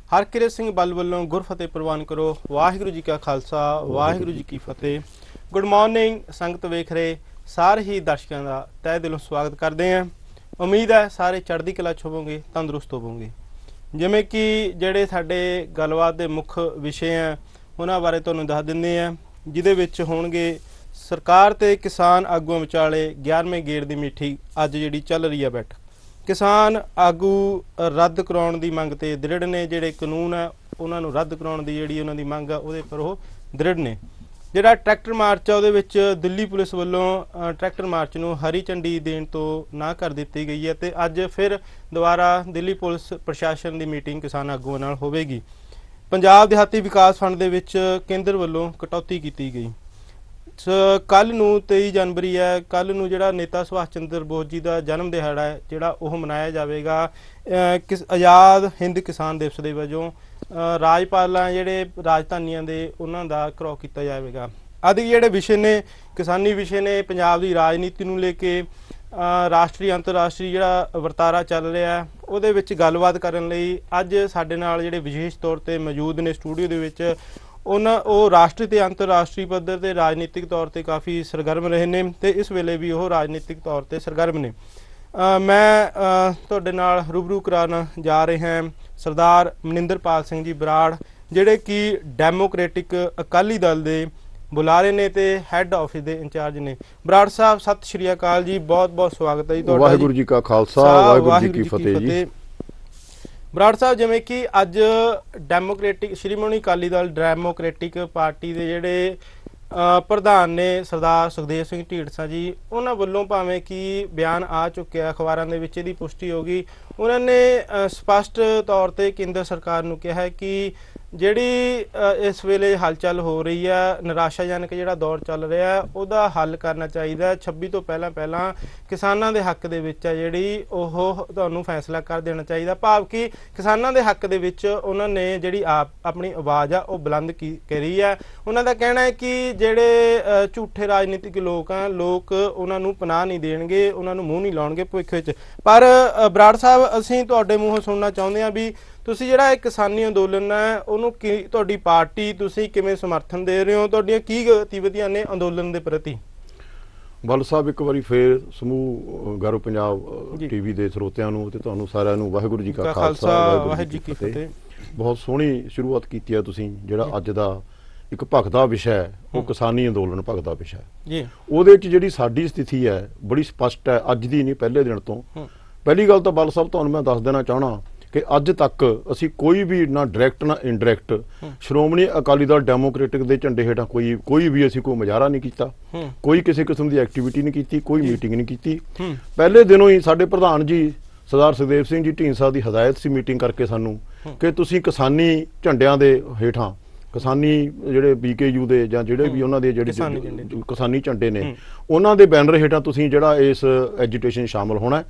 हरकिरत सिंह बल वल्लों गुरफतेह प्रवान करो। वाहिगुरू जी का खालसा वाहिगुरू जी की फतेह। गुड मॉर्निंग संगत वेख रहे सारे ही दर्शकों का तह दिलों स्वागत करते हैं। उम्मीद है सारे चढ़ती कला च होवोगे, तंदुरुस्त होवोगे। जिमें कि ਜਿਹੜੇ ਸਾਡੇ ਗੱਲਬਾਤ ਦੇ ਮੁੱਖ ਵਿਸ਼ੇ ਆ ਉਹਨਾਂ ਬਾਰੇ ਤੁਹਾਨੂੰ ਦੱਸ ਦਿੰਦੇ ਆ, ਜਿਹਦੇ ਵਿੱਚ ਹੋਣਗੇ ਸਰਕਾਰ ਤੇ ਕਿਸਾਨ ਆਗੂਆਂ ਵਿਚਾਲੇ 11ਵੇਂ ਗੇੜ ਦੀ ਮੀਟਿੰਗ ਅੱਜ ਜਿਹੜੀ ਚੱਲ ਰਹੀ ਆ ਬੈਠਕ। ਕਿਸਾਨ ਆਗੂ ਰੱਦ ਕਰਾਉਣ ਦੀ ਮੰਗ ਤੇ ਦ੍ਰਿੜ ਨੇ, ਜਿਹੜੇ ਕਾਨੂੰਨ ਆ ਉਹਨਾਂ ਨੂੰ ਰੱਦ ਕਰਾਉਣ ਦੀ ਜਿਹੜੀ ਉਹਨਾਂ ਦੀ ਮੰਗ ਆ ਉਹਦੇ ਪਰ ਉਹ ਦ੍ਰਿੜ ਨੇ। ਜਿਹੜਾ ਟਰੈਕਟਰ ਮਾਰਚ ਆ ਉਹਦੇ ਵਿੱਚ ਦਿੱਲੀ ਪੁਲਿਸ ਵੱਲੋਂ ਟਰੈਕਟਰ ਮਾਰਚ ਨੂੰ ਹਰੀ ਝੰਡੀ ਦੇਣ ਤੋਂ ਨਾ ਕਰ ਦਿੱਤੀ ਗਈ ਹੈ ਤੇ ਅੱਜ ਫਿਰ ਦੁਬਾਰਾ ਦਿੱਲੀ ਪੁਲਿਸ ਪ੍ਰਸ਼ਾਸਨ ਦੀ ਮੀਟਿੰਗ ਕਿਸਾਨ ਆਗੂਆਂ ਨਾਲ ਹੋਵੇਗੀ। ਪੰਜਾਬ ਦਿਹਾਤੀ ਵਿਕਾਸ ਫੰਡ ਦੇ ਵਿੱਚ ਕੇਂਦਰ ਵੱਲੋਂ ਕਟੌਤੀ ਕੀਤੀ ਗਈ। ਕੱਲ੍ਹ ਨੂੰ 23 ਜਨਵਰੀ ਹੈ, ਕੱਲ੍ਹ ਨੂੰ ਜਿਹੜਾ ਨੇਤਾ ਸੁਭਾਸ਼ ਚੰਦਰ ਬੋਸ ਜੀ ਦਾ ਜਨਮ ਦਿਹਾੜਾ ਹੈ ਜਿਹੜਾ ਉਹ ਮਨਾਇਆ ਜਾਵੇਗਾ ਆਜ਼ਾਦ ਹਿੰਦ ਕਿਸਾਨ ਦਿਵਸ ਦੇ ਵਜੋਂ। ਰਾਜਪਾਲਾਂ ਜਿਹੜੇ ਰਾਜਧਾਨੀਆਂ ਦੇ ਉਹਨਾਂ ਦਾ ਘਿਰਾਓ ਕੀਤਾ ਜਾਵੇਗਾ। ਅੱਜ ਜਿਹੜੇ ਵਿਸ਼ੇ ਨੇ ਕਿਸਾਨੀ ਵਿਸ਼ੇ ਨੇ, ਪੰਜਾਬ ਦੀ ਰਾਜਨੀਤੀ ਨੂੰ ਲੈ ਕੇ ਰਾਸ਼ਟਰੀ ਅੰਤਰਰਾਸ਼ਟਰੀ ਜਿਹੜਾ ਵਰਤਾਰਾ ਚੱਲ ਰਿਹਾ ਉਹਦੇ ਵਿੱਚ ਗੱਲਬਾਤ ਕਰਨ ਲਈ ਅੱਜ ਸਾਡੇ ਨਾਲ ਜਿਹੜੇ ਵਿਸ਼ੇਸ਼ ਤੌਰ ਤੇ ਮੌਜੂਦ ਨੇ ਸਟੂਡੀਓ ਦੇ ਵਿੱਚ ਉਹ ਰਾਸ਼ਟਰੀ ਤੇ ਅੰਤਰਰਾਸ਼ਟਰੀ ਪੱਧਰ ਤੇ ਰਾਜਨੀਤਿਕ ਤੌਰ ਤੇ ਕਾਫੀ ਸਰਗਰਮ ਰਹੇ ਨੇ ਤੇ ਇਸ ਵੇਲੇ ਵੀ ਉਹ ਰਾਜਨੀਤਿਕ ਤੌਰ ਤੇ ਸਰਗਰਮ ਨੇ। ਮੈਂ ਤੁਹਾਡੇ ਨਾਲ ਰੂਬਰੂ ਕਰਾਉਣ ਜਾ ਰਹੇ ਹਾਂ ਸਰਦਾਰ ਮਨਿੰਦਰਪਾਲ ਸਿੰਘ ਜੀ ਬਰਾੜ, ਜਿਹੜੇ ਕਿ ਡੈਮੋਕ੍ਰੈਟਿਕ ਅਕਾਲੀ ਦਲ ਦੇ ਬੁਲਾਰੇ ਨੇ ਤੇ ਹੈੱਡ ਆਫਿਸ ਦੇ ਇੰਚਾਰਜ ਨੇ। ਬਰਾੜ ਸਾਹਿਬ ਸਤਿ ਸ਼੍ਰੀ ਅਕਾਲ ਜੀ, ਬਹੁਤ ਬਹੁਤ ਸਵਾਗਤ ਹੈ ਜੀ ਤੁਹਾਡਾ। ਵਾਹਿਗੁਰੂ ਜੀ ਕਾ ਖਾਲਸਾ ਵਾਹਿਗੁਰੂ ਜੀ ਕੀ ਫਤਿਹ ਜੀ। ਬਰਾੜ ਸਾਹਿਬ, ਜਿਵੇਂ ਕਿ ਅੱਜ democratic Shiromani Akali Dal democratic party ਦੇ ਜਿਹੜੇ ਪ੍ਰਧਾਨ ਨੇ ਸਰਦਾਰ ਸੁਖਦੇਵ ਸਿੰਘ ਢੀਂਡਸਾ ਜੀ, ਉਹਨਾਂ ਵੱਲੋਂ ਭਾਵੇਂ ਕਿ ਬਿਆਨ ਆ ਚੁੱਕਿਆ ਅਖਬਾਰਾਂ ਦੇ ਵਿੱਚ, ਇਹਦੀ ਪੁਸ਼ਟੀ ਹੋ ਗਈ। ਉਹਨਾਂ ਨੇ ਸਪਸ਼ਟ ਤੌਰ ਤੇ ਕੇਂਦਰ ਸਰਕਾਰ ਨੂੰ ਕਿਹਾ ਹੈ ਕਿ ਜਿਹੜੀ ਇਸ ਵੇਲੇ ਹਲਚਲ ਹੋ ਰਹੀ ਹੈ, ਨਿਰਾਸ਼ਾਜਨਕ ਜਿਹੜਾ ਦੌਰ ਚੱਲ ਰਿਹਾ ਉਹਦਾ ਹੱਲ ਕਰਨਾ ਚਾਹੀਦਾ। 26 ਤੋਂ ਪਹਿਲਾਂ ਕਿਸਾਨਾਂ ਦੇ ਹੱਕ ਦੇ ਵਿੱਚ ਆ ਜਿਹੜੀ ਉਹ ਤੁਹਾਨੂੰ ਫੈਸਲਾ ਕਰ ਦੇਣਾ ਚਾਹੀਦਾ। ਭਾਵ ਕਿ ਕਿਸਾਨਾਂ ਦੇ ਹੱਕ ਦੇ ਵਿੱਚ ਉਹਨਾਂ ਨੇ ਜਿਹੜੀ ਆਪਣੀ ਆਵਾਜ਼ ਆ ਉਹ ਬੁਲੰਦ ਕਰੀ ਹੈ। ਉਹਨਾਂ ਦਾ ਕਹਿਣਾ ਹੈ ਕਿ ਜਿਹੜੇ ਝੂਠੇ ਰਾਜਨੀਤਿਕ ਲੋਕ ਆ, ਲੋਕ ਉਹਨਾਂ ਨੂੰ ਪਨਾਹ ਨਹੀਂ ਦੇਣਗੇ, ਉਹਨਾਂ ਨੂੰ ਮੂੰਹ ਨਹੀਂ ਲਾਉਣਗੇ ਭਵਿੱਖ ਵਿੱਚ। ਪਰ ਬਰਾੜ ਸਾਹਿਬ, ਅਸੀਂ ਤੁਹਾਡੇ ਮੂੰਹੋਂ ਸੁਣਨਾ ਚਾਹੁੰਦੇ ਹਾਂ ਵੀ ਤੁਸੀਂ ਜਿਹੜਾ ਇਹ ਕਿਸਾਨੀ ਅੰਦੋਲਨ ਹੈ ਉਹਨੂੰ ਤੁਹਾਡੀ ਪਾਰਟੀ ਤੁਸੀਂ ਕਿਵੇਂ ਸਮਰਥਨ ਦੇ ਰਹੇ ਹੋ, ਤੁਹਾਡੀਆਂ ਕੀ ਗਤੀਵਿਧੀਆਂ ਨੇ ਅੰਦੋਲਨ ਦੇ ਪ੍ਰਤੀ? ਬੱਲ ਸਾਹਿਬ, ਇੱਕ ਵਾਰੀ ਫੇਰ ਸਮੂਹ ਗਰਵ ਪੰਜਾਬ ਟੀਵੀ ਦੇ ਸਰੋਤਿਆਂ ਨੂੰ ਤੇ ਤੁਹਾਨੂੰ ਸਾਰਿਆਂ ਨੂੰ ਵਾਹਿਗੁਰੂ ਜੀ ਕਾ ਖਾਲਸਾ ਵਾਹਿਗੁਰੂ ਜੀ ਕੀ ਫਤਿਹ। ਬਹੁਤ ਸੋਹਣੀ ਸ਼ੁਰੂਆਤ ਕੀਤੀ ਹੈ ਤੁਸੀਂ। ਜਿਹੜਾ ਅੱਜ ਦਾ ਇੱਕ ਭਖਦਾ ਵਿਸ਼ਾ ਹੈ ਉਹ ਕਿਸਾਨੀ ਅੰਦੋਲਨ ਭਖਦਾ ਵਿਸ਼ਾ ਹੈ। ਉਹਦੇ 'ਚ ਜਿਹੜੀ ਸਾਡੀ ਸਥਿਤੀ ਹੈ ਬੜੀ ਸਪਸ਼ਟ ਹੈ, ਅੱਜ ਦੀ ਨਹੀਂ ਪਹਿਲੇ ਦਿਨ ਤੋਂ। ਪਹਿਲੀ ਗੱਲ ਤਾਂ ਬੱਲ ਸਾਹਿਬ ਤੁਹਾਨੂੰ ਮੈਂ ਦੱਸ ਦੇਣਾ ਚਾਹਣਾ ਕਿ ਅੱਜ ਤੱਕ ਅਸੀਂ ਕੋਈ ਵੀ ਨਾ ਡਾਇਰੈਕਟ ਨਾ ਇਨਡਾਇਰੈਕਟ ਸ਼੍ਰੋਮਣੀ ਅਕਾਲੀ ਦਲ ਡੈਮੋਕ੍ਰੈਟਿਕ ਦੇ ਝੰਡੇ ਹੇਠਾਂ ਕੋਈ ਵੀ ਅਸੀਂ ਕੋਈ ਮੁਜ਼ਾਹਰਾ ਨਹੀਂ ਕੀਤਾ, ਕੋਈ ਕਿਸੇ ਕਿਸਮ ਦੀ ਐਕਟੀਵਿਟੀ ਨਹੀਂ ਕੀਤੀ, ਕੋਈ ਮੀਟਿੰਗ ਨਹੀਂ ਕੀਤੀ। ਪਹਿਲੇ ਦਿਨੋਂ ਹੀ ਸਾਡੇ ਪ੍ਰਧਾਨ ਜੀ ਸਰਦਾਰ ਸੁਖਦੇਵ ਸਿੰਘ ਜੀ ਢੀਂਡਸਾ ਦੀ ਹਦਾਇਤ ਸੀ ਮੀਟਿੰਗ ਕਰਕੇ ਸਾਨੂੰ ਕਿ ਤੁਸੀਂ ਕਿਸਾਨੀ ਝੰਡਿਆਂ ਦੇ ਹੇਠਾਂ, ਕਿਸਾਨੀ ਜਿਹੜੇ BKU ਦੇ ਜਾਂ ਜਿਹੜੇ ਵੀ ਉਹਨਾਂ ਦੇ ਜਿਹੜੇ ਕਿਸਾਨੀ ਝੰਡੇ ਨੇ ਉਹਨਾਂ ਦੇ ਬੈਨਰ ਹੇਠਾਂ ਤੁਸੀਂ ਜਿਹੜਾ ਇਸ ਐਜੀਟੇਸ਼ਨ ਸ਼ਾਮਲ ਹੋਣਾ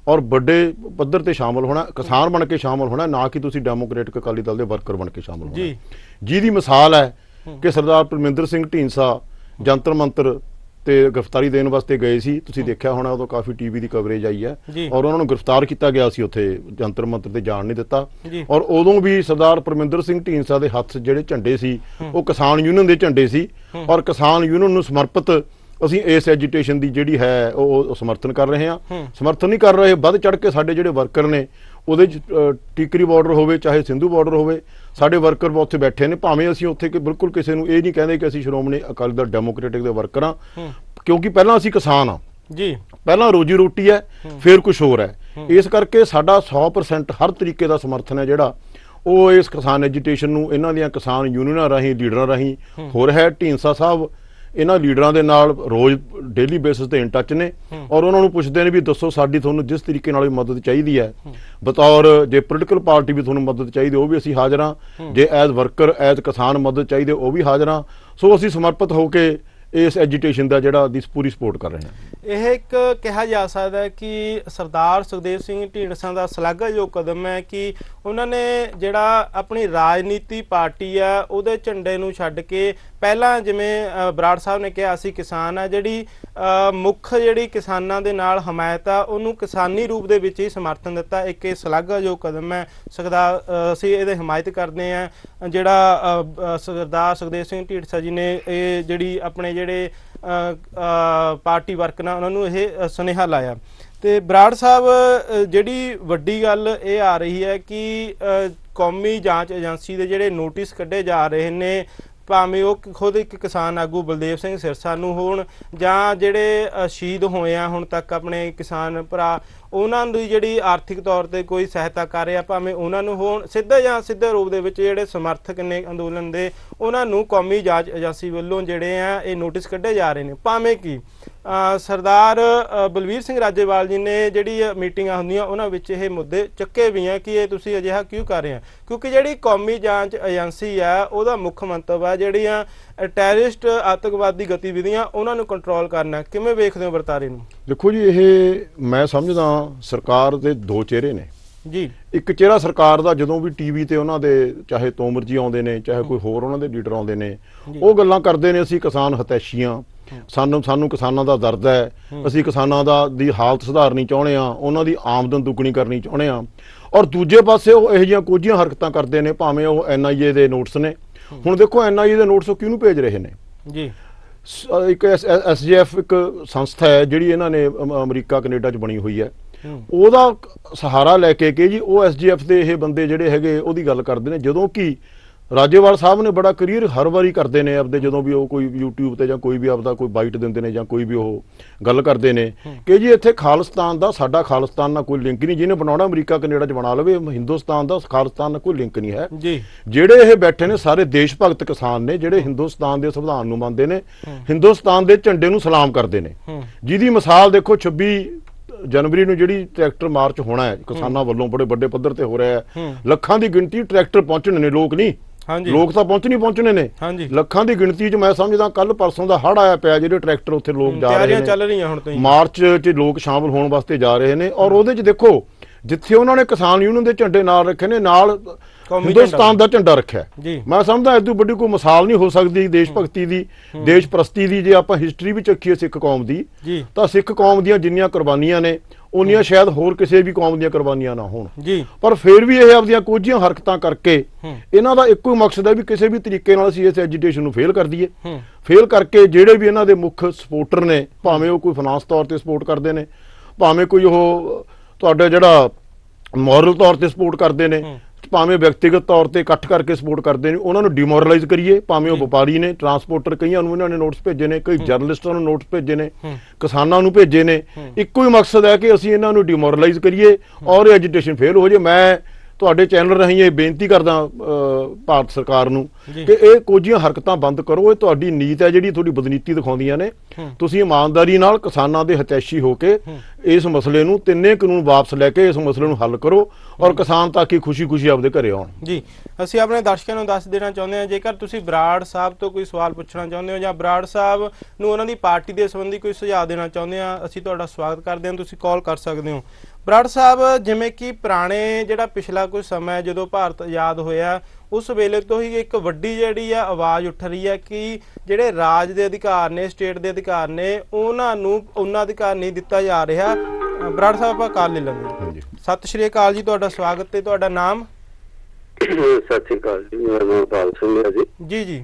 ਔਰ ਵੱਡੇ ਪੱਧਰ ਤੇ ਸ਼ਾਮਲ ਹੋਣਾ, ਕਿਸਾਨ ਬਣ ਕੇ ਸ਼ਾਮਲ ਹੋਣਾ, ਨਾ ਕਿ ਤੁਸੀਂ ਡੈਮੋਕ੍ਰੈਟਿਕ ਅਕਾਲੀ ਦਲ ਦੇ ਵਰਕਰ ਬਣ ਕੇ ਸ਼ਾਮਲ ਹੋਣਾ। ਜਿਹਦੀ ਮਿਸਾਲ ਹੈ ਕਿ ਸਰਦਾਰ ਪਰਮਿੰਦਰ ਸਿੰਘ ਢੀਂਡਸਾ ਜੰਤਰ ਮੰਤਰ ਤੇ ਗ੍ਰਿਫਤਾਰੀ ਦੇਣ ਵਾਸਤੇ ਗਏ ਸੀ। ਤੁਸੀਂ ਦੇਖਿਆ ਹੋਣਾ, ਉਦੋਂ ਕਾਫੀ ਟੀਵੀ ਦੀ ਕਵਰੇਜ ਆਈ ਹੈ ਔਰ ਉਹਨਾਂ ਨੂੰ ਗ੍ਰਿਫਤਾਰ ਕੀਤਾ ਗਿਆ ਸੀ, ਉੱਥੇ ਜੰਤਰ ਮੰਤਰ ਤੇ ਜਾਣ ਨਹੀਂ ਦਿੱਤਾ। ਔਰ ਉਦੋਂ ਵੀ ਸਰਦਾਰ ਪਰਮਿੰਦਰ ਸਿੰਘ ਢੀਂਡਸਾ ਦੇ ਹੱਥ ਜਿਹੜੇ ਝੰਡੇ ਸੀ ਉਹ ਕਿਸਾਨ ਯੂਨੀਅਨ ਦੇ ਝੰਡੇ ਸੀ ਔਰ ਕਿਸਾਨ ਯੂਨੀਅਨ ਨੂੰ ਸਮਰਪਿਤ ਅਸੀਂ ਇਸ ਐਜੀਟੇਸ਼ਨ ਦੀ ਜਿਹੜੀ ਹੈ ਉਹ ਸਮਰਥਨ ਕਰ ਰਹੇ ਹਾਂ। ਸਮਰਥਨ ਨਹੀਂ ਕਰ ਰਹੇ, ਵੱਧ ਚੜ ਕੇ ਸਾਡੇ ਜਿਹੜੇ ਵਰਕਰ ਨੇ ਉਹਦੇ 'ਚ ਟੀਕਰੀ ਬਾਰਡਰ ਹੋਵੇ ਚਾਹੇ ਸਿੰਧੂ ਬਾਰਡਰ ਹੋਵੇ, ਸਾਡੇ ਵਰਕਰ ਉੱਥੇ ਬੈਠੇ ਨੇ। ਭਾਵੇਂ ਅਸੀਂ ਉੱਥੇ ਬਿਲਕੁਲ ਕਿਸੇ ਨੂੰ ਇਹ ਨਹੀਂ ਕਹਿੰਦੇ ਕਿ ਅਸੀਂ ਸ਼੍ਰੋਮਣੀ ਅਕਾਲੀ ਦਲ ਡੈਮੋਕ੍ਰੈਟਿਕ ਦੇ ਵਰਕਰ ਹਾਂ, ਕਿਉਂਕਿ ਪਹਿਲਾਂ ਅਸੀਂ ਕਿਸਾਨ ਹਾਂ ਜੀ, ਪਹਿਲਾਂ ਰੋਜੀ ਰੋਟੀ ਹੈ, ਫਿਰ ਕੁਛ ਹੋਰ ਹੈ। ਇਸ ਕਰਕੇ ਸਾਡਾ 100% ਹਰ ਤਰੀਕੇ ਦਾ ਸਮਰਥਨ ਹੈ ਜਿਹੜਾ ਉਹ ਇਸ ਕਿਸਾਨ ਐਜੀਟੇਸ਼ਨ ਨੂੰ ਇਹਨਾਂ ਦੀਆਂ ਕਿਸਾਨ ਯੂਨੀਅਨਾਂ ਰਾਹੀਂ, ਲੀਡਰਾਂ ਰਾਹੀਂ ਹੋ ਰਿਹਾ ਹੈ। ਢੀਂਡਸਾ ਸਾਹਿਬ ਇਹਨਾਂ ਲੀਡਰਾਂ ਦੇ ਨਾਲ ਰੋਜ਼ ਡੇਲੀ ਬੇਸਿਸ ਤੇ ਇਨ ਟੱਚ ਨੇ ਔਰ ਉਹਨਾਂ ਨੂੰ ਪੁੱਛਦੇ ਨੇ ਵੀ ਦੱਸੋ ਸਾਡੀ ਤੁਹਾਨੂੰ ਜਿਸ ਤਰੀਕੇ ਨਾਲ ਵੀ ਮਦਦ ਚਾਹੀਦੀ ਹੈ, ਬਤੌਰ ਜੇ ਪੋਲੀਟੀਕਲ ਪਾਰਟੀ ਵੀ ਤੁਹਾਨੂੰ ਮਦਦ ਚਾਹੀਦੀ ਉਹ ਵੀ ਅਸੀਂ ਹਾਜ਼ਰ ਹਾਂ, ਜੇ ਐਜ਼ ਵਰਕਰ ਐਜ਼ ਕਿਸਾਨ ਮਦਦ ਚਾਹੀਦੀ ਉਹ ਵੀ ਹਾਜ਼ਰ ਹਾਂ। ਸੋ ਅਸੀਂ ਸਮਰਪਿਤ ਹੋ ਕੇ ਇਸ ਐਜੀਟੇਸ਼ਨ ਦਾ ਜਿਹੜਾ ਦੀ ਪੂਰੀ ਸਪੋਰਟ ਕਰ ਰਹੇ ਹਾਂ। ਇਹ ਇੱਕ ਕਿਹਾ ਜਾ ਸਕਦਾ ਹੈ ਕਿ ਸਰਦਾਰ ਸੁਖਦੇਵ ਸਿੰਘ ਢੀਂਡਸਾ ਦਾ ਸ਼ਲਾਘਾਯੋਗ ਕਦਮ ਹੈ ਕਿ ਉਹਨਾਂ ਨੇ ਜਿਹੜਾ ਆਪਣੀ ਰਾਜਨੀਤੀ ਪਾਰਟੀ ਆ ਉਹਦੇ ਝੰਡੇ ਨੂੰ ਛੱਡ ਕੇ ਪਹਿਲਾਂ ਜਿਵੇਂ ਬਰਾੜ ਸਾਹਿਬ ਨੇ ਕਿਹਾ ਅਸੀਂ ਕਿਸਾਨ ਆ, ਜਿਹੜੀ ਮੁੱਖ ਜਿਹੜੀ ਕਿਸਾਨਾਂ ਦੇ ਨਾਲ ਹਮਾਇਤ ਆ ਉਹਨੂੰ ਕਿਸਾਨੀ ਰੂਪ ਦੇ ਵਿੱਚ ਹੀ ਸਮਰਥਨ ਦਿੱਤਾ। ਇੱਕ ਇਹ ਸ਼ਲਾਘਾਯੋਗ ਕਦਮ ਹੈ, ਅਸੀਂ ਇਹਦੇ ਹਮਾਇਤ ਕਰਦੇ ਹਾਂ। ਜਿਹੜਾ ਸਰਦਾਰ ਸੁਖਦੇਵ ਸਿੰਘ ਢੀਂਡਸਾ ਜੀ ਨੇ ਇਹ ਜਿਹੜੀ ਆਪਣੇ ਜਿਹੜੇ ਪਾਰਟੀ ਵਰਕਰ ਉਹਨਾਂ ਨੂੰ ਇਹ ਸੁਨੇਹਾ ਲਾਇਆ। ਤੇ ਬਰਾੜ ਸਾਹਿਬ ਜਿਹੜੀ ਵੱਡੀ ਗੱਲ ਇਹ ਆ ਰਹੀ ਹੈ ਕਿ ਕੌਮੀ ਜਾਂਚ ਏਜੰਸੀ ਦੇ ਜਿਹੜੇ ਨੋਟਿਸ ਕੱਢੇ ਜਾ ਰਹੇ ਨੇ, ਭਾਵੇਂ ਉਹ ਖੁਦ ਇੱਕ ਕਿਸਾਨ ਆਗੂ ਬਲਦੇਵ ਸਿੰਘ ਸਿਰਸਾ ਨੂੰ ਹੋਣ ਜਾਂ ਜਿਹੜੇ ਸ਼ਹੀਦ ਹੋਏ ਆ ਹੁਣ ਤੱਕ ਆਪਣੇ ਕਿਸਾਨ ਭਰਾ, ਉਹਨਾਂ ਦੀ ਜਿਹੜੀ ਆਰਥਿਕ ਤੌਰ ਤੇ ਕੋਈ ਸਹਾਇਤਾ ਕਰ ਰਿਹਾ, ਭਾਵੇਂ ਉਹਨਾਂ ਨੂੰ ਹੋਣ, ਸਿੱਧੇ ਜਾਂ ਸਿੱਧੇ ਰੂਪ ਦੇ ਵਿੱਚ ਜਿਹੜੇ ਸਮਰਥਕ ਨੇ ਅੰਦੋਲਨ ਦੇ ਉਹਨਾਂ ਨੂੰ ਕੌਮੀ ਜਾਂਚ ਏਜੰਸੀ ਵੱਲੋਂ ਜਿਹੜੇ ਆ ਇਹ ਨੋਟਿਸ ਕੱਢੇ ਜਾ ਰਹੇ ਨੇ। ਭਾਵੇਂ ਕਿ ਸਰਦਾਰ ਬਲਵੀਰ ਸਿੰਘ ਰਾਜੇਵਾਲ ਜੀ ਨੇ ਜਿਹੜੀ ਮੀਟਿੰਗਾਂ ਹੁੰਦੀਆਂ ਉਹਨਾਂ ਵਿੱਚ ਇਹ ਮੁੱਦੇ ਚੱਕੇ ਵੀ ਆ ਕਿ ਇਹ ਤੁਸੀਂ ਅਜਿਹਾ ਕਿਉਂ ਕਰ ਰਹੇ ਆ, ਕਿਉਂਕਿ ਜਿਹੜੀ ਕੌਮੀ ਜਾਂਚ ਏਜੰਸੀ ਆ ਉਹਦਾ ਮੁੱਖ ਮੰਤਵ ਆ ਜਿਹੜੀਆਂ ਟੈਰਰਿਸਟ ਆਤੰਕਵਾਦੀ ਗਤੀਵਿਧੀਆਂ ਉਹਨਾਂ ਨੂੰ ਕੰਟਰੋਲ ਕਰਨਾ। ਕਿਵੇਂ ਵੇਖਦੇ ਹੋ ਵਰਤਾਰੇ ਨੂੰ? ਦੇਖੋ ਜੀ, ਇਹ ਮੈਂ ਸਮਝਦਾ ਸਰਕਾਰ ਦੇ ਦੋ ਚਿਹਰੇ ਨੇ ਜੀ। ਇੱਕ ਚਿਹਰਾ ਸਰਕਾਰ ਦਾ ਜਦੋਂ ਵੀ ਟੀਵੀ ਤੇ ਉਹਨਾਂ ਦੇ ਚਾਹੇ ਤੋਮਰ ਜੀ ਆਉਂਦੇ ਨੇ, ਚਾਹੇ ਕੋਈ ਹੋਰ ਉਹਨਾਂ ਦੇ ਲੀਡਰ ਆਉਂਦੇ ਨੇ, ਉਹ ਗੱਲਾਂ ਕਰਦੇ ਨੇ ਅਸੀਂ ਕਿਸਾਨ ਹਤੈਸ਼ੀਆਂ, ਸਾਨੂੰ ਕਿਸਾਨਾਂ ਦਾ ਦਰਦ ਹੈ, ਅਸੀਂ ਕਿਸਾਨਾਂ ਦੀ ਹਾਲਤ ਸੁਧਾਰਨੀ ਚਾਹੁੰਦੇ ਆ, ਉਹਨਾਂ ਦੀ ਆਮਦਨ ਦੁੱਗਣੀ ਕਰਨੀ ਚਾਹੁੰਦੇ ਆ। ਔਰ ਦੂਜੇ ਪਾਸੇ ਉਹ ਇਹੋ ਜਿਹੀਆਂ ਕੁਝੀਆਂ ਹਰਕਤਾਂ ਕਰਦੇ ਨੇ, ਭਾਵੇਂ ਉਹ NIA ਦੇ ਨੋਟਿਸ ਨੇ। ਹੁਣ ਦੇਖੋ NIA ਦੇ ਨੋਟਿਸ ਉਹ ਕਿਹਨੂੰ ਭੇਜ ਰਹੇ ਨੇ ਜੀ? ਇੱਕ SJF ਇੱਕ ਸੰਸਥਾ ਹੈ ਜਿਹੜੀ ਇਹਨਾਂ ਨੇ ਅਮਰੀਕਾ ਕੈਨੇਡਾ 'ਚ ਬਣੀ ਹੋਈ ਹੈ, ਉਹਦਾ ਸਹਾਰਾ ਲੈ ਕੇ ਕਿ ਜੀ ਉਹ SJF ਦੇ ਇਹ ਬੰਦੇ ਜਿਹੜੇ ਹੈਗੇ ਉਹਦੀ ਗੱਲ ਕਰਦੇ ਨੇ। ਜਦੋਂ ਕਿ ਰਾਜੇਵਾਲ ਸਾਹਿਬ ਨੇ ਬੜਾ ਕਲੀਅਰ ਹਰ ਵਾਰੀ ਕਰਦੇ ਨੇ ਆਪਦੇ, ਜਦੋਂ ਵੀ ਉਹ ਕੋਈ YouTube ਤੇ ਜਾਂ ਕੋਈ ਵੀ ਆਪਦਾ ਕੋਈ ਬਾਈਟ ਦਿੰਦੇ ਨੇ ਜਾਂ ਕੋਈ ਵੀ ਉਹ ਗੱਲ ਕਰਦੇ ਨੇ ਕਿ ਜੀ ਇੱਥੇ ਖਾਲਿਸਤਾਨ ਦਾ, ਸਾਡਾ ਖਾਲਿਸਤਾਨ ਨਾਲ ਕੋਈ ਲਿੰਕ ਨਹੀਂ, ਜਿਹਨੇ ਬਣਾਉਣਾ ਅਮਰੀਕਾ ਕੈਨੇਡਾ 'ਚ ਬਣਾ ਲਵੇ, ਹਿੰਦੁਸਤਾਨ ਦਾ ਖਾਲਿਸਤਾਨ ਨਾਲ ਕੋਈ ਲਿੰਕ ਨਹੀਂ ਹੈ ਜੀ। ਜਿਹੜੇ ਇਹ ਬੈਠੇ ਨੇ ਸਾਰੇ ਦੇਸ਼ ਭਗਤ ਕਿਸਾਨ ਨੇ, ਜਿਹੜੇ ਹਿੰਦੁਸਤਾਨ ਦੇ ਸੰਵਿਧਾਨ ਨੂੰ ਮੰਨਦੇ ਨੇ, ਹਿੰਦੁਸਤਾਨ ਦੇ ਝੰਡੇ ਨੂੰ ਸਲਾਮ ਕਰਦੇ ਨੇ, ਜਿਹਦੀ ਮਿਸਾਲ ਦੇਖੋ 26 ਜਨਵਰੀ ਨੂੰ ਜਿਹੜੀ ਟਰੈਕਟਰ ਮਾਰਚ ਹੋਣਾ ਹੈ ਕਿਸਾਨਾਂ ਵੱਲੋਂ ਬੜੇ ਵੱਡੇ ਪੱਧਰ ਤੇ ਹੋ ਰਿਹਾ ਹੈ। ਲੱਖਾਂ ਦੀ ਗਿਣਤੀ ਟਰੈਕਟਰ ਪਹੁੰਚਣੇ ਨੇ, ਲੋਕ ਨਹੀਂ, ਲੋਕ ਤਾਂ ਪਹੁੰਚਣੇ ਨੇ, ਲੱਖਾਂ ਦੀ ਗਿਣਤੀ 'ਚ। ਮੈਂ ਸਮਝਦਾ ਕੱਲ ਪਰਸੋਂ ਦਾ ਹੜ੍ਹ ਆਇਆ ਪਿਆ, ਜਿਹੜੇ ਟਰੈਕਟਰ ਉੱਥੇ ਲੋਕ ਜਾ ਰਹੇ ਨੇ, ਮਾਰਚ 'ਚ ਲੋਕ ਸ਼ਾਮਲ ਹੋਣ ਵਾਸਤੇ ਜਾ ਰਹੇ ਨੇ। ਔਰ ਉਹਦੇ 'ਚ ਦੇਖੋ ਜਿੱਥੇ ਉਹਨਾਂ ਨੇ ਕਿਸਾਨ ਯੂਨੀਅਨ ਦੇ ਝੰਡੇ ਨਾਲ ਰੱਖੇ ਨੇ, ਨਾਲ ਹਿੰਦੁਸਤਾਨ ਦਾ ਝੰਡਾ ਰੱਖਿਆ। ਮੈਂ ਸਮਝਦਾ ਇਦੋਂ ਵੱਡੀ ਕੋਈ ਮਿਸਾਲ ਨਹੀਂ ਹੋ ਸਕਦੀ ਦੇਸ਼ ਭਗਤੀ ਦੀ, ਦੇਸ਼ ਪ੍ਰਸਤੀ ਦੀ। ਜੇ ਆਪਾਂ ਹਿਸਟਰੀ ਵੀ ਚੱਕੀਏ ਸਿੱਖ ਕੌਮ ਦੀ, ਤਾਂ ਸਿੱਖ ਕੌਮ ਦੀਆਂ ਜਿੰਨੀਆਂ ਕੁਰਬਾਨੀਆਂ ਨੇ ਉਨੀਆਂ ਸ਼ਾਇਦ ਹੋਰ ਕਿਸੇ ਵੀ ਕੌਮ ਦੀਆਂ ਕੁਰਬਾਨੀਆਂ ਨਾ ਹੋਣ। ਪਰ ਫਿਰ ਵੀ ਇਹ ਆਪਦੀਆਂ ਕੁਝੀਆਂ ਹਰਕਤਾਂ ਕਰਕੇ ਇਹਨਾਂ ਦਾ ਇੱਕੋ ਹੀ ਮਕਸਦ ਹੈ ਵੀ ਕਿਸੇ ਵੀ ਤਰੀਕੇ ਨਾਲ ਅਸੀਂ ਇਸ ਐਜੀਟੇਸ਼ਨ ਨੂੰ ਫੇਲ ਕਰ ਦਈਏ। ਫੇਲ ਕਰਕੇ ਜਿਹੜੇ ਵੀ ਇਹਨਾਂ ਦੇ ਮੁੱਖ ਸਪੋਰਟਰ ਨੇ, ਭਾਵੇਂ ਉਹ ਕੋਈ ਫਾਈਨਾਂਸ ਤੌਰ ਤੇ ਸਪੋਰਟ ਕਰਦੇ ਨੇ, ਭਾਵੇਂ ਕੋਈ ਉਹ ਤੁਹਾਡਾ ਜਿਹੜਾ ਮੋਰਲ ਤੌਰ ਤੇ ਸਪੋਰਟ ਕਰਦੇ ਨੇ, ਭਾਵੇਂ ਵਿਅਕਤੀਗਤ ਤੌਰ ਤੇ ਇਕੱਠ ਕਰਕੇ ਸਪੋਰਟ ਕਰਦੇ ਨੇ, ਉਹਨਾਂ ਨੂੰ ਡਿਮੋਰਲਾਈਜ਼ ਕਰੀਏ। ਭਾਵੇਂ ਉਹ ਵਪਾਰੀ ਨੇ, ਟਰਾਂਸਪੋਰਟਰ, ਕਈਆਂ ਨੂੰ ਇਹਨਾਂ ਨੇ ਨੋਟਿਸ ਭੇਜੇ ਨੇ, ਕਈ ਜਰਨਲਿਸਟਾਂ ਨੂੰ ਨੋਟਿਸ ਭੇਜੇ ਨੇ, ਕਿਸਾਨਾਂ ਨੂੰ ਭੇਜੇ ਨੇ। ਇੱਕੋ ਹੀ ਮਕਸਦ ਹੈ ਕਿ ਅਸੀਂ ਇਹਨਾਂ ਨੂੰ ਡਿਮੋਰਲਾਈਜ਼ ਕਰੀਏ ਔਰ ਐਜੀਟੇਸ਼ਨ ਫੇਲ ਹੋ ਜਾਏ। ਮੈਂ ਤੁਹਾਡੇ ਚੈਨਲ ਰਾਹੀਂ ਇਹ ਬੇਨਤੀ ਕਰਦਾ ਭਾਰਤ ਸਰਕਾਰ ਨੂੰ ਕਿ ਇਹ ਕੁਝੀਆਂ ਹਰਕਤਾਂ ਬੰਦ ਕਰੋ। ਇਹ ਤੁਹਾਡੀ ਨੀਤ ਹੈ ਜਿਹੜੀ ਤੁਹਾਡੀ ਬਦਨੀਤੀ ਦਿਖਾਉਂਦੀਆਂ ਨੇ। ਤੁਸੀਂ ਇਮਾਨਦਾਰੀ ਨਾਲ ਕਿਸਾਨਾਂ ਦੇ ਹਿਤੈਸ਼ੀ ਹੋ ਕੇ ਇਸ ਮਸਲੇ ਨੂੰ, ਤਿੰਨੇ ਕਾਨੂੰਨ ਵਾਪਸ ਲੈ ਕੇ ਇਸ ਮਸਲੇ ਨੂੰ ਹੱਲ ਕਰੋ ਔਰ ਕਿਸਾਨ ਤਾਂ ਕਿ ਖੁਸ਼ੀ-ਖੁਸ਼ੀ ਆਪਦੇ ਘਰੇ ਆਉਣ। ਜੀ, ਅਸੀਂ ਆਪਣੇ ਦਰਸ਼ਕਾਂ ਨੂੰ ਦੱਸ ਦੇਣਾ ਚਾਹੁੰਦੇ ਹਾਂ, ਜੇਕਰ ਤੁਸੀਂ ਬਰਾੜ ਸਾਹਿਬ ਤੋਂ ਕੋਈ ਸਵਾਲ ਪੁੱਛਣਾ ਚਾਹੁੰਦੇ ਹੋ ਜਾਂ ਬਰਾੜ ਸਾਹਿਬ ਨੂੰ ਉਹਨਾਂ ਦੀ ਪਾਰਟੀ ਦੇ ਸੰਬੰਧੀ ਕੋਈ ਸੁਝਾਅ ਦੇਣਾ ਚਾਹੁੰਦੇ ਹਾਂ, ਅਸੀਂ ਤੁਹਾਡਾ ਸਵਾਗਤ ਕਰਦੇ ਹਾਂ। ਤੁਸੀਂ ਕਾਲ ਕਰ ਸਕਦੇ ਹੋ। ਬਰਾੜ ਸਾਹਿਬ, ਜਿਵੇਂ ਕਿ ਪੁਰਾਣੇ ਜਿਹੜਾ ਪਿਛਲਾ ਕੁਝ ਸਮਾਂ ਜਦੋਂ ਭਾਰਤ ਆਜ਼ਾਦ ਹੋਇਆ ਉਸ ਵੇਲੇ ਤੋਂ ਹੀ ਇੱਕ ਵੱਡੀ ਜਿਹੜੀ ਆ ਆਵਾਜ਼ ਉੱਠ ਰਹੀ ਹੈ ਕਿ ਜਿਹੜੇ ਰਾਜ ਦੇ ਅਧਿਕਾਰ ਨੇ, ਸਟੇਟ ਦੇ ਅਧਿਕਾਰ ਨੇ, ਉਹਨਾਂ ਨੂੰ ਉਹਨਾਂ ਅਧਿਕਾਰ ਨਹੀਂ ਦਿੱਤਾ ਜਾ ਰਿਹਾ। ਬਰਾੜ ਸਾਹਿਬ, ਆਪਾਂ ਕਾਲ ਲੈ ਲੈਂਦੇ। ਸਤਿ ਸ਼੍ਰੀ ਅਕਾਲ ਜੀ, ਤੁਹਾਡਾ ਸਵਾਗਤ ਤੇ ਤੁਹਾਡਾ ਨਾਮ? ਸਤਿ ਸ਼੍ਰੀ ਅਕਾਲ ਜੀ, ਮੇਰਾ ਨਾਮ ਪਾਲ ਸਿੰਘ ਹੈ ਜੀ। ਜੀ ਜੀ,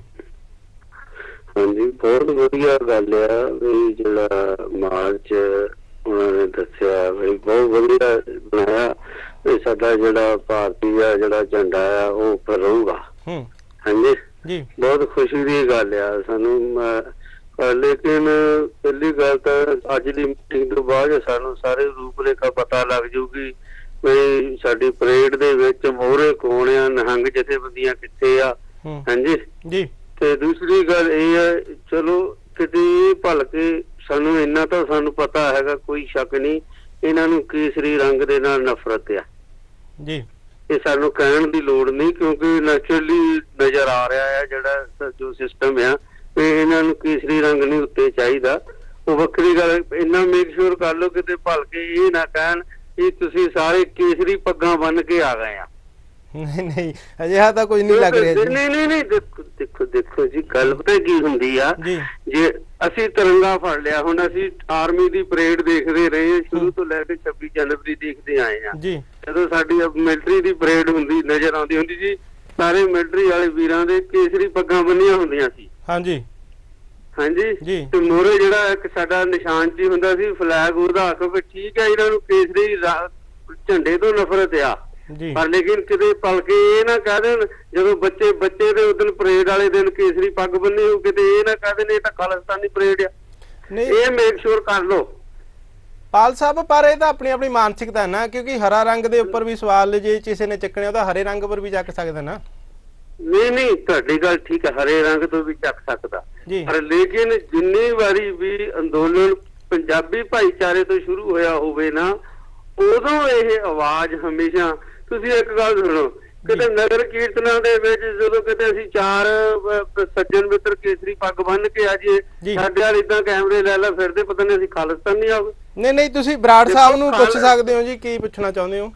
ਹਾਂਜੀ, ਬਹੁਤ ਵਧੀਆ ਗੱਲ ਆ ਵੀ ਜਿਹੜਾ ਮਾਰਚ ਉਹਨਾਂ ਨੇ ਦੱਸਿਆ ਵੀ ਬਹੁਤ ਵਧੀਆ ਬਣਾਇਆ ਵੀ ਸਾਡਾ ਜਿਹੜਾ ਭਾਰਤੀ ਆ ਜਿਹੜਾ ਝੰਡਾ ਆ ਉਹ ਉੱਪਰ ਰਹੂਗਾ। ਹਾਂਜੀ ਜੀ, ਬਹੁਤ ਖੁਸ਼ੀ ਦੀ ਗੱਲ ਆ ਸਾਨੂੰ। ਲੇਕਿਨ ਪਹਿਲੀ ਗੱਲ ਤਾਂ ਅੱਜ ਦੀ ਮੀਟਿੰਗ ਤੋਂ ਬਾਅਦ ਸਾਨੂੰ ਸਾਰੇ ਰੂਪਰੇਖਾ ਪਤਾ ਲੱਗ ਜੂਗੀ ਵੀ ਸਾਡੀ ਪਰੇਡ ਦੇ ਵਿੱਚ ਮੋਹਰੇ ਕੌਣ ਆ, ਨਿਹੰਗ ਜਥੇਬੰਦੀਆਂ ਕਿੱਥੇ ਆ। ਹਾਂਜੀ ਜੀ, ਤੇ ਦੂਸਰੀ ਗੱਲ ਇਹ ਹੈ, ਚਲੋ ਕਿਤੇ ਭਲਕੇ ਸਾਨੂੰ ਇੰਨਾ ਤਾਂ ਸਾਨੂੰ ਪਤਾ ਹੈਗਾ, ਕੋਈ ਸ਼ੱਕ ਨਹੀਂ, ਇਹਨਾਂ ਨੂੰ ਕੇਸਰੀ ਰੰਗ ਦੇ ਨਾਲ ਨਫ਼ਰਤ ਆ ਜੀ। ਇਹ ਸਾਨੂੰ ਕਹਿਣ ਦੀ ਲੋੜ ਨਹੀਂ ਕਿਉਂਕਿ ਨੈਚੁਰਲੀ ਨਜ਼ਰ ਆ ਰਿਹਾ ਹੈ ਜਿਹੜਾ ਜੋ ਸਿਸਟਮ ਆ ਵੀ ਇਹਨਾਂ ਨੂੰ ਕੇਸਰੀ ਰੰਗ ਨਹੀਂ ਉੱਤੇ ਚਾਹੀਦਾ। ਉਹ ਵੱਖਰੀ ਗੱਲ, ਇੰਨਾ ਮੇਕ ਸ਼ੋਰ ਕਰ ਲਓ ਕਿਤੇ ਭਲਕੇ ਇਹ ਨਾ ਕਹਿਣ ਕਿ ਤੁਸੀਂ ਸਾਰੇ ਕੇਸਰੀ ਪੱਗਾਂ ਬੰਨ ਕੇ ਆ ਗਏ ਆ। ਨਹੀਂ ਨਹੀਂ ਅਜਿਹਾ ਤਾਂ ਕੁਝ ਨਹੀਂ ਲੱਗ ਰਿਹਾ ਜੀ। ਨਹੀਂ ਦੇਖੋ ਜੀ, ਗੱਲ ਪਤਾ ਕੀ ਹੁੰਦੀ ਆ, ਜੇ ਅਸੀਂ ਤਿਰੰਗਾ ਫੜ ਲਿਆ, ਹੁਣ ਅਸੀਂ ਆਰਮੀ ਦੀ ਪਰੇਡ ਦੇਖਦੇ ਰਹੇ ਹਾਂ ਸ਼ੁਰੂ ਤੋਂ ਲੈ ਕੇ 26 ਜਨਵਰੀ ਦੇਖਦੇ ਆਏ ਆ ਜੀ। ਜਦੋਂ ਸਾਡੀ ਮਿਲਟਰੀ ਦੀ ਪਰੇਡ ਹੁੰਦੀ ਨਜ਼ਰ ਆਉਂਦੀ ਹੁੰਦੀ ਸੀ, ਸਾਰੇ ਮਿਲਟਰੀ ਵਾਲੇ ਵੀਰਾਂ ਦੇ ਕੇਸਰੀ ਪੱਗਾਂ ਬੰਨੀਆਂ ਹੁੰਦੀਆਂ ਸੀ। ਹਾਂਜੀ ਤੇ ਮੋਰੇ ਜਿਹੜਾ ਇੱਕ ਸਾਡਾ ਨਿਸ਼ਾਨ ਜੀ ਹੁੰਦਾ ਸੀ ਫਲੈਗ, ਉਹਦਾ ਹੱਕ ਵੀ ਠੀਕ ਹੈ ਇਹਨਾਂ ਨੂੰ ਕੇਸਰੀ ਝੰਡੇ ਤੋਂ ਨਫ਼ਰਤ ਆ, ਪਰ ਲੇਕਿਨ ਕਿਤੇ ਭਲਕੇ ਇਹ ਨਾ ਕਹਿ ਦੇਣ ਜਦੋਂ ਬੱਚੇ ਦੇ ਉਦਣ ਪਰੇਡ ਵਾਲੇ ਦਿਨ ਕੇਸਰੀ ਪੱਗ ਬੰਨੀ ਹੋ, ਕਿਤੇ ਇਹ ਨਾ ਕਹਿ ਦੇਣ ਇਹ ਤਾਂ ਖਾਲਿਸਤਾਨੀ ਪਰੇਡ ਆ। ਇਹ ਮੇਕ ਸ਼ੋਰ ਕਰ ਲੋ ਪਾਲ ਸਾਹਿਬ, ਪਰ ਇਹ ਤਾਂ ਆਪਣੀ ਆਪਣੀ ਮਾਨਸਿਕਤਾ ਹੈ ਨਾ, ਕਿਉਂਕਿ ਹਰਾ ਰੰਗ ਦੇ ਉੱਪਰ ਵੀ ਸਵਾਲ ਜੇ ਕਿਸੇ ਨੇ ਚੱਕਣੇ ਉਹਦਾ ਹਰੇ ਰੰਗ ਪਰ ਵੀ ਚੱਕ ਸਕਦਾ ਨਾ। ਨਹੀਂ ਤੁਹਾਡੀ ਗੱਲ ਠੀਕ ਹੈ, ਹਰੇ ਰੰਗ ਤੋਂ ਵੀ ਚੱਕ ਸਕਦਾ, ਪਰ ਲੇਕਿਨ ਜਿੰਨੀ ਵਾਰੀ ਵੀ ਅੰਦੋਲਨ ਪੰਜਾਬੀ ਭਾਈਚਾਰੇ ਤੋਂ ਸ਼ੁਰੂ ਹੋਇਆ ਹੋਵੇ ਨਾ, ਉਦੋਂ ਇਹ ਆਵਾਜ਼ ਹਮੇਸ਼ਾ, ਤੁਸੀਂ ਇੱਕ ਗੱਲ ਸੁਣੋ, ਕਿਤੇ ਨਗਰ ਕੀਰਤਨਾਂ ਦੇ ਵਿੱਚ ਜਦੋਂ ਕਿਤੇ ਅਸੀਂ 4 ਸੱਜਣ ਮਿੱਤਰ ਕੇਸਰੀ ਪੱਗ ਬੰਨ ਕੇ ਆ ਜਾਈਏ, ਸਾਡੇ ਵਾਲ ਏਦਾਂ ਕੈਮਰੇ ਲੈ ਲਾ ਫਿਰਦੇ, ਪਤਾ ਨਹੀਂ ਅਸੀਂ ਖਾਲਿਸਤਾਨੀ ਆ ਗਏ। ਨਹੀਂ ਤੁਸੀਂ ਬਰਾੜ ਸਾਹਿਬ ਨੂੰ ਪੁੱਛ ਸਕਦੇ ਹੋ ਜੀ, ਕੀ ਪੁੱਛਣਾ ਚਾਹੁੰਦੇ ਹੋ?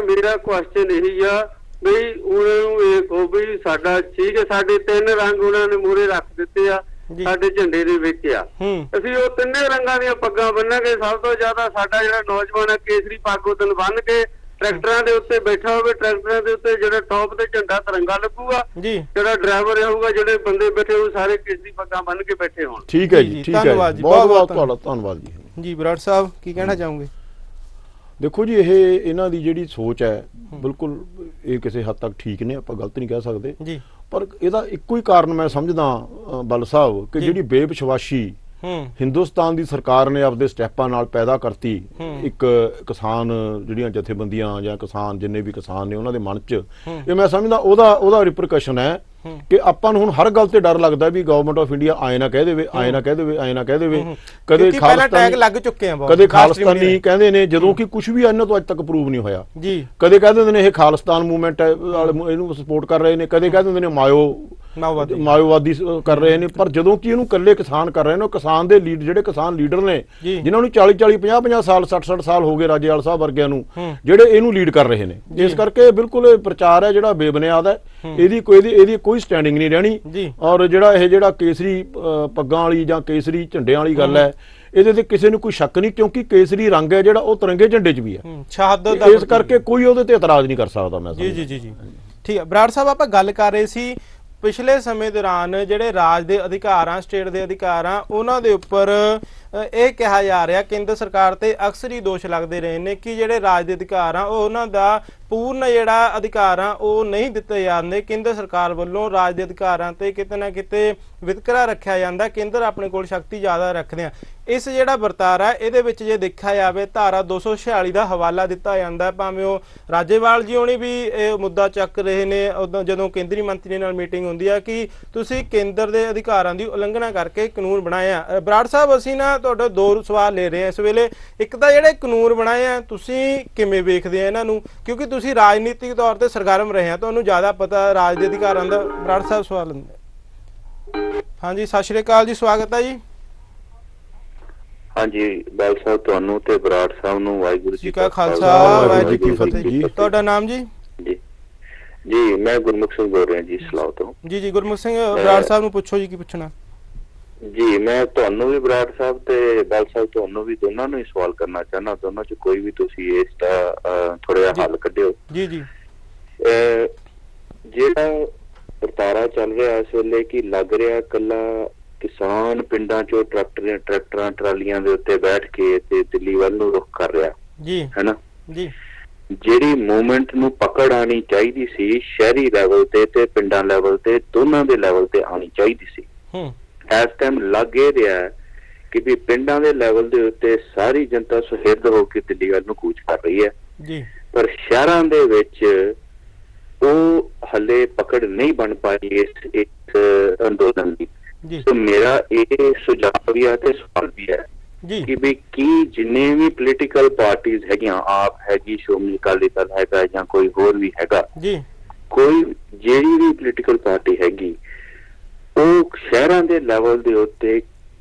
ਮੇਰਾ ਕੁਐਸਚਨ ਇਹੀ ਆ ਬਈ ਉਹਨਾਂ ਨੂੰ ਇਹ ਕਹੋ ਵੀ ਸਾਡਾ ਠੀਕ ਹੈ, ਸਾਡੇ 3 ਰੰਗ ਉਹਨਾਂ ਨੇ ਮੂਹਰੇ ਰੱਖ ਦਿੱਤੇ ਆ ਸਾਡੇ ਝੰਡੇ ਦੇ ਵਿੱਚ ਆ, ਅਸੀਂ ਉਹ 3 ਰੰਗਾਂ ਦੀਆਂ ਪੱਗਾਂ ਬੰਨਾਂਗੇ। ਸਭ ਤੋਂ ਜ਼ਿਆਦਾ ਸਾਡਾ ਜਿਹੜਾ ਨੌਜਵਾਨ ਹੈ ਕੇਸਰੀ ਪੱਗ ਉਦਣ ਬੰਨ ਕੇ ਟਰੈਕਟਰਾਂ ਦੇ ਉੱਤੇ ਬੈਠਾ ਹੋਵੇ, ਟਰੈਕਟਰਾਂ ਦੇ ਉੱਤੇ ਜਿਹੜਾ ਟੌਪ ਤੇ ਝੰਡਾ ਤਿਰੰਗਾ ਲੱਗੂਗਾ, ਜਿਹੜਾ ਡਰਾਈਵਰ ਹੋਊਗਾ, ਜਿਹੜੇ ਬੰਦੇ ਬੈਠੇ ਉਹ ਸਾਰੇ ਕੇਸਰੀ ਪੱਗਾਂ ਬੰਨ ਕੇ ਬੈਠੇ ਹੋਣ। ਠੀਕ ਹੈ ਜੀ, ਠੀਕ ਹੈ, ਬਹੁਤ ਬਹੁਤ ਤੁਹਾਡਾ ਧੰਨਵਾਦ ਜੀ। ਜੀ ਬਰਾੜ ਸਾਹਿਬ ਕੀ ਕਹਿਣਾ ਚਾਹੋਗੇ? ਦੇਖੋ ਜੀ, ਇਹ ਇਹਨਾਂ ਦੀ ਜਿਹੜੀ ਸੋਚ ਹੈ ਬਿਲਕੁਲ ਇਹ ਕਿਸੇ ਹੱਦ ਤੱਕ ਠੀਕ ਨੇ, ਆਪਾਂ ਗਲਤ ਨਹੀਂ ਕਹਿ ਸਕਦੇ ਜੀ, ਪਰ ਇਹਦਾ ਇੱਕੋ ਹੀ ਕਾਰਨ ਮੈਂ ਸਮਝਦਾ ਬੱਲ ਸਾਹਿਬ ਕਿ ਜਿਹੜੀ ਬੇਵਿਸ਼ਵਾਸੀ ਹਿੰਦੁਸਤਾਨ ਦੀ ਸਰਕਾਰ ਨੇ ਆਪਦੇ ਸਟੈਪਾਂ ਨਾਲ ਪੈਦਾ ਕਰਤੀ, ਇੱਕ ਕਿਸਾਨ ਜਿਹੜੀਆਂ ਜਥੇਬੰਦੀਆਂ ਜਾਂ ਕਿਸਾਨ ਜਿੰਨੇ ਵੀ ਕਿਸਾਨ ਨੇ ਉਹਨਾਂ ਦੇ ਮਨ 'ਚ, ਇਹ ਮੈਂ ਸਮਝਦਾ ਉਹਦਾ ਰਿਪਰਕਸ਼ਨ ਹੈ ਕਿ ਆਪਾਂ ਨੂੰ ਹੁਣ ਹਰ ਗੱਲ ਤੇ ਡਰ ਲੱਗਦਾ ਵੀ ਗਵਰਨਮੈਂਟ ਆਫ ਇੰਡੀਆ ਆਏ ਨਾ ਕਹਿ ਦੇਵੇ, ਆਏ ਨਾ ਕਹਿ ਦੇਵੇ, ਆਏ ਨਾ ਕਹਿ ਦੇਵੇ। ਕਦੇ ਖਾਲਿਸਤਾਨੀ ਕਹਿੰਦੇ ਨੇ, ਜਦੋਂ ਕਿ ਕੁਝ ਵੀ ਇਹਨਾਂ ਤੋਂ ਅੱਜ ਤੱਕ ਪ੍ਰੂਵ ਨਹੀਂ ਹੋਇਆ। ਕਦੇ ਕਹਿ ਦਿੰਦੇ ਨੇ ਇਹ ਖਾਲਿਸਤਾਨ ਮੂਵਮੈਂਟ ਇਹਨੂੰ ਸਪੋਰਟ ਕਰ ਰਹੇ ਨੇ, ਕਦੇ ਕਹਿ ਦਿੰਦੇ ਨੇ ਮਾਇਓਵਾਦੀ ਕਰ ਰਹੇ ਨੇ, ਪਰ ਜਦੋਂ ਕਿ ਇਹਨੂੰ ਇਕੱਲੇ ਕਿਸਾਨ ਕਰ ਰਹੇ ਨੇ, ਕਿਸਾਨ ਦੇ ਜਿਹੜੇ ਕਿਸਾਨ ਲੀਡਰ ਨੇ ਜਿਨ੍ਹਾਂ ਨੂੰ 40-40 50-50 ਸਾਲ 60-60 ਸਾਲ ਹੋ ਗਏ ਰਾਜੇਵਾਲ ਸਾਹਿਬ ਵਰਗਿਆਂ ਨੂੰ, ਜਿਹੜੇ ਇਹਨੂੰ ਲੀਡ ਕਰ ਰਹੇ ਨੇ। ਇਸ ਕਰਕੇ ਬਿਲਕੁਲ ਪ੍ਰਚਾਰ ਹੈ ਜਿਹੜਾ ਬੇਬੁਨਿਆਦ ਹੈ, ਇਹਦੀ ਕੋਈ ਸਟੈਂਡਿੰਗ ਨਹੀਂ ਰਹਿਣੀ। ਔਰ ਜਿਹੜਾ ਕੇਸਰੀ ਪੱਗਾਂ ਵਾਲੀ ਜਾਂ ਕੇਸਰੀ ਝੰਡਿਆਂ ਵਾਲੀ ਗੱਲ ਹੈ, ਇਹਦੇ ਤੇ ਕਿਸੇ ਨੂੰ ਕੋਈ ਸ਼ੱਕ ਨਹੀਂ, ਕਿਉਂਕਿ ਕੇਸਰੀ ਰੰਗ ਹੈ ਜਿਹੜਾ ਉਹ ਤਿਰੰਗੇ ਝੰਡੇ 'ਚ ਵੀ ਹੈ, ਇਸ ਕਰਕੇ ਕੋਈ ਉਹਦੇ ਤੇ ਇਤਰਾਜ਼ ਨਹੀਂ ਕਰ ਸਕਦਾ। ਮੈਂ ਜੀ ਠੀਕ ਹੈ। ਬਰਾੜ ਸਾਹਿਬ, ਆਪਾਂ ਗੱਲ ਕਰ ਰਹੇ ਸੀ ਪਿਛਲੇ ਸਮੇਂ ਦੌਰਾਨ ਜਿਹੜੇ ਰਾਜ ਦੇ ਅਧਿਕਾਰ ਆ, ਸਟੇਟ ਦੇ ਅਧਿਕਾਰ ਆ, ਉਹਨਾਂ ਦੇ ਉੱਪਰ ਇਹ ਕਿਹਾ ਜਾ ਰਿਹਾ, ਕੇਂਦਰ ਸਰਕਾਰ ਤੇ ਅਕਸਰ ਹੀ ਦੋਸ਼ ਲੱਗਦੇ ਰਹੇ ਨੇ ਕਿ ਜਿਹੜੇ ਰਾਜ ਦੇ ਅਧਿਕਾਰ ਆ ਉਹ ਉਹਨਾਂ ਦਾ ਪੂਰਨ ਜਿਹੜਾ ਅਧਿਕਾਰ ਆ ਉਹ ਨਹੀਂ ਦਿੱਤੇ ਜਾਂਦੇ। ਕੇਂਦਰ ਸਰਕਾਰ ਵੱਲੋਂ ਰਾਜ ਦੇ ਅਧਿਕਾਰਾਂ ਤੇ ਕਿਤੇ ਨਾ ਕਿਤੇ ਵਿਤਕਰਾ ਰੱਖਿਆ ਜਾਂਦਾ, ਕੇਂਦਰ ਆਪਣੇ ਕੋਲ ਸ਼ਕਤੀ ਜ਼ਿਆਦਾ ਰੱਖਦੇ ਆ। ਇਸ ਜਿਹੜਾ ਵਰਤਾਰਾ ਇਹਦੇ ਵਿੱਚ ਜੇ ਦੇਖਿਆ ਜਾਵੇ ਧਾਰਾ 246 ਦਾ ਹਵਾਲਾ ਦਿੱਤਾ ਜਾਂਦਾ, ਭਾਵੇਂ ਉਹ ਰਾਜੇਵਾਲ ਜੀ ਹੋਣੀ ਵੀ ਇਹ ਮੁੱਦਾ ਚੱਕ ਰਹੇ ਨੇ ਉਦੋਂ ਜਦੋਂ ਕੇਂਦਰੀ ਮੰਤਰੀ ਨਾਲ ਮੀਟਿੰਗ ਹੁੰਦੀ ਆ ਕਿ ਤੁਸੀਂ ਕੇਂਦਰ ਦੇ ਅਧਿਕਾਰਾਂ ਦੀ ਉਲੰਘਣਾ ਕਰਕੇ ਕਾਨੂੰਨ ਬਣਾਇਆ। ਬਰਾੜ ਸਾਹਿਬ, ਅਸੀਂ ਨਾ ਤੁਹਾਡੇ 2 ਸਵਾਲ ਲੈ ਰਹੇ ਹਾਂ ਇਸ ਵੇਲੇ। ਇੱਕ ਤਾਂ ਜਿਹੜੇ ਕਾਨੂੰਨ ਬਣਾਏ ਆ ਤੁਸੀਂ ਕਿਵੇਂ ਵੇਖਦੇ ਆ ਇਹਨਾਂ ਨੂੰ, ਕਿਉਂਕਿ ਤੁਸੀਂ ਰਾਜਨੀਤਿਕ ਤੌਰ ਤੇ ਸਰਗਰਮ ਰਹੇ ਆ, ਤੁਹਾਨੂੰ ਜ਼ਿਆਦਾ ਪਤਾ ਰਾਜ ਦੇ ਅਧਿਕਾਰਾਂ ਦਾ। ਬਰਾੜ ਸਾਹਿਬ ਸਵਾਲ ਹਾਂਜੀ, ਸਤਿ ਸ਼੍ਰੀ ਅਕਾਲ ਜੀ, ਸਵਾਗਤ ਹੈ ਜੀ। ਹਾਂਜੀ ਬੈਲ ਸਾਹਿਬ, ਤੁਹਾਨੂੰ ਤੇ ਬਰਾੜ ਸਾਹਿਬ ਨੂੰ ਵਾਹਿਗੁਰੂ ਜੀ ਕਾ ਖਾਲਸਾ ਵਾਹਿਗੁਰੂ ਜੀ ਕੀ ਫਤਿਹ। ਤੁਹਾਡਾ ਨਾਮ ਜੀ? ਜੀ ਮੈਂ ਗੁਰਮੁਖ ਸਿੰਘ ਬੋਲ ਰਿਹਾ ਜੀ ਸਲਾਹ ਤੋਂ। ਜੀ ਗੁਰਮੁਖ ਸਿੰਘ, ਬਰਾੜ ਸਾਹਿਬ ਨੂੰ ਪੁੱਛੋ ਜੀ ਕੀ ਪੁੱਛਣਾ। ਜੀ ਮੈਂ ਤੁਹਾਨੂੰ ਵੀ ਬਰਾੜ ਸਾਹਿਬ ਤੇ ਬੈਲ ਸਾਹਿਬ ਤੁਹਾਨੂੰ ਵੀ ਦੋਨਾਂ ਨੂੰ ਹੀ ਸਵਾਲ ਕਰਨਾ ਚਾਹੁੰਦਾ, ਦੋਨਾਂ ਚ ਕੋਈ ਵੀ ਤੁਸੀਂ ਇਸ ਦਾ ਥੋੜਾ ਜਿਹਾ ਹੱਲ ਕੱਢਿਓ। ਜੀ ਜਿਹੜਾ ਵਰਤਾਰਾ ਚੱਲ ਰਿਹਾ ਇਸ ਵੇਲੇ ਕਿ ਲੱਗ ਰਿਹਾ ਇਕੱਲਾ ਕਿਸਾਨ ਪਿੰਡਾਂ ਚੋਂ ਟਰੈਕਟਰਾਂ ਟਰਾਲੀਆਂ ਦੇ ਉੱਤੇ ਬੈਠ ਕੇ ਤੇ ਦਿੱਲੀ ਵੱਲ ਨੂੰ ਰੁਖ ਕਰ ਰਿਹਾ ਹੈਨਾ ਜੀ, ਜਿਹੜੀ ਮੂਵਮੈਂਟ ਨੂੰ ਪਕੜ ਆਣੀ ਚਾਹੀਦੀ ਸੀ ਸ਼ਹਿਰੀ ਲੈਵਲ ਤੇ ਪਿੰਡਾਂ ਲੈਵਲ ਤੇ ਦੋਨਾਂ ਦੇ ਲੈਵਲ ਤੇ ਆਣੀ ਚਾਹੀਦੀ ਸੀ। ਇਸ ਟਾਈਮ ਲੱਗ ਇਹ ਰਿਹਾ ਕਿ ਵੀ ਪਿੰਡਾਂ ਦੇ ਲੈਵਲ ਦੇ ਉੱਤੇ ਸਾਰੀ ਜਨਤਾ ਸੁਹਿਰਦ ਹੋ ਕੇ ਦਿੱਲੀ ਵੱਲ ਨੂੰ ਕੂਚ ਕਰ ਰਹੀ ਹੈ ਜੀ, ਪਰ ਸ਼ਹਿਰਾਂ ਦੇ ਵਿੱਚ ਉਹ ਹਲੇ ਪਕੜ ਨਹੀਂ ਬਣ ਪਾਈ ਇਸ ਅੰਦੋਲਨ ਦੀ। तो मेरा ये सुझाव भी है ते सवाल भी है कि भी की जिन्ने भी पोलिटिकल पार्टीज हैगियां, आप हैगी, श्रोमणी अकाली दल हैगा या कोई होर भी हैगा, कोई जेड़ी भी पोलिटिकल पार्टी हैगी ਉਹ ਸ਼ਹਿਰਾਂ ਦੇ ਲੈਵਲ ਦੇ ਉੱਤੇ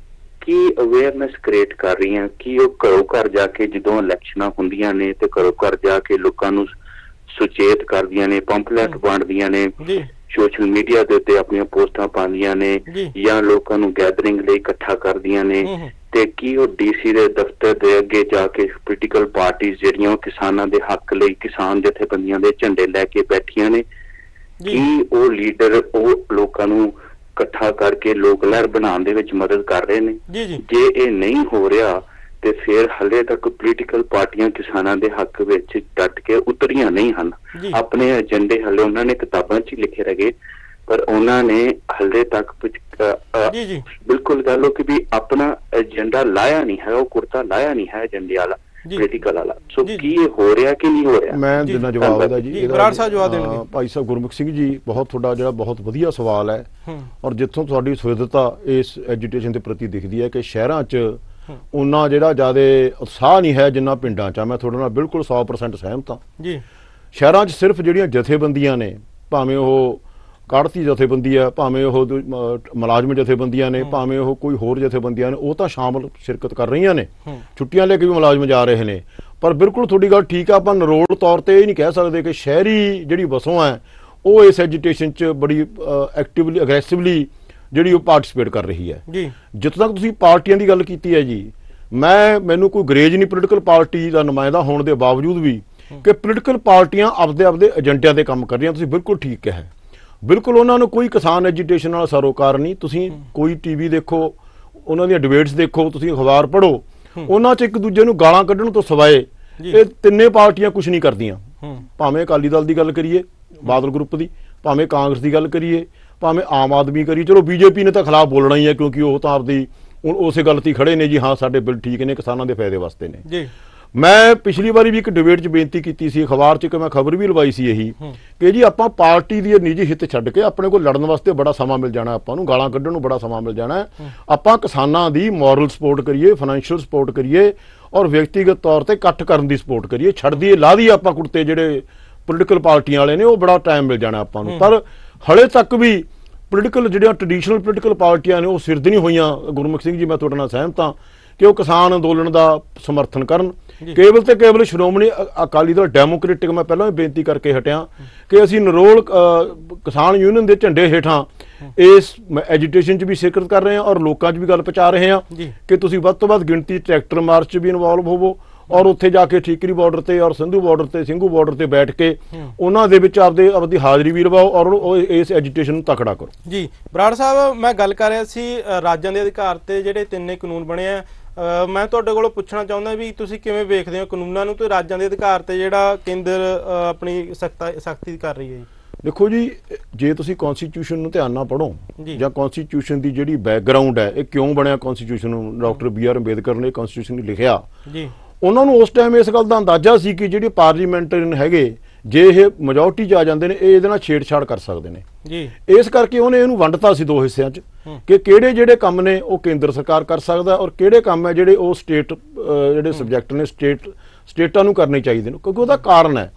ਕੀ ਅਵੇਅਰਨੈਸ ਕ੍ਰੀਏਟ ਕਰ ਰਹੀਆਂ, ਕਿ ਉਹ ਘਰੋਂ ਘਰ ਜਾ ਕੇ ਜਦੋਂ ਇਲੈਕਸ਼ਨਾਂ ਹੁੰਦੀਆਂ ਨੇ ਤੇ ਘਰੋਂ ਘਰ ਜਾ ਕੇ ਲੋਕਾਂ ਨੂੰ ਸੁਚੇਤ ਕਰਦੀਆਂ ਨੇ, ਪੰਪਲੈਟ ਵੰਡਦੀਆਂ ਨੇ, ਸੋਸ਼ਲ ਮੀਡੀਆ ਦੇ ਉੱਤੇ ਆਪਣੀਆਂ ਪੋਸਟਾਂ ਪਾਉਂਦੀਆਂ ਨੇ, ਜਾਂ ਲੋਕਾਂ ਨੂੰ ਗੈਦਰਿੰਗ ਲਈ ਇਕੱਠਾ ਕਰਦੀਆਂ ਨੇ, ਤੇ ਕੀ ਉਹ DC ਦੇ ਦਫ਼ਤਰ ਦੇ ਅੱਗੇ ਜਾ ਕੇ ਪੋਲੀਟੀਕਲ ਪਾਰਟੀਆਂ ਜਿਹੜੀਆਂ ਕਿਸਾਨਾਂ ਦੇ ਹੱਕ ਲਈ ਕਿਸਾਨ ਜਥੇਬੰਦੀਆਂ ਦੇ ਝੰਡੇ ਲੈ ਕੇ ਬੈਠੀਆਂ ਨੇ, ਕੀ ਉਹ ਲੀਡਰ ਉਹ ਲੋਕਾਂ ਨੂੰ ਇਕੱਠਾ ਕਰਕੇ ਲੋਕ ਲਹਿਰ ਬਣਾਉਣ ਦੇ ਵਿੱਚ ਮਦਦ ਕਰ ਰਹੇ ਨੇ? ਜੇ ਇਹ ਨਹੀਂ ਹੋ ਰਿਹਾ ਤੇ ਫਿਰ ਹਲੇ ਤੱਕ ਪੋਲੀਟੀਕਲ ਪਾਰਟੀਆਂ ਕਿਸਾਨਾਂ ਦੇ ਹੱਕ ਵਿੱਚ ਡਟ ਕੇ ਉਤਰੀਆਂ ਨਹੀਂ ਹਨ। ਆਪਣੇ ਏਜੰਡੇ ਹਲੇ ਉਹਨਾਂ ਨੇ ਕਿਤਾਬਾਂ 'ਚ ਹੀ ਲਿਖੇ ਰਹਿ, ਪਰ ਉਹਨਾਂ ਨੇ ਹਲੇ ਤੱਕ ਬਿਲਕੁਲ ਗੱਲ ਹੋ ਕਿ ਵੀ ਆਪਣਾ ਏਜੰਡਾ ਲਾਇਆ ਨਹੀਂ ਹੈ, ਉਹ ਕੁਰਤਾ ਲਾਇਆ ਨਹੀਂ ਹੈ ਏਜੰਡੇ ਵਾਲਾ, ਪੋਲੀਟੀਕਲ ਵਾਲਾ। ਸੋ ਕੀ ਇਹ ਹੋ ਰਿਹਾ ਕਿ ਨਹੀਂ ਹੋ ਰਿਹਾ? ਮੈਂ ਜਿੰਨਾ ਜਵਾਬ ਦਾ ਜੀ ਬਰਾੜ ਸਾਹਿਬ ਜਵਾਬ ਦੇਣਗੇ। ਭਾਈ ਸਾਹਿਬ ਗੁਰਮੁਖ ਸਿੰਘ ਜੀ, ਬਹੁਤ ਤੁਹਾਡਾ ਜਿਹੜਾ ਬਹੁਤ ਵਧੀਆ ਸਵਾਲ ਹੈ, ਔਰ ਜਿੱਥੋਂ ਤੁਹਾਡੀ ਸੁਹਿਰਦਤਾ ਇਸ ਐਜੂਟੇਸ਼ਨ ਦੇ ਪ੍ਰਤੀ ਦਿਖਦੀ ਹੈ ਕਿ ਸ਼ਹਿਰਾਂ 'ਚ ਉਹਨਾਂ ਜਿਹੜਾ ਜ਼ਿਆਦਾ ਉਤਸ਼ਾਹ ਨਹੀਂ ਹੈ ਜਿੰਨਾ ਪਿੰਡਾਂ 'ਚ ਆ। ਮੈਂ ਤੁਹਾਡੇ ਨਾਲ ਬਿਲਕੁਲ 100% ਸਹਿਮਤ ਹਾਂ ਜੀ। ਸ਼ਹਿਰਾਂ 'ਚ ਸਿਰਫ ਜਿਹੜੀਆਂ ਜਥੇਬੰਦੀਆਂ ਨੇ, ਭਾਵੇਂ ਉਹ ਕਾੜਤੀ ਜਥੇਬੰਦੀ ਹੈ, ਭਾਵੇਂ ਉਹ ਮੁਲਾਜ਼ਮ ਜਥੇਬੰਦੀਆਂ ਨੇ, ਭਾਵੇਂ ਉਹ ਕੋਈ ਹੋਰ ਜਥੇਬੰਦੀਆਂ ਨੇ, ਉਹ ਤਾਂ ਸ਼ਾਮਲ ਸ਼ਿਰਕਤ ਕਰ ਰਹੀਆਂ ਨੇ, ਛੁੱਟੀਆਂ ਲੈ ਕੇ ਵੀ ਮੁਲਾਜ਼ਮ ਜਾ ਰਹੇ ਨੇ। ਪਰ ਬਿਲਕੁਲ ਤੁਹਾਡੀ ਗੱਲ ਠੀਕ ਆ, ਆਪਾਂ ਨਰੋਲ ਤੌਰ ਤੇ ਇਹ ਨਹੀਂ ਕਹਿ ਸਕਦੇ ਕਿ ਸ਼ਹਿਰੀ ਜਿਹੜੀ ਵਸੋਂ ਹੈ ਉਹ ਇਸ ਐਜੂਟੇਸ਼ਨ 'ਚ ਬੜੀ ਐਕਟਿਵਲੀ ਅਗਰੈਸਿਵਲੀ ਜਿਹੜੀ ਉਹ ਪਾਰਟੀਸਪੇਟ ਕਰ ਰਹੀ ਹੈ ਜੀ। ਜਿੱਥੋਂ ਤੱਕ ਤੁਸੀਂ ਪਾਰਟੀਆਂ ਦੀ ਗੱਲ ਕੀਤੀ ਹੈ ਜੀ, ਮੈਨੂੰ ਕੋਈ ਗਰੇਜ ਨਹੀਂ ਪੋਲੀਟੀਕਲ ਪਾਰਟੀ ਦਾ ਨੁਮਾਇੰਦਾ ਹੋਣ ਦੇ ਬਾਵਜੂਦ ਵੀ ਕਿ ਪੋਲੀਟੀਕਲ ਪਾਰਟੀਆਂ ਆਪਦੇ ਏਜੰਡਿਆਂ ਤੇ ਕੰਮ ਕਰ ਰਹੀਆਂ। ਤੁਸੀਂ ਬਿਲਕੁਲ ਠੀਕ ਕਿਹਾ, ਬਿਲਕੁਲ ਉਹਨਾਂ ਨੂੰ ਕੋਈ ਕਿਸਾਨ ਐਜੂਟੇਸ਼ਨ ਨਾਲ ਸਰੋਕਾਰ ਨਹੀਂ। ਤੁਸੀਂ ਕੋਈ TV ਦੇਖੋ, ਉਹਨਾਂ ਦੀਆਂ ਡਿਬੇਟਸ ਦੇਖੋ, ਤੁਸੀਂ ਅਖਬਾਰ ਪੜ੍ਹੋ, ਉਹਨਾਂ 'ਚ ਇੱਕ ਦੂਜੇ ਨੂੰ ਗਾਲਾਂ ਕੱਢਣ ਤੋਂ ਸਿਵਾਏ ਇਹ ਤਿੰਨੇ ਪਾਰਟੀਆਂ ਕੁਝ ਨਹੀਂ ਕਰਦੀਆਂ। ਭਾਵੇਂ ਅਕਾਲੀ ਦਲ ਦੀ ਗੱਲ ਕਰੀਏ, ਬਾਦਲ ਗਰੁੱਪ ਦੀ, ਭਾਵੇਂ ਕਾਂਗਰਸ ਦੀ ਗੱਲ ਕਰੀਏ, ਭਾਵੇਂ ਆਮ ਆਦਮੀ ਕਰੀਏ। ਚਲੋ BJP ਨੇ ਤਾਂ ਖਿਲਾਫ ਬੋਲਣਾ ਹੀ ਹੈ, ਕਿਉਂਕਿ ਉਹ ਤਾਂ ਆਪਦੀ ਉਸੇ ਗੱਲ ਤੇ ਖੜੇ ਨੇ ਜੀ, ਹਾਂ ਸਾਡੇ ਬਿੱਲ ਠੀਕ ਨੇ, ਕਿਸਾਨਾਂ ਦੇ ਫਾਇਦੇ ਵਾਸਤੇ ਨੇ ਜੀ। ਮੈਂ ਪਿਛਲੀ ਵਾਰੀ ਵੀ ਇੱਕ ਡਿਬੇਟ 'ਚ ਬੇਨਤੀ ਕੀਤੀ ਸੀ ਅਖਬਾਰ 'ਚ, ਕਿ ਮੈਂ ਖਬਰ ਵੀ ਲਵਾਈ ਸੀ ਇਹੀ ਕਿ ਜੀ ਆਪਾਂ ਪਾਰਟੀ ਦੀ ਨਿੱਜੀ ਹਿੱਤ ਛੱਡ ਕੇ ਆਪਣੇ ਕੋਲ ਲੜਨ ਵਾਸਤੇ ਬੜਾ ਸਮਾਂ ਮਿਲ ਜਾਣਾ, ਆਪਾਂ ਨੂੰ ਗਾਲਾਂ ਕੱਢਣ ਨੂੰ ਬੜਾ ਸਮਾਂ ਮਿਲ ਜਾਣਾ। ਆਪਾਂ ਕਿਸਾਨਾਂ ਦੀ ਮੋਰਲ ਸਪੋਰਟ ਕਰੀਏ, ਫਾਈਨੈਂਸ਼ੀਅਲ ਸਪੋਰਟ ਕਰੀਏ, ਔਰ ਵਿਅਕਤੀਗਤ ਤੌਰ ਤੇ ਇਕੱਠ ਕਰਨ ਦੀ ਸਪੋਰਟ ਕਰੀਏ। ਛੱਡ ਦਈਏ, ਲਾ ਦਈਏ ਆਪਾਂ ਕੁੜਤੇ ਜਿਹੜੇ ਪੋਲੀਟੀਕਲ ਪਾਰਟੀਆਂ ਵਾਲੇ ਨੇ, ਉਹ ਬੜਾ ਟਾਈਮ ਮਿਲ ਜਾਣਾ ਆਪਾਂ ਨੂੰ। ਪਰ ਹਲੇ ਤੱਕ ਵੀ ਪੋਲੀਟੀਕਲ ਜਿਹੜੀਆਂ ਟ੍ਰੈਡੀਸ਼ਨਲ ਪੋਲੀਟੀਕਲ ਪਾਰਟੀਆਂ ਨੇ ਉਹ ਸਿਰਦ ਨਹੀਂ ਹੋਈਆਂ। ਗੁਰਮੁਖ ਸਿੰਘ ਜੀ, ਮੈਂ ਤੁਹਾਡੇ ਨਾਲ ਸਹਿਮਤ ਹਾਂ ਕਿ ਉਹ ਕਿਸਾਨ ਅੰਦੋਲਨ ਦਾ ਸਮਰਥਨ ਕਰਨ। ਕੇਵਲ ਤੇ ਕੇਵਲ ਸ਼੍ਰੋਮਣੀ ਅਕਾਲੀ ਦਲ ਡੈਮੋਕ੍ਰੈਟਿਕ, ਮੈਂ ਪਹਿਲਾਂ ਵੀ ਬੇਨਤੀ ਕਰਕੇ ਹਟਿਆ ਕਿ ਅਸੀਂ ਨਰੋਲ ਕਿਸਾਨ ਯੂਨੀਅਨ ਦੇ ਝੰਡੇ ਹੇਠਾਂ ਇਸ ਐਜੂਟੇਸ਼ਨ 'ਚ ਵੀ ਸ਼ਿਰਕਤ ਕਰ ਰਹੇ ਹਾਂ, ਔਰ ਲੋਕਾਂ 'ਚ ਵੀ ਗੱਲ ਪਹੁੰਚਾ ਰਹੇ ਹਾਂ ਕਿ ਤੁਸੀਂ ਵੱਧ ਤੋਂ ਵੱਧ ਗਿਣਤੀ ਟਰੈਕਟਰ ਮਾਰਚ 'ਚ ਵੀ ਇਨਵੋਲਵ ਹੋਵੋ, ਔਰ ਉੱਥੇ ਜਾ ਕੇ ਠੀਕਰੀ ਬਾਰਡਰ ਤੇ ਔਰ ਸਿੰਧੂ ਬਾਰਡਰ ਤੇ, ਸਿੰਘੂ ਬਾਰਡਰ ਤੇ ਬੈਠ ਕੇ ਉਹਨਾਂ ਦੇ ਵਿੱਚ ਆਪਦੀ ਹਾਜ਼ਰੀ ਵੀ ਲਵਾਓ, ਔਰ ਇਸ ਐਜੂਟੇਸ਼ਨ ਨੂੰ ਤਕੜਾ ਕਰੋ ਜੀ। ਬਰਾੜ ਸਾਹਿਬ, ਮੈਂ ਗੱਲ ਕਰ ਰਿਹਾ ਸੀ ਰਾਜਾਂ ਦੇ ਅਧਿਕਾਰ ਤੇ ਜਿਹੜੇ ਤਿੰਨੇ ਕਾਨੂੰਨ ਬਣੇ ਆ। ਮੈਂ ਤੁਹਾਡੇ ਕੋਲੋਂ ਪੁੱਛਣਾ ਚਾਹੁੰਦਾ ਵੀ ਤੁਸੀਂ ਕਿਵੇਂ ਵੇਖਦੇ ਹੋ ਕਾਨੂੰਨਾਂ ਨੂੰ ਤੇ ਰਾਜਾਂ ਦੇ ਅਧਿਕਾਰ ਤੇ ਜਿਹੜਾ ਕੇਂਦਰ ਆਪਣੀ ਸਖਤੀ ਕਰ ਰਹੀ ਹੈ ਜੀ? ਦੇਖੋ ਜੀ, ਜੇ ਤੁਸੀਂ ਕਨਸਟੀਟਿਊਸ਼ਨ ਨੂੰ ਧਿਆਨ ਨਾਲ ਪੜ੍ਹੋ ਜਾਂ ਕਨਸਟੀਟਿਊਸ਼ਨ ਦੀ ਜਿਹੜੀ ਬੈਕਗਰਾਉਂਡ ਹੈ, ਇਹ ਕਿਉਂ ਬਣਿਆ ਕਨਸਟੀਟਿਊਸ਼ਨ ਨੂੰ, ਡਾਕਟਰ BR ਅੰਬੇਦਕਰ ਨੇ ਕਨਸਟੀਟਿਊਸ਼ਨ ਲਿਖਿਆ ਜੀ। ਉਹਨਾਂ ਨੂੰ ਉਸ ਟਾਈਮ ਇਸ ਗੱਲ ਦਾ ਅੰਦਾਜ਼ਾ ਸੀ ਕਿ ਜਿਹੜੇ ਪਾਰਲੀਮੈਂਟਰੀਅਨ ਹੈਗੇ, ਜੇ ਇਹ ਮੈਜੋਰਟੀ 'ਚ ਆ ਜਾਂਦੇ ਨੇ, ਇਹ ਇਹਦੇ ਨਾਲ ਛੇੜਛਾੜ ਕਰ ਸਕਦੇ ਨੇ ਜੀ। ਇਸ ਕਰਕੇ ਉਹਨੇ ਇਹਨੂੰ ਵੰਡਤਾ ਸੀ ਦੋ ਹਿੱਸਿਆਂ 'ਚ ਕਿ ਕਿਹੜੇ ਜਿਹੜੇ ਕੰਮ ਨੇ ਉਹ ਕੇਂਦਰ ਸਰਕਾਰ ਕਰ ਸਕਦਾ, ਔਰ ਕਿਹੜੇ ਕੰਮ ਹੈ ਜਿਹੜੇ ਉਹ ਸਟੇਟ ਜਿਹੜੇ ਸਬਜੈਕਟ ਨੇ ਸਟੇਟਾਂ ਨੂੰ ਕਰਨੇ ਚਾਹੀਦੇ ਨੇ। ਕਿਉਂਕਿ ਉਹਦਾ ਕਾਰਨ ਹੈ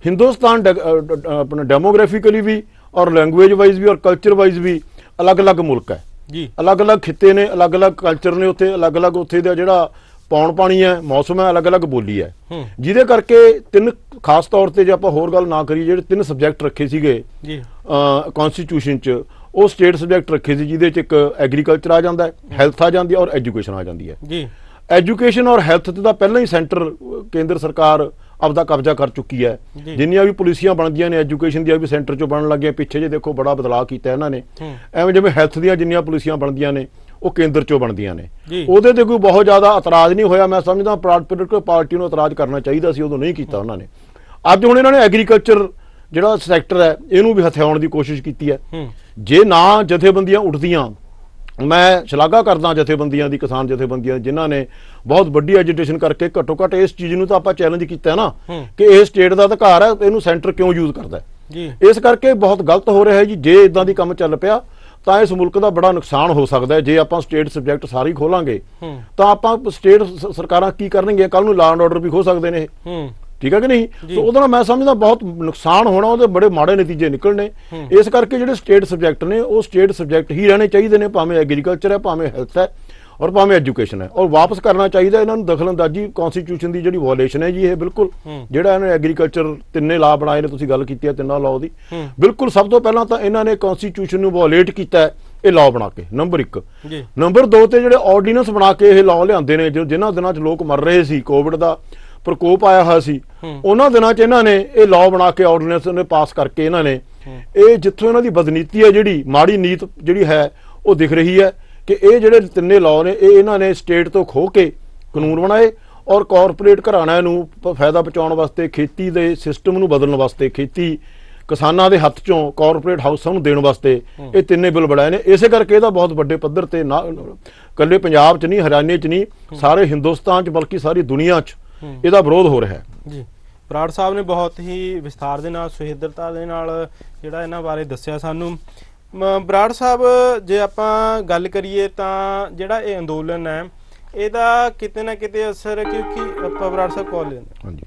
ਹਿੰਦੁਸਤਾਨ ਆਪਣਾ ਡੈਮੋਗ੍ਰਾਫਿਕਲੀ ਵੀ, ਔਰ ਲੈਂਗੁਏਜ ਵਾਈਜ਼ ਵੀ, ਔਰ ਕਲਚਰ ਵਾਈਜ਼ ਵੀ ਅਲੱਗ-ਅਲੱਗ ਮੁਲਕ ਹੈ ਜੀ। ਅਲੱਗ-ਅਲੱਗ ਖਿੱਤੇ ਨੇ, ਅਲੱਗ-ਅਲੱਗ ਕਲਚਰ ਨੇ ਉੱਥੇ, ਅਲੱਗ-ਅਲੱਗ ਉੱਥੇ ਦਾ ਜਿਹੜਾ ਪੌਣ ਪਾਣੀ ਹੈ, ਮੌਸਮ ਹੈ, ਅਲੱਗ-ਅਲੱਗ ਬੋਲੀ ਹੈ, ਜਿਹਦੇ ਕਰਕੇ ਤਿੰਨ ਖਾਸ ਤੌਰ ਤੇ ਜੇ ਆਪਾਂ ਹੋਰ ਗੱਲ ਨਾ ਕਰੀਏ, ਜਿਹੜੇ ਤਿੰਨ ਸਬਜੈਕਟ ਰੱਖੇ ਸੀਗੇ ਕਨਸਟੀਟਿਊਸ਼ਨ 'ਚ, ਉਹ ਸਟੇਟ ਸਬਜੈਕਟ ਰੱਖੇ ਸੀ, ਜਿਹਦੇ 'ਚ ਇੱਕ ਐਗਰੀਕਲਚਰ ਆ ਜਾਂਦਾ ਹੈ, ਹੈਲਥ ਆ ਜਾਂਦੀ ਹੈ, ਔਰ ਐਜੂਕੇਸ਼ਨ ਆ ਜਾਂਦੀ ਹੈ ਜੀ। ਐਜੂਕੇਸ਼ਨ ਔਰ ਹੈਲਥ ਤੇ ਤਾਂ ਪਹਿਲਾਂ ਹੀ ਸੈਂਟਰ ਕੇਂਦਰ ਸਰਕਾਰ ਆਪਦਾ ਕਬਜ਼ਾ ਕਰ ਚੁੱਕੀ ਹੈ। ਜਿੰਨੀਆਂ ਵੀ ਪਾਲਿਸੀਆਂ ਬਣਦੀਆਂ ਨੇ ਐਜੂਕੇਸ਼ਨ ਦੀਆਂ ਵੀ ਸੈਂਟਰ 'ਚੋਂ ਬਣਨ ਲੱਗੀਆਂ। ਪਿੱਛੇ ਜੇ ਦੇਖੋ ਬੜਾ ਬਦਲਾਅ ਕੀਤਾ ਇਹਨਾਂ ਨੇ, ਐਵੇਂ ਜਿਵੇਂ ਹੈਲਥ ਦੀਆਂ ਜਿੰਨੀਆਂ ਪਾਲਿਸੀਆਂ ਬਣਦੀਆਂ ਨੇ ਉਹ ਕੇਂਦਰ 'ਚੋਂ ਬਣਦੀਆਂ ਨੇ। ਉਹਦੇ ਤੇ ਕੋਈ ਬਹੁਤ ਜ਼ਿਆਦਾ ਇਤਰਾਜ਼ ਨਹੀਂ ਹੋਇਆ। ਮੈਂ ਸਮਝਦਾ ਪੋਲੀਟੀਕਲ ਪਾਰਟੀ ਨੂੰ ਇਤਰਾਜ਼ ਕਰਨਾ ਚਾਹੀਦਾ ਸੀ, ਉਦੋਂ ਨਹੀਂ ਕੀਤਾ ਉਹਨਾਂ ਨੇ। ਅੱਜ ਹੁਣ ਇਹਨਾਂ ਨੇ ਐਗਰੀਕਲਚਰ ਜਿਹੜਾ ਸੈਕਟਰ ਹੈ ਇਹਨੂੰ ਵੀ ਹਥਿਆਉਣ ਦੀ ਕੋਸ਼ਿਸ਼ ਕੀਤੀ ਹੈ। ਜੇ ਨਾ ਜਥੇਬੰਦੀਆਂ ਉੱਠਦੀਆਂ, ਮੈਂ ਸ਼ਲਾਘਾ ਕਰਦਾ ਜਥੇਬੰਦੀਆਂ ਦੀ, ਕਿਸਾਨ ਜਥੇਬੰਦੀਆਂ ਜਿਨ੍ਹਾਂ ਨੇ ਬਹੁਤ ਵੱਡੀ ਐਜੂਟੇਸ਼ਨ ਕਰਕੇ ਘੱਟੋ ਘੱਟ ਇਸ ਚੀਜ਼ ਨੂੰ ਤਾਂ ਆਪਾਂ ਚੈਲੰਜ ਕੀਤਾ ਨਾ ਕਿ ਇਹ ਸਟੇਟ ਦਾ ਅਧਿਕਾਰ ਹੈ, ਇਹਨੂੰ ਸੈਂਟਰ ਕਿਉਂ ਯੂਜ਼ ਕਰਦਾ ਜੀ। ਇਸ ਕਰਕੇ ਬਹੁਤ ਗਲਤ ਹੋ ਰਿਹਾ ਹੈ ਜੀ। ਜੇ ਇਦਾਂ ਦੀ ਕੰਮ ਚੱਲ ਪਿਆ ਤਾਂ ਇਸ ਮੁਲਕ ਦਾ ਬੜਾ ਨੁਕਸਾਨ ਹੋ ਸਕਦਾ ਹੈ। ਜੇ ਆਪਾਂ ਸਟੇਟ ਸਬਜੈਕਟ ਸਾਰੇ ਖੋਲਾਂਗੇ ਤਾਂ ਆਪਾਂ ਸਟੇਟ ਸਰਕਾਰਾਂ ਕੀ ਕਰਨਗੀਆਂ, ਕੱਲ ਨੂੰ ਲਾਅ ਐਂਡ ਆਰਡਰ ਵੀ ਖੋ ਸਕਦੇ ਨੇ, ਠੀਕ ਹੈ ਕਿ ਨਹੀਂ? ਸੋ ਉਹਦੇ ਨਾਲ ਮੈਂ ਸਮਝਦਾ ਬਹੁਤ ਨੁਕਸਾਨ ਹੋਣਾ, ਉਹਦੇ ਬੜੇ ਮਾੜੇ ਨਤੀਜੇ ਨਿਕਲਣੇ। ਇਸ ਕਰਕੇ ਜਿਹੜੇ ਸਟੇਟ ਸਬਜੈਕਟ ਨੇ ਉਹ ਸਟੇਟ ਸਬਜੈਕਟ ਹੀ ਰਹਿਣੇ ਚਾਹੀਦੇ ਨੇ, ਭਾਵੇਂ ਐਗਰੀਕਲਚਰ ਹੈ, ਭਾਵੇਂ ਹੈਲਥ ਹੈ, ਔਰ ਭਾਵੇਂ ਐਜੂਕੇਸ਼ਨ ਹੈ, ਔਰ ਵਾਪਸ ਕਰਨਾ ਚਾਹੀਦਾ ਇਹਨਾਂ ਨੂੰ। ਦਖਲਅੰਦਾਜ਼ੀ ਕਨਸਟੀਟਿਊਸ਼ਨ ਦੀ ਜਿਹੜੀ ਵਾਇਓਲੇਸ਼ਨ ਹੈ ਜੀ ਇਹ ਬਿਲਕੁਲ, ਜਿਹੜਾ ਇਹਨਾਂ ਨੇ ਐਗਰੀਕਲਚਰ ਤਿੰਨੇ ਲਾ ਬਣਾਏ ਨੇ, ਤੁਸੀਂ ਗੱਲ ਕੀਤੀ ਹੈ ਤਿੰਨਾਂ ਲਾਅ ਦੀ, ਬਿਲਕੁਲ ਸਭ ਤੋਂ ਪਹਿਲਾਂ ਤਾਂ ਇਹਨਾਂ ਨੇ ਕਨਸਟੀਟਿਊਸ਼ਨ ਨੂੰ ਵਾਇਓਲੇਟ ਕੀਤਾ ਹੈ ਇਹ ਲਾਅ ਬਣਾ ਕੇ, ਨੰਬਰ 1। ਨੰਬਰ 2 ਤੇ ਜਿਹੜੇ ਆਰਡੀਨੈਂਸ ਬਣਾ ਕੇ ਇਹ ਲਾਅ ਲਿਆਂਦੇ ਨੇ, ਜਿਨ੍ਹਾਂ ਦਿਨਾਂ 'ਚ ਲੋਕ ਮਰ ਰਹੇ ਸੀ, ਕੋਵਿਡ ਦਾ ਪ੍ਰਕੋਪ ਆਇਆ ਹੋਇਆ ਸੀ, ਉਹਨਾਂ ਦਿਨਾਂ 'ਚ ਇਹਨਾਂ ਨੇ ਇਹ ਲਾਅ ਬਣਾ ਕੇ ਆਰਡੀਨੈਂਸ ਨੇ ਪਾਸ ਕਰਕੇ ਇਹਨਾਂ ਨੇ ਇਹ ਜਿੱਥੋਂ ਇਹਨਾਂ ਦੀ ਬਦਨੀਤੀ ਹੈ, ਜਿਹੜੀ ਮਾੜੀ ਨੀਤ ਜਿਹੜੀ ਹੈ ਉਹ ਦਿਖ ਰਹੀ ਹੈ ਕਿ ਇਹ ਜਿਹੜੇ ਤਿੰਨੇ ਲਾਅ ਨੇ ਇਹ ਇਹਨਾਂ ਨੇ ਸਟੇਟ ਤੋਂ ਖੋਹ ਕੇ ਕਾਨੂੰਨ ਬਣਾਏ ਔਰ ਕਾਰਪੋਰੇਟ ਘਰਾਣਿਆਂ ਨੂੰ ਫਾਇਦਾ ਪਹੁੰਚਾਉਣ ਵਾਸਤੇ, ਖੇਤੀ ਦੇ ਸਿਸਟਮ ਨੂੰ ਬਦਲਣ ਵਾਸਤੇ, ਖੇਤੀ ਕਿਸਾਨਾਂ ਦੇ ਹੱਥ 'ਚੋਂ ਕਾਰਪੋਰੇਟ ਹਾਊਸਾਂ ਨੂੰ ਦੇਣ ਵਾਸਤੇ ਇਹ ਤਿੰਨੇ ਬਿੱਲ ਬਣਾਏ ਨੇ। ਇਸੇ ਕਰਕੇ ਇਹਦਾ ਬਹੁਤ ਵੱਡੇ ਪੱਧਰ ਤੇ ਨਾ ਇਕੱਲੇ ਪੰਜਾਬ 'ਚ ਨਹੀਂ, ਹਰਿਆਣੇ 'ਚ ਨਹੀਂ, ਸਾਰੇ ਹਿੰਦੁਸਤਾਨ 'ਚ ਬਲਕਿ ਸਾਰੀ ਦੁਨੀਆ 'ਚ ਇਹਦਾ ਵਿਰੋਧ ਹੋ ਰਿਹਾ ਹੈ ਜੀ। ਬਰਾੜ ਸਾਹਿਬ ਨੇ ਬਹੁਤ ਹੀ ਵਿਸਥਾਰ ਦੇ ਨਾਲ, ਸੁਹਿਰਦਤਾ ਦੇ ਨਾਲ ਜਿਹੜਾ ਇਹਨਾਂ ਬਾਰੇ ਦੱਸਿਆ ਸਾਨੂੰ। ਬਰਾੜ ਸਾਹਿਬ, ਜੇ ਆਪਾਂ ਗੱਲ ਕਰੀਏ ਤਾਂ ਜਿਹੜਾ ਇਹ ਅੰਦੋਲਨ ਹੈ ਇਹਦਾ ਕਿਤੇ ਨਾ ਕਿਤੇ ਅਸਰ, ਕਿਉਂਕਿ ਆਪਾਂ ਬਰਾੜ ਸਾਹਿਬ ਕਾਲ ਲੈਂਦੇ। ਹਾਂਜੀ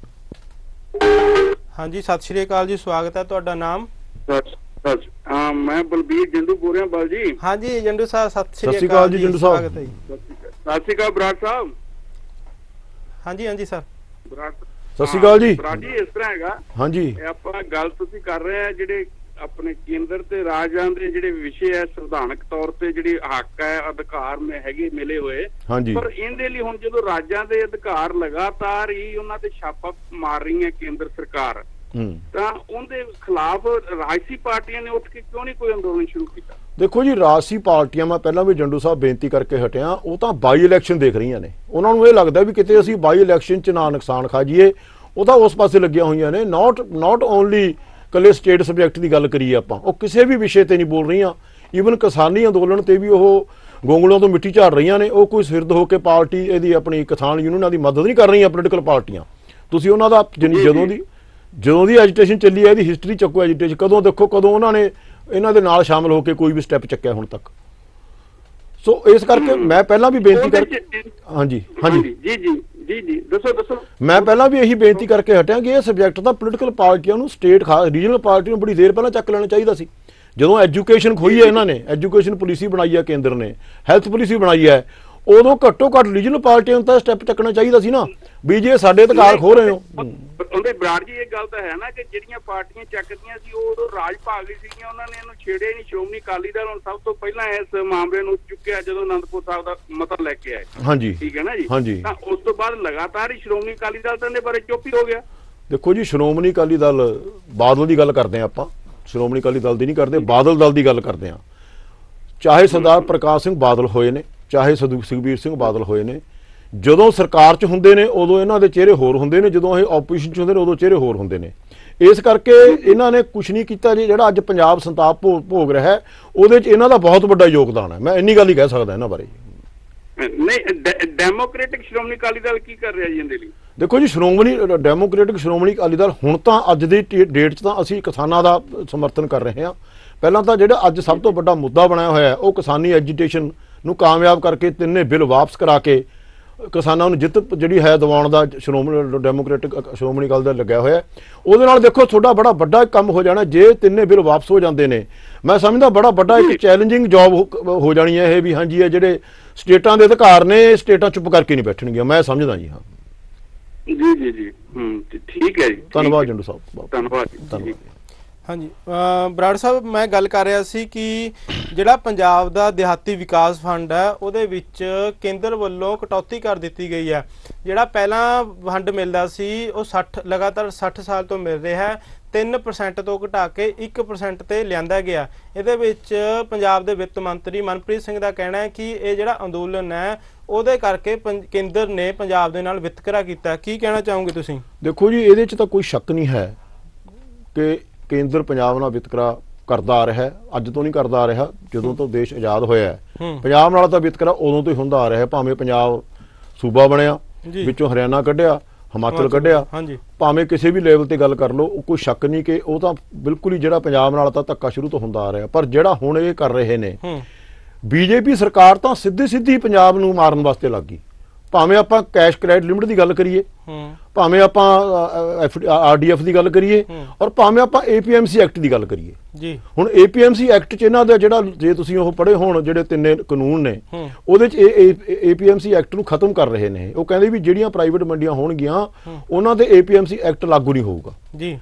ਹਾਂਜੀ, ਸਤਿ ਸ਼੍ਰੀ ਅਕਾਲ ਜੀ, ਸਵਾਗਤ ਹੈ। ਤੁਹਾਡਾ ਨਾਮ? ਮੈਂ ਬਲਬੀਰ ਜੰਡੂ ਬੋਲ ਰਿਹਾ ਬਾਲ ਜੀ। ਹਾਂਜੀ ਜੰਡੂ ਸਾਹਿਬ, ਸਤਿ ਸ਼੍ਰੀ ਅਕਾਲ ਜੀ। ਜੰਡੂ ਸਾਹਿਬ, ਸਵਾਗਤ ਹੈ ਜੀ। ਸਤਿ ਸ਼੍ਰੀ ਅਕਾਲ ਬਰਾੜ ਸਾਹਿਬ। ਹਾਂਜੀ ਹਾਂਜੀ ਸਰ, ਸਤਿ ਸ਼੍ਰੀ ਅਕਾਲ ਜੀ। ਬਰਾੜ ਜੀ ਇਸ ਤਰ੍ਹਾਂ ਹੈਗਾ, ਹਾਂਜੀ ਆਪਾਂ ਗੱਲ ਤੁਸੀਂ ਕਰ ਰਹੇ ਆ ਜਿਹੜੇ ਆਪਣੇ ਕੇਂਦਰ ਤੇ ਰਾਜਾਂ ਦੇ ਜਿਹੜੇ ਵਿਸ਼ੇ ਹੈ, ਸੰਵਿਧਾਨਕ ਤੌਰ ਤੇ ਜਿਹੜੇ ਹੱਕ ਹੈ, ਅਧਿਕਾਰ ਹੈਗੇ ਮਿਲੇ ਹੋਏ, ਪਰ ਇਹਦੇ ਲਈ ਹੁਣ ਜਦੋਂ ਰਾਜਾਂ ਦੇ ਅਧਿਕਾਰ ਲਗਾਤਾਰ ਹੀ ਉਹਨਾਂ ਤੇ ਛਾਪਾ ਮਾਰ ਰਹੀ ਹੈ ਕੇਂਦਰ ਸਰਕਾਰ, ਤਾਂ ਉਹਦੇ ਖਿਲਾਫ ਰਾਜਸੀ ਪਾਰਟੀਆਂ ਨੇ ਉੱਠ ਕੇ ਕਿਉਂ ਨਹੀਂ ਕੋਈ ਅੰਦੋਲਨ ਸ਼ੁਰੂ ਕੀਤਾ? ਦੇਖੋ ਜੀ, ਰਾਜਸੀ ਪਾਰਟੀਆਂ, ਮੈਂ ਪਹਿਲਾਂ ਵੀ ਜੰਡੂ ਸਾਹਿਬ ਬੇਨਤੀ ਕਰਕੇ ਹਟਿਆ, ਉਹ ਤਾਂ ਬਾਈ ਇਲੈਕਸ਼ਨ ਦੇਖ ਰਹੀਆਂ ਨੇ। ਉਹਨਾਂ ਨੂੰ ਇਹ ਲੱਗਦਾ ਵੀ ਕਿਤੇ ਅਸੀਂ ਬਾਈ ਇਲੈਕਸ਼ਨ 'ਚ ਨਾ ਨੁਕਸਾਨ ਖਾ ਜਾਈਏ, ਉਹ ਤਾਂ ਉਸ ਪਾਸੇ ਲੱਗੀਆਂ ਹੋਈਆਂ ਨੇ। ਨਾਟ ਓਨਲੀ ਕੱਲੇ ਸਟੇਟ ਸਬਜੈਕਟ ਦੀ ਗੱਲ ਕਰੀਏ ਆਪਾਂ, ਉਹ ਕਿਸੇ ਵੀ ਵਿਸ਼ੇ ਤੇ ਨਹੀਂ ਬੋਲ ਰਹੀਆਂ। ਈਵਨ ਕਿਸਾਨੀ ਅੰਦੋਲਨ ਤੇ ਵੀ ਉਹ ਗੋਂਗਲੋਂ ਤੋਂ ਮਿੱਟੀ ਝਾੜ ਰਹੀਆਂ ਨੇ। ਉਹ ਕੋਈ ਸਿਰਦ ਹੋ ਕੇ ਪਾਰਟੀ ਇਹਦੀ ਆਪਣੀ ਕਿਸਾਨ ਯੂਨੀਅਨਾਂ ਦੀ ਮਦਦ ਨਹੀਂ ਕਰ ਰਹੀਆਂ ਪੋਲੀਟੀਕਲ ਪਾਰਟੀਆਂ। ਤੁਸੀਂ ਉਹਨਾਂ ਦਾ ਜਦੋਂ ਦੀ ਐਜੀਟੇਸ਼ਨ ਚੱਲੀ ਹੈ, ਇਹਦੀ ਹਿਸਟਰੀ ਚੱਕੋ ਐਜੀਟੇਸ਼ਨ, ਕਦੋਂ ਦੇਖੋ ਕਦੋਂ ਉਹਨਾਂ ਨੇ ਇਹਨਾਂ ਦੇ ਨਾਲ ਸ਼ਾਮਲ ਹੋ ਕੇ ਕੋਈ ਵੀ ਸਟੈਪ ਚੱਕਿਆ ਹੁਣ ਤੱਕ। ਸੋ ਇਸ ਕਰਕੇ ਮੈਂ ਪਹਿਲਾਂ ਵੀ ਬੇਨਤੀ ਕਰਕੇ ਹਾਂਜੀ ਜੀ ਦੱਸੋ। ਮੈਂ ਪਹਿਲਾਂ ਵੀ ਇਹੀ ਬੇਨਤੀ ਕਰਕੇ ਹਟਿਆ ਕਿ ਇਹ ਸਬਜੈਕਟ ਤਾਂ ਪੋਲੀਟੀਕਲ ਪਾਰਟੀਆਂ ਨੂੰ, ਸਟੇਟ ਰੀਜਨਲ ਪਾਰਟੀ ਨੂੰ ਬੜੀ ਦੇਰ ਪਹਿਲਾਂ ਚੱਕ ਲੈਣਾ ਚਾਹੀਦਾ ਸੀ। ਜਦੋਂ ਐਜੂਕੇਸ਼ਨ ਖੋਈ ਹੈ ਇਹਨਾਂ ਨੇ, ਐਜੂਕੇਸ਼ਨ ਪਾਲਿਸੀ ਬਣਾਈ ਹੈ ਕੇਂਦਰ ਨੇ, ਹੈਲਥ ਪਾਲਿਸੀ ਬਣਾਈ ਹੈ, ਉਦੋਂ ਘੱਟੋ ਘੱਟ ਰੀਜਨਲ ਪਾਰਟੀਆਂ ਨੂੰ ਤਾਂ ਸਟੈਪ ਚੱਕਣਾ ਚਾਹੀਦਾ ਸੀ ਨਾ, ਵੀ ਜੇ ਸਾਡੇ ਅਧਿਕਾਰ ਖੋ ਰਹੇ ਹੋ। ਉਹਦੇ ਬਰਾੜ ਜੀ ਇਹ ਗੱਲ ਤਾਂ ਹੈ ਨਾ ਕਿ ਜਿਹੜੀਆਂ ਪਾਰਟੀਆਂ ਚੱਕਦੀਆਂ ਸੀ ਉਹ ਉਦੋਂ ਰਾਜ ਭਾਗ ਲਈ ਸੀਗੀਆਂ, ਉਹਨਾਂ ਨੇ ਇਹਨੂੰ ਛੇੜਿਆ ਨਹੀਂ। ਸ਼੍ਰੋਮਣੀ ਅਕਾਲੀ ਦਲ ਹੁਣ ਸਭ ਤੋਂ ਪਹਿਲਾਂ ਇਸ ਮਾਮਲੇ ਨੂੰ ਚੁੱਕਿਆ ਜਦੋਂ ਅਨੰਦਪੁਰ ਸਾਹਿਬ ਦਾ ਮਤਾ ਲੈ ਕੇ ਆਏ। ਹਾਂਜੀ, ਠੀਕ ਹੈ ਨਾ ਜੀ। ਹਾਂਜੀ, ਤਾਂ ਉਸ ਤੋਂ ਬਾਅਦ ਲਗਾਤਾਰ ਹੀ ਸ਼੍ਰੋਮਣੀ ਅਕਾਲੀ ਦਲ ਤਾਂ ਇਹਦੇ ਬਾਰੇ ਚੁੱਪ ਹੀ ਹੋ ਗਿਆ। ਦੇਖੋ ਜੀ, ਸ਼੍ਰੋਮਣੀ ਅਕਾਲੀ ਦਲ, ਬਾਦਲ ਦੀ ਗੱਲ ਕਰਦੇ ਆ ਆਪਾਂ, ਸ਼੍ਰੋਮਣੀ ਅਕਾਲੀ ਦਲ ਦੀ ਨਹੀਂ ਕਰਦੇ, ਬਾਦਲ ਦਲ ਦੀ ਗੱਲ ਕਰਦੇ ਆ। ਚਾਹੇ ਸਰਦਾਰ ਪ੍ਰਕਾਸ਼ ਸਿੰਘ ਬਾਦਲ ਹੋਏ ਨੇ, ਚਾਹੇ ਸੁਖਬੀਰ ਸਿੰਘ ਬਾਦਲ ਹੋਏ ਨੇ, ਜਦੋਂ ਸਰਕਾਰ 'ਚ ਹੁੰਦੇ ਨੇ ਉਦੋਂ ਇਹਨਾਂ ਦੇ ਚਿਹਰੇ ਹੋਰ ਹੁੰਦੇ ਨੇ, ਜਦੋਂ ਇਹ ਆਪੋਜੀਸ਼ਨ 'ਚ ਹੁੰਦੇ ਨੇ ਉਦੋਂ ਚਿਹਰੇ ਹੋਰ ਹੁੰਦੇ ਨੇ। ਇਸ ਕਰਕੇ ਇਹਨਾਂ ਨੇ ਕੁਝ ਨਹੀਂ ਕੀਤਾ ਜੀ। ਜਿਹੜਾ ਅੱਜ ਪੰਜਾਬ ਸੰਤਾਪ ਭੋਗ ਰਿਹਾ ਹੈ, ਉਹਦੇ 'ਚ ਇਹਨਾਂ ਦਾ ਬਹੁਤ ਵੱਡਾ ਯੋਗਦਾਨ ਹੈ। ਮੈਂ ਇੰਨੀ ਗੱਲ ਹੀ ਕਹਿ ਸਕਦਾ ਇਹਨਾਂ ਬਾਰੇ। ਨਹੀਂ, ਡੈਮੋਕ੍ਰੈਟਿਕ ਸ਼੍ਰੋਮਣੀ ਅਕਾਲੀ ਦਲ ਕੀ ਕਰ ਰਿਹਾ ਜੀ ਇਹਦੇ ਲਈ? ਦੇਖੋ ਜੀ, ਡੈਮੋਕ੍ਰੈਟਿਕ ਸ਼੍ਰੋਮਣੀ ਅਕਾਲੀ ਦਲ ਹੁਣ ਤਾਂ ਅੱਜ ਦੀ ਡੇਟ 'ਚ ਤਾਂ ਅਸੀਂ ਕਿਸਾਨਾਂ ਦਾ ਸਮਰਥਨ ਕਰ ਰਹੇ ਹਾਂ। ਪਹਿਲਾਂ ਤਾਂ ਜਿਹੜਾ ਅੱਜ ਸਭ ਤੋਂ ਵੱਡਾ ਮੁੱਦਾ ਬਣਿਆ ਹੋਇਆ ਹੈ ਉਹ ਕਿਸਾਨੀ ਐਜੀਟੇਸ਼ਨ ਨੂੰ ਕਾਮਯਾਬ ਕਰਕੇ ਤਿੰਨੇ ਬਿੱਲ ਵਾਪਸ ਕਰਾ ਕੇ ਕਿਸਾਨਾਂ ਨੂੰ ਜਿੱਤ ਜਿਹੜੀ ਹੈ ਦਿਵਾਉਣ ਦਾ ਡੈਮੋਕ੍ਰੈਟਿਕ ਸ਼੍ਰੋਮਣੀ ਅਕਾਲੀ ਦਲ ਲੱਗਿਆ ਹੋਇਆ। ਉਹਦੇ ਨਾਲ ਦੇਖੋ ਤੁਹਾਡਾ ਬੜਾ ਵੱਡਾ ਕੰਮ ਹੋ ਜਾਣਾ ਜੇ ਤਿੰਨੇ ਬਿੱਲ ਵਾਪਸ ਹੋ ਜਾਂਦੇ ਨੇ। ਮੈਂ ਸਮਝਦਾ ਬੜਾ ਵੱਡਾ ਇੱਕ ਚੈਲੰਜਿੰਗ ਜੌਬ ਹੋ ਜਾਣੀ ਹੈ ਇਹ ਵੀ। ਹਾਂਜੀ, ਇਹ ਜਿਹੜੇ ਸਟੇਟਾਂ ਦੇ ਅਧਿਕਾਰ ਨੇ ਸਟੇਟਾਂ ਚੁੱਪ ਕਰਕੇ ਨਹੀਂ ਬੈਠਣਗੀਆਂ, ਮੈਂ ਸਮਝਦਾ ਜੀ। ਹਾਂ ਜੀ ਠੀਕ ਹੈ ਜੀ, ਧੰਨਵਾਦ ਜੰਡੂ ਸਾਹਿਬ, ਧੰਨਵਾਦ। ਹਾਂਜੀ ਬਰਾੜ ਸਾਹਿਬ, ਮੈਂ ਗੱਲ ਕਰ ਰਿਹਾ ਸੀ ਕਿ ਜਿਹੜਾ ਪੰਜਾਬ ਦਾ ਦਿਹਾਤੀ ਵਿਕਾਸ ਫੰਡ ਹੈ ਉਹਦੇ ਵਿੱਚ ਕੇਂਦਰ ਵੱਲੋਂ ਕਟੌਤੀ ਕਰ ਦਿੱਤੀ ਗਈ ਹੈ। ਜਿਹੜਾ ਪਹਿਲਾਂ ਫੰਡ ਮਿਲਦਾ ਸੀ ਉਹ ਲਗਾਤਾਰ 60 ਸਾਲ ਤੋਂ ਮਿਲ ਰਿਹਾ ਹੈ, 3% ਤੋਂ ਘਟਾ ਕੇ 1% ਤੇ ਲਿਆਂਦਾ ਗਿਆ। ਇਹਦੇ ਵਿੱਚ ਪੰਜਾਬ ਦੇ ਵਿੱਤ ਮੰਤਰੀ ਮਨਪ੍ਰੀਤ ਸਿੰਘ ਦਾ ਕਹਿਣਾ ਹੈ ਕਿ ਇਹ ਜਿਹੜਾ ਅੰਦੋਲਨ ਹੈ ਉਹਦੇ ਕਰਕੇ ਕੇਂਦਰ ਨੇ ਪੰਜਾਬ ਦੇ ਨਾਲ ਵਿਤਕਰਾ ਕੀਤਾ। ਕੀ ਕਹਿਣਾ ਚਾਹੋਗੇ ਤੁਸੀਂ? ਦੇਖੋ ਜੀ, ਇਹਦੇ 'ਚ ਤਾਂ ਕੋਈ ਸ਼ੱਕ ਨਹੀਂ ਹੈ ਕਿ ਕੇਂਦਰ ਪੰਜਾਬ ਨਾਲ ਵਿਤਕਰਾ ਕਰਦਾ ਆ ਰਿਹਾ। ਅੱਜ ਤੋਂ ਨਹੀਂ ਕਰਦਾ ਆ ਰਿਹਾ, ਜਦੋਂ ਤੋਂ ਦੇਸ਼ ਆਜ਼ਾਦ ਹੋਇਆ ਹੈ ਪੰਜਾਬ ਨਾਲ ਤਾਂ ਵਿਤਕਰਾ ਉਦੋਂ ਤੋਂ ਹੀ ਹੁੰਦਾ ਆ ਰਿਹਾ। ਭਾਵੇਂ ਪੰਜਾਬ ਸੂਬਾ ਬਣਿਆ, ਵਿੱਚੋਂ ਹਰਿਆਣਾ ਕੱਢਿਆ, ਹਿਮਾਚਲ ਕੱਢਿਆ, ਭਾਵੇਂ ਕਿਸੇ ਵੀ ਲੈਵਲ ਤੇ ਗੱਲ ਕਰ ਲਓ, ਕੋਈ ਸ਼ੱਕ ਨਹੀਂ ਕਿ ਉਹ ਤਾਂ ਬਿਲਕੁਲ ਹੀ ਜਿਹੜਾ ਪੰਜਾਬ ਨਾਲ ਤਾਂ ਧੱਕਾ ਸ਼ੁਰੂ ਤੋਂ ਹੁੰਦਾ ਆ ਰਿਹਾ। ਪਰ ਜਿਹੜਾ ਹੁਣ ਇਹ ਕਰ ਰਹੇ ਨੇ ਬੀਜੇਪੀ ਸਰਕਾਰ ਤਾਂ ਸਿੱਧੀ ਪੰਜਾਬ ਨੂੰ ਮਾਰਨ ਵਾਸਤੇ ਲੱਗ ਗਈ। ਭਾਵੇਂ ਆਪਾਂ ਕੈਸ਼ ਕ੍ਰੈਡਿਟ ਲਿਮਿਟ ਦੀ ਗੱਲ ਕਰੀਏ, ਭਾਵੇਂ ਆਪਾਂ RDF ਦੀ ਗੱਲ ਕਰੀਏ, ਔਰ ਭਾਵੇਂ ਆਪਾਂ APMC ਐਕਟ ਦੀ ਗੱਲ ਕਰੀਏ ਜੀ। ਹੁਣ APMC ਐਕਟ 'ਚ ਇਹਨਾਂ ਦਾ ਜਿਹੜਾ, ਜੇ ਤੁਸੀਂ ਉਹ ਪੜ੍ਹੇ ਹੋਣ, ਜਿਹੜੇ ਤਿੰਨੇ ਕਾਨੂੰਨ ਨੇ, ਉਹਦੇ 'ਚ APMC ਐਕਟ ਨੂੰ ਖਤਮ ਕਰ ਰਹੇ ਨੇ। ਉਹ ਕਹਿੰਦੇ ਵੀ ਜਿਹੜੀਆਂ ਪ੍ਰਾਈਵੇਟ ਮੰਡੀਆਂ ਹੋਣਗੀਆਂ ਉਹਨਾਂ ਤੇ APMC ਐਕਟ ਲਾਗੂ ਨਹੀਂ ਹੋਊਗਾ ਜੀ।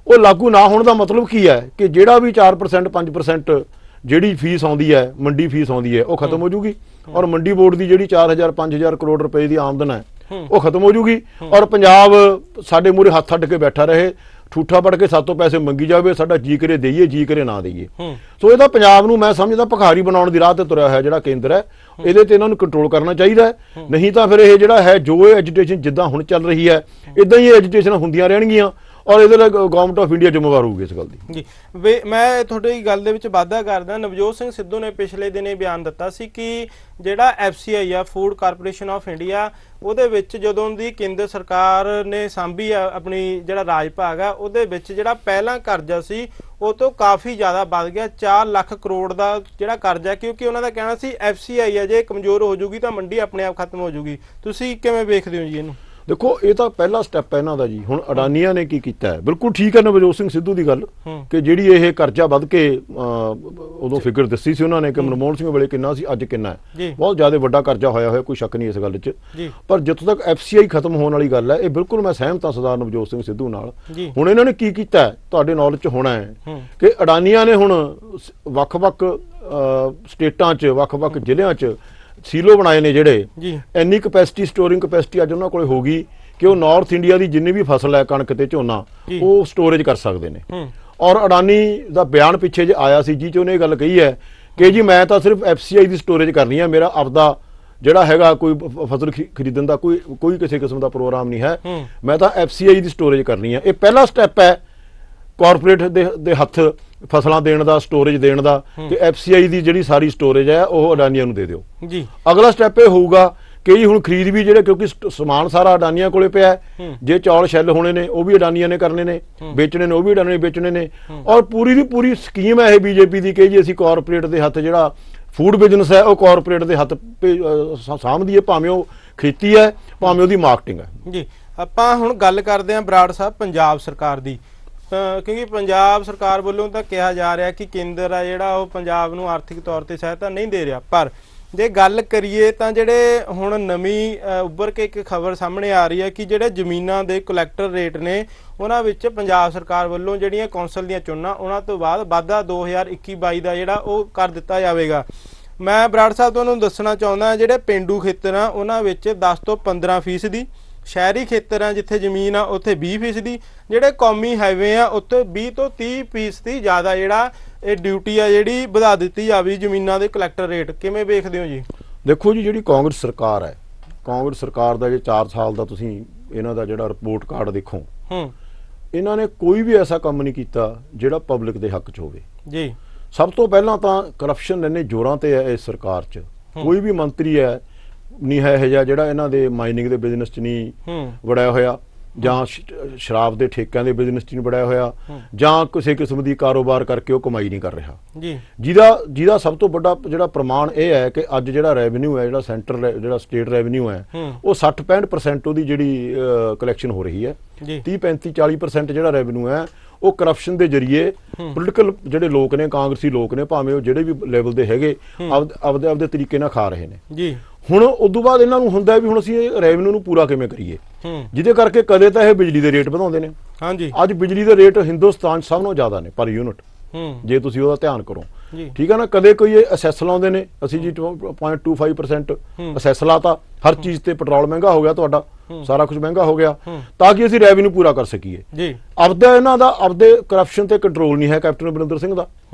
ਉਹ ਲਾਗੂ ਨਾ ਹੋਣ ਦਾ ਮਤਲਬ ਕੀ ਹੈ ਕਿ ਜਿਹੜਾ ਵੀ 4% 5% ਜਿਹੜੀ ਫੀਸ ਆਉਂਦੀ ਹੈ, ਮੰਡੀ ਫੀਸ ਆਉਂਦੀ ਹੈ, ਉਹ ਖਤਮ ਹੋ ਜੂਗੀ। ਔਰ ਮੰਡੀ ਬੋਰਡ ਦੀ ਜਿਹੜੀ 4000 5000 ਕਰੋੜ ਰੁਪਏ ਦੀ ਆਮਦਨ ਹੈ ਉਹ ਖਤਮ ਹੋ ਜੂਗੀ। ਔਰ ਪੰਜਾਬ ਸਾਡੇ ਮੂਹਰੇ ਹੱਥ ਅੱਡ ਕੇ ਬੈਠਾ ਰਹੇ, ਠੂਠਾ ਪੜ ਕੇ ਸਾਤੋਂ ਪੈਸੇ ਮੰਗੀ ਜਾਵੇ, ਸਾਡਾ ਜੀ ਕਰੇ ਦੇਈਏ, ਜੀ ਕਰੇ ਨਾ ਦੇਈਏ। ਸੋ ਇਹਦਾ ਪੰਜਾਬ ਨੂੰ ਮੈਂ ਸਮਝਦਾ ਭਿਖਾਰੀ ਬਣਾਉਣ ਦੀ ਰਾਹ ਤੇ ਤੁਰਿਆ ਹੋਇਆ ਜਿਹੜਾ ਕੇਂਦਰ ਹੈ, ਇਹਦੇ ਤੇ ਇਹਨਾਂ ਨੂੰ ਕੰਟਰੋਲ ਕਰਨਾ ਚਾਹੀਦਾ ਹੈ। ਨਹੀਂ ਤਾਂ ਫਿਰ ਇਹ ਜਿਹੜਾ ਹੈ, ਜੋ ਇਹ ਐਜੀਟੇਸ਼ਨ ਜਿੱਦਾਂ ਹੁਣ ਚੱਲ ਰਹੀ ਹੈ, ਇਦਾਂ ਹੀ ਇਹ ਐਜੀਟੇਸ਼ਨ ਹੁੰਦੀਆਂ ਰਹਿਣਗੀਆਂ ਔਰ ਇਹਦੇ ਲਈ ਗਵਰਨਮੈਂਟ ਆਫ ਇੰਡੀਆ ਜ਼ਿੰਮੇਵਾਰ ਹੋਊਗੀ ਇਸ ਗੱਲ ਦੀ ਜੀ। ਮੈਂ ਤੁਹਾਡੀ ਗੱਲ ਦੇ ਵਿੱਚ ਵਾਧਾ ਕਰਦਾ। ਨਵਜੋਤ ਸਿੰਘ ਸਿੱਧੂ ਨੇ ਪਿਛਲੇ ਦਿਨੇ ਬਿਆਨ ਦਿੱਤਾ ਸੀ ਕਿ ਜਿਹੜਾ FCI ਆ, ਫੂਡ ਕਾਰਪੋਰੇਸ਼ਨ ਆਫ ਇੰਡੀਆ, ਉਹਦੇ ਵਿੱਚ ਜਦੋਂ ਦੀ ਕੇਂਦਰ ਸਰਕਾਰ ਨੇ ਸਾਂਭੀ ਆ ਆਪਣੀ ਜਿਹੜਾ ਰਾਜ ਭਾਗ ਆ, ਉਹਦੇ ਵਿੱਚ ਜਿਹੜਾ ਪਹਿਲਾਂ ਕਰਜ਼ਾ ਸੀ ਉਹ ਤੋਂ ਕਾਫੀ ਜ਼ਿਆਦਾ ਵੱਧ ਗਿਆ। 4 ਲੱਖ ਕਰੋੜ ਦਾ ਜਿਹੜਾ ਕਰਜ਼ਾ, ਕਿਉਂਕਿ ਉਹਨਾਂ ਦਾ ਕਹਿਣਾ ਸੀ FCI ਆ ਜੇ ਕਮਜ਼ੋਰ ਹੋ ਜੂਗੀ ਤਾਂ ਮੰਡੀ ਆਪਣੇ ਆਪ ਖਤਮ ਹੋ ਜੂਗੀ। ਤੁਸੀਂ ਕਿਵੇਂ ਵੇਖਦੇ ਹੋ ਜੀ ਇਹਨੂੰ? ਦੇਖੋ, ਇਹ ਤਾਂ ਪਹਿਲਾ ਸਟੈਪ ਹੈ ਇਹਨਾਂ ਦਾ ਜੀ। ਹੁਣ ਅਡਾਨੀਆਂ ਨੇ ਕੀ ਕੀਤਾ ਹੈ, ਬਿਲਕੁਲ ਠੀਕ ਹੈ ਨਵਜੋਤ ਸਿੰਘ ਸਿੱਧੂ ਦੀ ਗੱਲ ਕਿ ਜਿਹੜੀ ਇਹ ਕਰਜ਼ਾ ਵੱਧ ਕੇ, ਉਦੋਂ ਫਿਗਰ ਦੱਸੀ ਸੀ ਉਹਨਾਂ ਨੇ ਕਿ ਮਨਮੋਹਨ ਸਿੰਘ ਵੇਲੇ ਕਿੰਨਾ ਸੀ, ਅੱਜ ਕਿੰਨਾ ਹੈ, ਬਹੁਤ ਜ਼ਿਆਦਾ ਵੱਡਾ ਕਰਜ਼ਾ ਹੋਇਆ, ਕੋਈ ਸ਼ੱਕ ਨਹੀਂ ਇਸ ਗੱਲ 'ਚ। ਪਰ ਜਿੱਥੋਂ ਤੱਕ FCI ਖਤਮ ਹੋਣ ਵਾਲੀ ਗੱਲ ਹੈ, ਇਹ ਬਿਲਕੁਲ ਮੈਂ ਸਹਿਮਤ ਹਾਂ ਸਰਦਾਰ ਨਵਜੋਤ ਸਿੰਘ ਸਿੱਧੂ ਨਾਲ। ਹੁਣ ਇਹਨਾਂ ਨੇ ਕੀ ਕੀਤਾ ਤੁਹਾਡੇ ਨੌਲੇਜ 'ਚ ਹੋਣਾ ਹੈ ਕਿ ਅਡਾਨੀਆਂ ਨੇ ਹੁਣ ਵੱਖ-ਵੱਖ ਸਟੇਟਾਂ 'ਚ, ਵੱਖ-ਵੱਖ ਜ਼ਿਲ੍ਹਿਆਂ 'ਚ ਸੀਲੋ ਬਣਾਏ ਨੇ ਜਿਹੜੇ। ਇੰਨੀ ਕਪੈਸਿਟੀ, ਸਟੋਰਿੰਗ ਕਪੈਸਿਟੀ ਅੱਜ ਉਹਨਾਂ ਕੋਲ ਹੋ ਗਈ ਕਿ ਉਹ ਨਾਰਥ ਇੰਡੀਆ ਦੀ ਜਿੰਨੀ ਵੀ ਫਸਲ ਹੈ, ਕਣਕ ਤੇ ਝੋਨਾ, ਉਹ ਸਟੋਰੇਜ ਕਰ ਸਕਦੇ ਨੇ। ਔਰ ਅਡਾਨੀ ਦਾ ਬਿਆਨ ਪਿੱਛੇ ਜੇ ਆਇਆ ਸੀ ਜੀ, ਚ ਉਹਨੇ ਇਹ ਗੱਲ ਕਹੀ ਹੈ ਕਿ ਜੀ ਮੈਂ ਤਾਂ ਸਿਰਫ FCI ਦੀ ਸਟੋਰੇਜ ਕਰਨੀ ਹੈ, ਮੇਰਾ ਆਪਦਾ ਜਿਹੜਾ ਹੈਗਾ ਕੋਈ ਫਸਲ ਖਰੀਦਣ ਦਾ ਕੋਈ ਕਿਸੇ ਕਿਸਮ ਦਾ ਪ੍ਰੋਗਰਾਮ ਨਹੀਂ ਹੈ, ਮੈਂ ਤਾਂ FCI ਦੀ ਸਟੋਰੇਜ ਕਰਨੀ ਹੈ। ਇਹ ਪਹਿਲਾ ਸਟੈਪ ਹੈ ਕਾਰਪੋਰੇਟ ਦੇ ਹੱਥ ਫਸਲਾਂ ਦੇਣ ਦਾ, ਸਟੋਰੇਜ ਦੇਣ ਦਾ, ਕਿ FCI ਦੀ ਜਿਹੜੀ ਸਾਰੀ ਸਟੋਰੇਜ ਹੈ ਉਹ ਅਡਾਨੀਆਂ ਨੂੰ ਦੇ ਦਿਓ ਜੀ। ਅਗਲਾ ਸਟੈਪ ਇਹ ਹੋਊਗਾ ਕਿ ਜੀ ਹੁਣ ਖਰੀਦ ਵੀ ਜਿਹੜੇ, ਕਿਉਂਕਿ ਸਮਾਨ ਸਾਰਾ ਅਡਾਨੀਆਂ ਕੋਲੇ ਪਿਆ, ਜੇ ਚੌਲ ਛਿੱਲ ਹੋਣੇ ਨੇ ਉਹ ਵੀ ਅਡਾਨੀਆਂ ਨੇ ਕਰਨੇ ਨੇ, ਵੇਚਣੇ ਨੇ ਉਹ ਵੀ ਅਡਾਨੀਆਂ ਨੇ ਵੇਚਣੇ ਨੇ। ਔਰ ਪੂਰੀ ਦੀ ਪੂਰੀ ਸਕੀਮ ਹੈ ਇਹ BJP ਦੀ ਕਿ ਜੀ ਅਸੀਂ ਕਾਰਪੋਰੇਟ ਦੇ ਹੱਥ ਜਿਹੜਾ ਫੂਡ ਬਿਜ਼ਨਸ ਹੈ ਉਹ ਕਾਰਪੋਰੇਟ ਦੇ ਹੱਥ ਸਾਂਭਦੀ ਹੈ, ਭਾਵੇਂ ਉਹ ਖੇਤੀ ਹੈ, ਭਾਵੇਂ ਉਹਦੀ ਮਾਰਕੀਟਿੰਗ ਹੈ ਜੀ। ਆਪਾਂ ਹੁਣ ਗੱਲ ਕਰਦੇ ਹਾਂ ਬਰਾੜ ਸਾਹਿਬ ਪੰਜਾਬ ਸਰਕਾਰ ਦੀ, ਕਿਉਂਕਿ ਪੰਜਾਬ ਸਰਕਾਰ ਵੱਲੋਂ ਤਾਂ ਕਿਹਾ ਜਾ ਰਿਹਾ ਕਿ ਕੇਂਦਰ ਆ ਜਿਹੜਾ ਉਹ ਪੰਜਾਬ ਨੂੰ ਆਰਥਿਕ ਤੌਰ ਤੇ ਸਹਾਇਤਾ ਨਹੀਂ ਦੇ ਰਿਹਾ। ਪਰ ਜੇ ਗੱਲ ਕਰੀਏ ਤਾਂ ਜਿਹੜੇ ਹੁਣ ਨਵੀਂ ਉੱਭਰ ਕੇ ਇੱਕ ਖਬਰ ਸਾਹਮਣੇ ਆ ਰਹੀ ਹੈ ਕਿ ਜਿਹੜੇ ਜ਼ਮੀਨਾਂ ਦੇ ਕਲੈਕਟਰ ਰੇਟ ਨੇ ਉਹਨਾਂ ਵਿੱਚ ਪੰਜਾਬ ਸਰਕਾਰ ਵੱਲੋਂ ਜਿਹੜੀਆਂ ਕੌਂਸਲ ਦੀਆਂ ਚੋਣਾਂ ਉਹਨਾਂ ਤੋਂ ਬਾਅਦ ਵਾਧਾ 2021-22 ਦਾ ਜਿਹੜਾ ਉਹ ਕਰ ਦਿੱਤਾ ਜਾਵੇਗਾ। ਮੈਂ ਬਰਾੜ ਸਾਹਿਬ ਤੁਹਾਨੂੰ ਦੱਸਣਾ ਚਾਹੁੰਦਾ ਜਿਹੜੇ ਪੇਂਡੂ ਖੇਤਰ ਆ ਉਹਨਾਂ ਵਿੱਚ 10 ਤੋਂ 15%, ਸ਼ਹਿਰੀ ਖੇਤਰ ਆ ਜਿੱਥੇ ਜ਼ਮੀਨ ਆ ਉੱਥੇ 20%, ਜਿਹੜੇ ਕੌਮੀ ਹਾਈਵੇ ਆ ਉੱਥੇ 20 ਤੋਂ 30% ਜ਼ਿਆਦਾ ਜਿਹੜਾ ਇਹ ਡਿਊਟੀ ਆ ਜਿਹੜੀ ਵਧਾ ਦਿੱਤੀ ਜਾਵੇ ਜ਼ਮੀਨਾਂ ਦੇ ਕਲੈਕਟਰ ਰੇਟ। ਕਿਵੇਂ ਵੇਖਦੇ ਹੋ ਜੀ? ਦੇਖੋ ਜੀ, ਜਿਹੜੀ ਕਾਂਗਰਸ ਸਰਕਾਰ ਹੈ, ਕਾਂਗਰਸ ਸਰਕਾਰ ਦਾ ਜੇ 4 ਸਾਲ ਦਾ ਤੁਸੀਂ ਇਹਨਾਂ ਦਾ ਜਿਹੜਾ ਰਿਪੋਰਟ ਕਾਰਡ ਦੇਖੋ, ਇਹਨਾਂ ਨੇ ਕੋਈ ਵੀ ਐਸਾ ਕੰਮ ਨਹੀਂ ਕੀਤਾ ਜਿਹੜਾ ਪਬਲਿਕ ਦੇ ਹੱਕ 'ਚ ਹੋਵੇ ਜੀ। ਸਭ ਤੋਂ ਪਹਿਲਾਂ ਤਾਂ ਕਰਪਸ਼ਨ ਇੰਨੇ ਜ਼ੋਰਾਂ ਤੇ ਹੈ ਇਸ ਸਰਕਾਰ 'ਚ, ਕੋਈ ਵੀ ਮੰਤਰੀ ਹੈ ਨਹੀਂ ਹੈ ਇਹ ਜਿਹੜਾ ਇਹਨਾਂ ਦੇ ਮਾਈਨਿੰਗ ਦੇ ਬਿਜ਼ਨਸ 'ਚ ਨਹੀਂ ਵੜਿਆ ਹੋਇਆ, ਜਾਂ ਸ਼ਰਾਬ ਦੇ ਠੇਕਿਆਂ ਦੇ ਬਿਜ਼ਨਸ 'ਚ ਨਹੀਂ ਵੜਿਆ ਹੋਇਆ, ਜਾਂ ਕਿਸੇ ਕਿਸਮ ਦੀ ਕਾਰੋਬਾਰ ਕਰਕੇ ਉਹ ਕਮਾਈ ਨਹੀਂ ਕਰ ਰਿਹਾ ਜੀ। ਜਿਹਦਾ ਸਭ ਤੋਂ ਵੱਡਾ ਜਿਹੜਾ ਪ੍ਰਮਾਣ ਇਹ ਹੈ ਕਿ ਅੱਜ ਜਿਹੜਾ ਰੈਵਨਿਊ ਹੈ, ਜਿਹੜਾ ਸੈਂਟਰ ਜਿਹੜਾ ਸਟੇਟ ਰੈਵਨਿਊ ਹੈ, ਉਹ 60-65% ਉਹਦੀ ਜਿਹੜੀ ਕਲੈਕਸ਼ਨ ਹੋ ਰਹੀ ਹੈ। 30-35-40% ਜਿਹੜਾ ਰੈਵਨਿਊ ਹੈ ਉਹ ਕਰਪਸ਼ਨ ਦੇ ਜਰੀਏ ਪੋਲੀਟੀਕਲ ਜਿਹੜੇ ਲੋਕ ਨੇ, ਕਾਂਗਰਸੀ ਲੋਕ ਨੇ, ਭਾਵੇਂ ਉਹ ਜਿਹੜੇ ਵੀ ਲੈਵਲ ਦੇ ਹੈਗੇ, ਆਪਦੇ ਤਰੀਕੇ ਨਾਲ ਖਾ ਰਹੇ ਨੇ ਜੀ। ਹੁਣ ਉਦੋਂ ਬਾਅਦ ਇਹਨਾਂ ਨੂੰ ਹੁੰਦਾ ਵੀ ਹੁਣ ਅਸੀਂ ਇਹ ਰੈਵਨਿਊ ਨੂੰ ਪੂਰਾ ਕਿਵੇਂ ਕਰੀਏ, ਜਿਹਦੇ ਕਰਕੇ ਕਦੇ ਤਾਂ ਇਹ ਬਿਜਲੀ ਦੇ ਰੇਟ ਵਧਾਉਂਦੇ ਨੇ। ਹਾਂਜੀ, ਅੱਜ ਬਿਜਲੀ ਦੇ ਰੇਟ ਹਿੰਦੁਸਤਾਨ ਸਭ ਨਾਲੋਂ ਜ਼ਿਆਦਾ ਨੇ ਪਰ ਯੂਨਿਟ, ਜੇ ਤੁਸੀਂ ਉਹਦਾ ਧਿਆਨ ਕਰੋ, ਠੀਕ ਹੈ ਨਾ। ਕਦੇ ਕੋਈ ਅਸੈਸ ਲਾਉਂਦੇ ਨੇ, ਅਸੀਂ ਜੀ 0.25% ਅਸੈਸ ਲਾਤਾ, ਹਰ ਚੀਜ਼ ਤੇ ਪੈਟਰੋਲ ਮਹਿੰਗਾ ਹੋ ਗਿਆ, ਤੁਹਾਡਾ ਸਾਰਾ ਕੁਝ ਮਹਿੰਗਾ ਹੋ ਗਿਆ, ਤਾਂ ਕਿ ਅਸੀਂ ਰੈਵਨਿਊ ਪੂਰਾ ਕਰ ਸਕੀਏ ਜੀ। ਆਪਦਾ ਇਹਨਾਂ ਦਾ ਆਪਦੇ ਕਰਪਸ਼ਨ ਤੇ ਕੰਟਰੋਲ ਨਹੀਂ ਹੈ ਕੈਪਟਨ ਅਮਰਿੰਦਰ ਸਿੰਘ ਦਾ,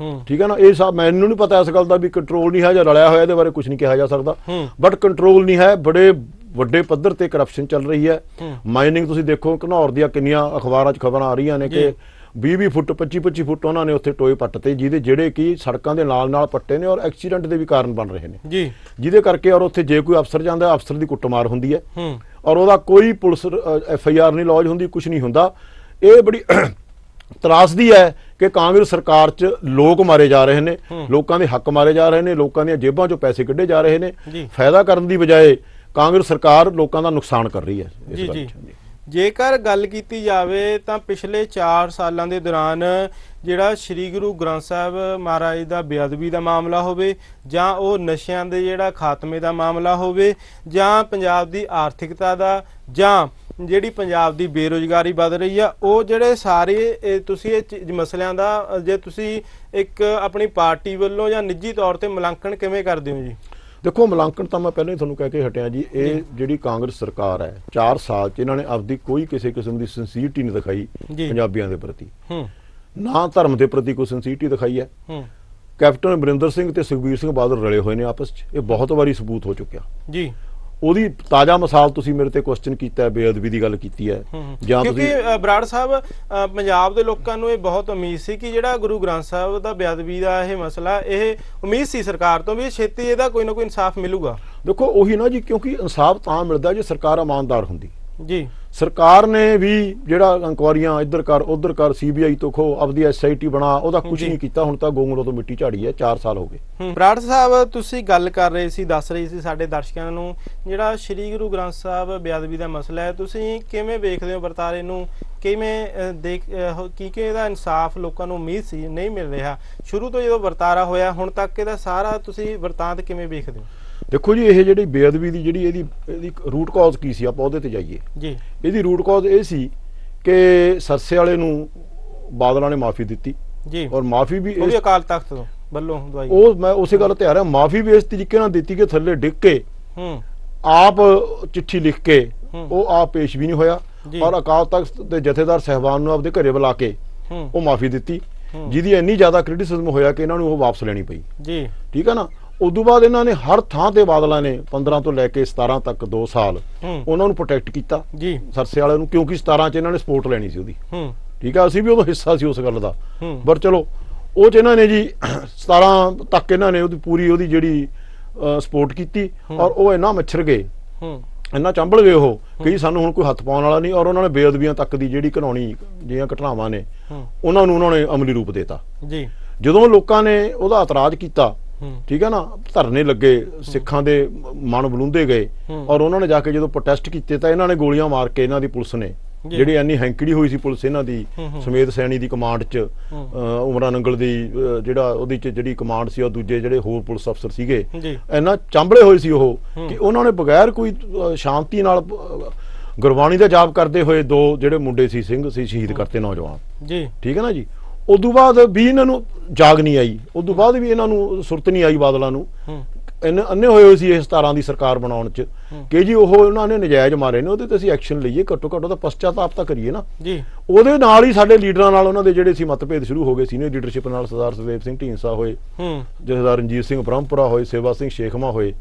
ਠੀਕ ਹੈ ਨਾ। ਇਹ ਸਭ ਮੈਨੂੰ ਨਹੀਂ ਪਤਾ ਇਸ ਗੱਲ ਦਾ ਵੀ ਕੰਟਰੋਲ ਨਹੀਂ ਹੈ ਜਾਂ ਰਲਿਆ ਹੋਇਆ, ਇਹਦੇ ਬਾਰੇ ਕੁਝ ਨਹੀਂ ਕਿਹਾ ਜਾ ਸਕਦਾ, ਬਟ ਕੰਟਰੋਲ ਨਹੀਂ ਹੈ। ਬੜੇ ਵੱਡੇ ਪੱਧਰ ਤੇ ਕਰਪਸ਼ਨ ਚੱਲ ਰਹੀ ਹੈ। ਮਾਈਨਿੰਗ ਤੁਸੀਂ ਦੇਖੋ, ਘਨੌਰ ਦੀਆਂ ਕਿੰਨੀਆਂ ਅਖਬਾਰਾਂ 'ਚ ਖਬਰਾਂ ਆ ਰਹੀਆਂ ਨੇ ਕਿ 20-20 ਫੁੱਟ 25-25 ਫੁੱਟ ਉਹਨਾਂ ਨੇ ਉੱਥੇ ਟੋਏ ਪੱਟਤੇ, ਜਿਹੜੇ ਕਿ ਸੜਕਾਂ ਦੇ ਨਾਲ ਪੱਟੇ ਨੇ ਔਰ ਐਕਸੀਡੈਂਟ ਦੇ ਵੀ ਕਾਰਨ ਬਣ ਰਹੇ ਨੇ ਜੀ। ਜਿਹਦੇ ਕਰਕੇ ਔਰ ਉੱਥੇ ਜੇ ਕੋਈ ਅਫਸਰ ਜਾਂਦਾ, ਅਫਸਰ ਦੀ ਕੁੱਟਮਾਰ ਹੁੰਦੀ ਹੈ ਔਰ ਉਹਦਾ ਕੋਈ ਪੁਲਿਸ FIR ਨਹੀਂ ਲੌਜ ਹੁੰਦੀ, ਕੁਝ ਨਹੀਂ ਹੁੰਦਾ। ਇਹ ਬੜੀ ਤਰਾਸਦੀ ਹੈ ਕਿ ਕਾਂਗਰਸ ਸਰਕਾਰ 'ਚ ਲੋਕ ਮਾਰੇ ਜਾ ਰਹੇ ਨੇ, ਲੋਕਾਂ ਦੇ ਹੱਕ ਮਾਰੇ ਜਾ ਰਹੇ ਨੇ, ਲੋਕਾਂ ਦੀਆਂ ਜੇਬਾਂ 'ਚੋਂ ਪੈਸੇ ਕੱਢੇ ਜਾ ਰਹੇ ਨੇ। ਫਾਇਦਾ ਕਰਨ ਦੀ ਬਜਾਏ ਕਾਂਗਰਸ ਸਰਕਾਰ ਲੋਕਾਂ ਦਾ ਨੁਕਸਾਨ ਕਰ ਰਹੀ ਹੈ ਇਸ ਗੱਲ 'ਚ। ਜੇਕਰ ਗੱਲ ਕੀਤੀ ਜਾਵੇ ਤਾਂ ਪਿਛਲੇ 4 ਸਾਲਾਂ ਦੇ ਦੌਰਾਨ ਜਿਹੜਾ ਸ੍ਰੀ ਗੁਰੂ ਗ੍ਰੰਥ ਸਾਹਿਬ ਮਹਾਰਾਜ ਦਾ ਬੇਅਦਬੀ ਦਾ ਮਾਮਲਾ ਹੋਵੇ ਜਾਂ ਉਹ ਨਸ਼ਿਆਂ ਦੇ ਜਿਹੜਾ ਖਾਤਮੇ ਦਾ ਮਾਮਲਾ ਹੋਵੇ ਜਾਂ ਪੰਜਾਬ ਦੀ ਆਰਥਿਕਤਾ ਦਾ ਜਾਂ ਜਿਹੜੀ ਪੰਜਾਬ ਦੀ ਬੇਰੁਜ਼ਗਾਰੀ ਵੱਧ ਰਹੀ ਆ, ਉਹ ਜਿਹੜੇ ਸਾਰੇ ਤੁਸੀਂ ਇਹ ਮਸਲਿਆਂ ਦਾ ਜੇ ਤੁਸੀਂ ਇੱਕ ਆਪਣੀ ਪਾਰਟੀ ਵੱਲੋਂ ਜਾਂ ਨਿੱਜੀ ਤੌਰ ਤੇ ਮੁਲਾਂਕਣ ਕਿਵੇਂ ਕਰਦੇ ਹੋ ਜੀ? ਦੇਖੋ, ਮੁਲਾਂਕਣ ਤਾਂ ਮੈਂ ਪਹਿਲਾਂ ਹੀ ਤੁਹਾਨੂੰ ਕਹਿ ਕੇ ਹਟਿਆ ਜੀ। ਇਹ ਜਿਹੜੀ ਕਾਂਗਰਸ ਸਰਕਾਰ ਹੈ 4 ਸਾਲ 'ਚ ਇਹਨਾਂ ਨੇ ਆਪਦੀ ਕੋਈ ਕਿਸੇ ਕਿਸਮ ਦੀ ਸਿੰਸੀਅਰਟੀ ਨਹੀਂ ਦਿਖਾਈ ਪੰਜਾਬੀਆਂ ਦੇ ਪ੍ਰਤੀ, ਨਾ ਧਰਮ ਦੇ ਪ੍ਰਤੀ ਕੋਈ ਸਿੰਸੀਅਰਟੀ ਦਿਖਾਈ ਹੈ। ਕੈਪਟਨ ਅਮਰਿੰਦਰ ਸਿੰਘ ਤੇ ਸੁਖਬੀਰ ਸਿੰਘ ਬਾਦਲ ਰਲੇ ਹੋਏ ਨੇ ਆਪਸ 'ਚ, ਇਹ ਬਹੁਤ ਵਾਰੀ ਸਬੂਤ ਹੋ ਚੁੱਕਿਆ ਜੀ। ਉਹਦੀ ਤਾਜ਼ਾ ਮਿਸਾਲ ਤੁਸੀਂ ਮੇਰੇ ਤੇ ਕੁਐਸਚਨ ਕੀਤਾ ਹੈ, ਬੇਅਦਬੀ ਦੀ ਗੱਲ ਕੀਤੀ ਹੈ ਜਾਂ ਕਿਉਂਕਿ ਬਰਾੜ ਸਾਹਿਬ ਪੰਜਾਬ ਦੇ ਲੋਕਾਂ ਨੂੰ ਇਹ ਬਹੁਤ ਉਮੀਦ ਸੀ ਕਿ ਜਿਹੜਾ ਗੁਰੂ ਗ੍ਰੰਥ ਸਾਹਿਬ ਦਾ ਬੇਅਦਬੀ ਦਾ ਇਹ ਮਸਲਾ, ਇਹ ਉਮੀਦ ਸੀ ਸਰਕਾਰ ਤੋਂ ਵੀ ਛੇਤੀ ਇਹਦਾ ਕੋਈ ਨਾ ਕੋਈ ਇਨਸਾਫ ਮਿਲੂਗਾ। ਦੇਖੋ ਉਹੀ ਨਾ ਜੀ, ਕਿਉਂਕਿ ਇਨਸਾਫ ਤਾਂ ਮਿਲਦਾ ਜੇ ਸਰਕਾਰ ਇਮਾਨਦਾਰ ਹੁੰਦੀ ਜੀ। ਸਰਕਾਰ ਨੇ ਵੀ ਜਿਹੜਾ ਇਨਕੁਆਰੀਆਂ ਇੱਧਰ ਕਰ ਉੱਧਰ ਕਰ, CBI ਤੋਂ ਖੋ, ਆਪਦੀ SIT ਬਣਾ, ਉਹਦਾ ਕੁਝ ਨਹੀਂ ਕੀਤਾ। ਹੁਣ ਤਾਂ ਗੋਂਗਲੋਂ ਤੋਂ ਮਿੱਟੀ ਝਾੜੀ ਹੈ, 4 ਸਾਲ ਹੋ ਗਏ। ਬਰਾੜ ਸਾਹਿਬ ਤੁਸੀਂ ਗੱਲ ਕਰ ਰਹੇ ਸੀ, ਦੱਸ ਰਹੇ ਸੀ ਸਾਡੇ ਦਰਸ਼ਕਾਂ ਨੂੰ ਜਿਹੜਾ ਸ੍ਰੀ ਗੁਰੂ ਗ੍ਰੰਥ ਸਾਹਿਬ ਬੇਅਦਬੀ ਦਾ ਮਸਲਾ ਹੈ, ਤੁਸੀਂ ਕਿਵੇਂ ਵੇਖਦੇ ਹੋ ਵਰਤਾਰੇ ਨੂੰ? ਕਿਵੇਂ ਕੀ ਇਹਦਾ ਇਨਸਾਫ ਲੋਕਾਂ ਨੂੰ ਉਮੀਦ ਸੀ, ਨਹੀਂ ਮਿਲ ਰਿਹਾ? ਸ਼ੁਰੂ ਤੋਂ ਜਦੋਂ ਵਰਤਾਰਾ ਹੋਇਆ ਹੁਣ ਤੱਕ ਇਹਦਾ ਸਾਰਾ ਤੁਸੀਂ ਵਰਤਾਂਤ ਕਿਵੇਂ ਵੇਖਦੇ ਹੋ? ਦੇਖੋ ਜੀ, ਇਹ ਜਿਹੜੀ ਬੇਅਦਬੀ ਦੀ ਜਿਹੜੀ ਇਹਦੀ ਰੂਟ ਕਾਜ਼ ਕੀ ਸੀ, ਆਪਾਂ ਉਹਦੇ ਤੇ ਜਾਈਏ ਜੀ। ਇਹਦੀ ਰੂਟ ਕਾਜ਼ ਇਹ ਸੀ ਕਿ ਸਰਸੇ ਵਾਲੇ ਨੂੰ ਬਾਦਲਾਂ ਨੇ ਮਾਫੀ ਦਿੱਤੀ ਜੀ, ਔਰ ਮਾਫੀ ਵੀ ਅਕਾਲ ਤਖਤ ਤੋਂ ਵੱਲੋਂ ਦਵਾਈ। ਉਹ ਮੈਂ ਉਸੇ ਗੱਲ ਤੇ ਆ ਰਿਹਾ, ਮਾਫੀ ਵੀ ਇਸ ਤਰੀਕੇ ਨਾਲ ਦਿੱਤੀ ਕਿ ਥੱਲੇ ਡਿੱਗ ਕੇ ਆਪ ਚਿੱਠੀ ਲਿਖ ਕੇ ਉਹ ਆਪ ਪੇਸ਼ ਵੀ ਨਹੀਂ ਹੋਇਆ, ਔਰ ਅਕਾਲ ਤਖਤ ਦੇ ਜਥੇਦਾਰ ਸਹਿਬਾਨ ਨੂੰ ਆਪਦੇ ਘਰੇ ਬੁਲਾ ਕੇ ਉਹ ਮਾਫੀ ਦਿੱਤੀ, ਜਿਹਦੀ ਇੰਨੀ ਜ਼ਿਆਦਾ ਕ੍ਰਿਟਿਸਿਜ਼ਮ ਹੋਇਆ ਕਿ ਇਹਨਾਂ ਨੂੰ ਉਹ ਵਾਪਸ ਲੈਣੀ ਪਈ ਜੀ। ਠੀਕ ਹੈ ਨਾ। ਉਦੋਂ ਬਾਅਦ ਇਹਨਾਂ ਨੇ ਹਰ ਥਾਂ ਤੇ ਬਾਦਲਾਂ ਨੇ 15 ਤੋਂ ਲੈ ਕੇ 17 ਤੱਕ 2 ਸਾਲ ਉਹਨਾਂ ਨੂੰ ਪ੍ਰੋਟੈਕਟ ਕੀਤਾ ਜੀ, ਸਰਸੇ ਵਾਲਿਆਂ ਨੂੰ, ਕਿਉਂਕਿ 17 ਚ ਇਹਨਾਂ ਨੇ ਸਪੋਰਟ ਲੈਣੀ ਸੀ ਉਹਦੀ। ਠੀਕ ਆ, ਅਸੀਂ ਵੀ ਉਦੋਂ ਹਿੱਸਾ ਸੀ ਉਸ ਗੱਲ ਦਾ, ਪਰ ਚਲੋ ਉਹ ਚ ਇਹਨਾਂ ਨੇ ਜੀ 17 ਤੱਕ ਇਹਨਾਂ ਨੇ ਉਹਦੀ ਪੂਰੀ ਉਹਦੀ ਜਿਹੜੀ ਸਪੋਰਟ ਕੀਤੀ, ਔਰ ਉਹ ਇੰਨਾ ਮੱਛਰ ਗਏ, ਇੰਨਾ ਚੰਬਲ ਗਏ ਉਹ ਕਿ ਸਾਨੂੰ ਹੁਣ ਕੋਈ ਹੱਥ ਪਾਉਣ ਵਾਲਾ ਨਹੀਂ। ਔਰ ਉਹਨਾਂ ਨੇ ਬੇਅਦਬੀਆਂ ਤੱਕ ਦੀ ਜਿਹੜੀ ਘਿਨਾਉਣੀ ਜਿਹੜੀਆਂ ਘਟਨਾਵਾਂ ਨੇ ਉਹਨਾਂ ਨੇ ਅਮਲੀ ਰੂਪ ਦੇਤਾ ਜੀ। ਜਦੋਂ ਲੋਕਾਂ ਨੇ ਉਹਦਾ ਇਤਰਾਜ਼ ਕੀਤਾ, ਠੀਕ ਹੈ ਨਾ, ਧਰਨੇ ਲੱਗੇ, ਸਿੱਖਾਂ ਦੇ ਮਨ ਬਲੂੰਦੇ ਗਏ, ਔਰ ਉਹਨਾਂ ਨੇ ਜਾ ਕੇ ਜਦੋਂ ਪ੍ਰੋਟੈਸਟ ਕੀਤੇ ਤਾਂ ਇਹਨਾਂ ਨੇ ਗੋਲੀਆਂ ਮਾਰ ਕੇ, ਇਹਨਾਂ ਦੀ ਪੁਲਿਸ ਨੇ ਜਿਹੜੀ ਇੰਨੀ ਹੈਂਕੜੀ ਹੋਈ ਸੀ ਪੁਲਿਸ ਇਹਨਾਂ ਦੀ, ਸਮੇਤ ਸੈਣੀ ਦੀ ਕਮਾਂਡ 'ਚ, ਉਮਰਾ ਨੰਗਲ ਦੀ ਜਿਹੜਾ ਉਹਦੀ 'ਚ ਜਿਹੜੀ ਕਮਾਂਡ ਸੀ, ਉਹ ਦੂਜੇ ਜਿਹੜੇ ਹੋਰ ਪੁਲਿਸ ਅਫਸਰ ਸੀਗੇ, ਇੰਨਾ ਚਾਂਬਲੇ ਹੋਏ ਸੀ ਉਹ ਕਿ ਉਹਨਾਂ ਨੇ ਬਗੈਰ ਕੋਈ ਸ਼ਾਂਤੀ ਨਾਲ ਗੁਰਬਾਣੀ ਦਾ ਜਾਪ ਕਰਦੇ ਹੋਏ 2 ਜਿਹੜੇ ਮੁੰਡੇ ਸੀ ਸਿੰਘ ਸੀ ਸ਼ਹੀਦ ਕਰਤੇ, ਨੌਜਵਾਨ ਜੀ। ਠੀਕ ਹੈ ਨਾ ਜੀ। ਉਦੋਂ ਬਾਅਦ ਵੀ ਇਹਨਾਂ ਨੂੰ ਜਾਗ ਨਹੀਂ ਆਈ, ਉਦੋਂ ਬਾਅਦ ਵੀ ਇਹਨਾਂ ਨੂੰ ਸੁਰਤ ਨਹੀਂ ਆਈ ਬਾਦਲਾਂ ਨੂੰ, ਅੰਨੇ ਹੋਏ ਸੀ ਇਸ 17 ਦੀ ਸਰਕਾਰ ਬਣਾਉਣ 'ਚ ਕਿ ਜੀ ਉਹ ਉਹਨਾਂ ਨੇ ਨਜਾਇਜ਼ ਮਾਰੇ ਨੇ, ਉਹਦੇ ਤੇ ਅਸੀਂ ਐਕਸ਼ਨ ਲਈਏ, ਘੱਟੋ ਘੱਟ ਉਹਦਾ ਪਛਤਾਤਾਪ ਤਾਂ ਕਰੀਏ ਨਾ ਜੀ। ਉਹਦੇ ਨਾਲ ਹੀ ਸਾਡੇ ਲੀਡਰਾਂ ਨਾਲ ਉਹਨਾਂ ਦੇ ਜਿਹੜੇ ਸੀ ਮਤਭੇਦ ਸ਼ੁਰੂ ਹੋ ਗਏ, ਸੀਨੀਅਰ ਲੀਡਰਸ਼ਿਪ ਨਾਲ ਸਰਦਾਰ ਸੁਖਦੇਵ ਸਿੰਘ ਢੀਂਡਸਾ ਹੋਏ, ਜਥੇਦਾਰ ਰਣਜੀਤ ਸਿੰਘ ਬ੍ਰਹਮਪੁਰਾ ਹੋਏ, ਸੇਵਾ ਸਿੰਘ ਸ਼ੇਖਮਾ ਹੋਏ,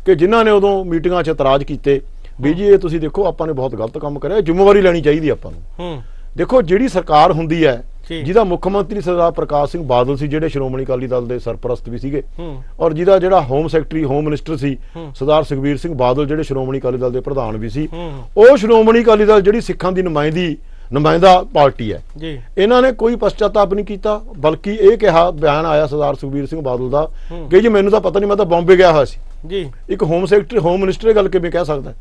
ਕਿ ਜਿਨ੍ਹਾਂ ਨੇ ਉਦੋਂ ਮੀਟਿੰਗਾਂ 'ਚ ਇਤਰਾਜ਼ ਕੀਤੇ ਵੀ ਜੀ ਇਹ ਤੁਸੀਂ ਦੇਖੋ ਆਪਾਂ ਨੇ ਬਹੁਤ ਗਲਤ ਕੰਮ ਕਰਿਆ, ਜ਼ਿੰਮੇਵਾਰੀ ਲੈਣੀ ਚਾਹੀਦੀ ਆਪਾਂ ਨੂੰ। ਦੇਖੋ ਜਿਹੜੀ ਸਰਕਾਰ ਹੁੰਦੀ ਹੈ ਜਿਹਦਾ ਮੁੱਖ ਮੰਤਰੀ ਸਰਦਾਰ ਪ੍ਰਕਾਸ਼ ਸਿੰਘ ਬਾਦਲ ਸੀ, ਜਿਹੜੇ ਸ਼੍ਰੋਮਣੀ ਅਕਾਲੀ ਦਲ ਦੇ ਸਰਪ੍ਰਸਤ ਵੀ ਸੀਗੇ, ਔਰ ਜਿਹਦਾ ਜਿਹੜਾ ਹੋਮ ਸੈਕਟਰੀ ਹੋਮ ਮਿਨਿਸਟਰ ਸੀ ਸਰਦਾਰ ਸੁਖਬੀਰ ਸਿੰਘ ਬਾਦਲ, ਜਿਹੜੇ ਸ਼੍ਰੋਮਣੀ ਅਕਾਲੀ ਦਲ ਦੇ ਪ੍ਰਧਾਨ ਵੀ ਸੀ, ਉਹ ਸ਼੍ਰੋਮਣੀ ਅਕਾਲੀ ਦਲ ਜਿਹੜੀ ਸਿੱਖਾਂ ਦੀ ਨੁਮਾਇੰਦਾ ਪਾਰਟੀ ਹੈ ਜੀ। ਇਹਨਾਂ ਨੇ ਕੋਈ ਪਛਤਾਤਾਪ ਨਹੀਂ ਕੀਤਾ, ਬਲਕਿ ਇਹ ਕਿਹਾ, ਬਿਆਨ ਆਇਆ ਸਰਦਾਰ ਸੁਖਬੀਰ ਸਿੰਘ ਬਾਦਲ ਦਾ ਕਿ ਜੀ ਮੈਨੂੰ ਤਾਂ ਪਤਾ ਨਹੀਂ, ਮੈਂ ਤਾਂ ਬੰਬੇ ਗਿਆ ਹੋਇਆ ਸੀ ਜੀ। ਇੱਕ ਹੋਮ ਸੈਕਟਰੀ ਹੋਮ ਮਿਨਿਸਟਰ ਇਹ ਗੱਲ ਕਿਵੇਂ ਕਹਿ ਸਕਦਾ?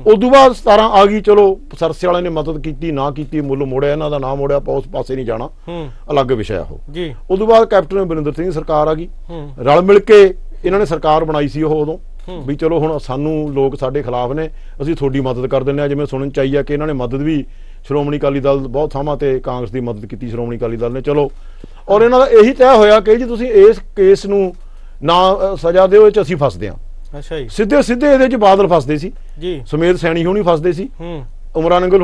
ਉਦੋਂ ਬਾਅਦ 17 ਆ ਗਈ, ਚਲੋ ਸਰਸੇ ਵਾਲਿਆਂ ਨੇ ਮਦਦ ਕੀਤੀ ਨਾ ਕੀਤੀ, ਮੁੱਲ ਮੋੜਿਆ, ਇਹਨਾਂ ਦਾ ਨਾਮ ਮੋੜਿਆ, ਆਪਾਂ ਉਸ ਪਾਸੇ ਨਹੀਂ ਜਾਣਾ, ਅਲੱਗ ਵਿਸ਼ਾ ਉਹ ਜੀ। ਉਦੋਂ ਬਾਅਦ ਕੈਪਟਨ ਅਮਰਿੰਦਰ ਸਿੰਘ ਸਰਕਾਰ ਆ ਗਈ, ਰਲ ਮਿਲ ਕੇ ਇਹਨਾਂ ਨੇ ਸਰਕਾਰ ਬਣਾਈ ਸੀ ਉਹ ਉਦੋਂ ਵੀ ਚਲੋ ਹੁਣ ਸਾਨੂੰ ਲੋਕ ਸਾਡੇ ਖਿਲਾਫ ਨੇ, ਅਸੀਂ ਤੁਹਾਡੀ ਮਦਦ ਕਰ ਦਿੰਦੇ ਆ। ਜਿਵੇਂ ਸੁਣਨ ਚ ਆਈ ਆ ਕਿ ਇਹਨਾਂ ਨੇ ਮਦਦ ਵੀ ਸ਼੍ਰੋਮਣੀ ਅਕਾਲੀ ਦਲ ਬਹੁਤ ਥਾਵਾਂ ਤੇ ਕਾਂਗਰਸ ਦੀ ਮਦਦ ਕੀਤੀ ਸ਼੍ਰੋਮਣੀ ਅਕਾਲੀ ਦਲ ਨੇ, ਚਲੋ। ਔਰ ਇਹਨਾਂ ਦਾ ਇਹੀ ਤੈਅ ਹੋਇਆ ਕਿ ਜੀ ਤੁਸੀਂ ਇਸ ਕੇਸ ਨੂੰ ਨਾ ਸਜ਼ਾ ਦਿਓ, ਇਹ ਚ ਅਸੀਂ ਫਸਦੇ ਆ। ਅੱਛਾ ਜੀ। ਸਿੱਧੇ ਇਹਦੇ ਚ ਬਾਦਲ ਫਸਦੇ ਸੀ ਜੀ, ਸਮੇਤ ਸੈਣੀ ਹੋਣੀ ਫਸਦੇ ਸੀ, ਉਮਰਾ ਨੰਗਲ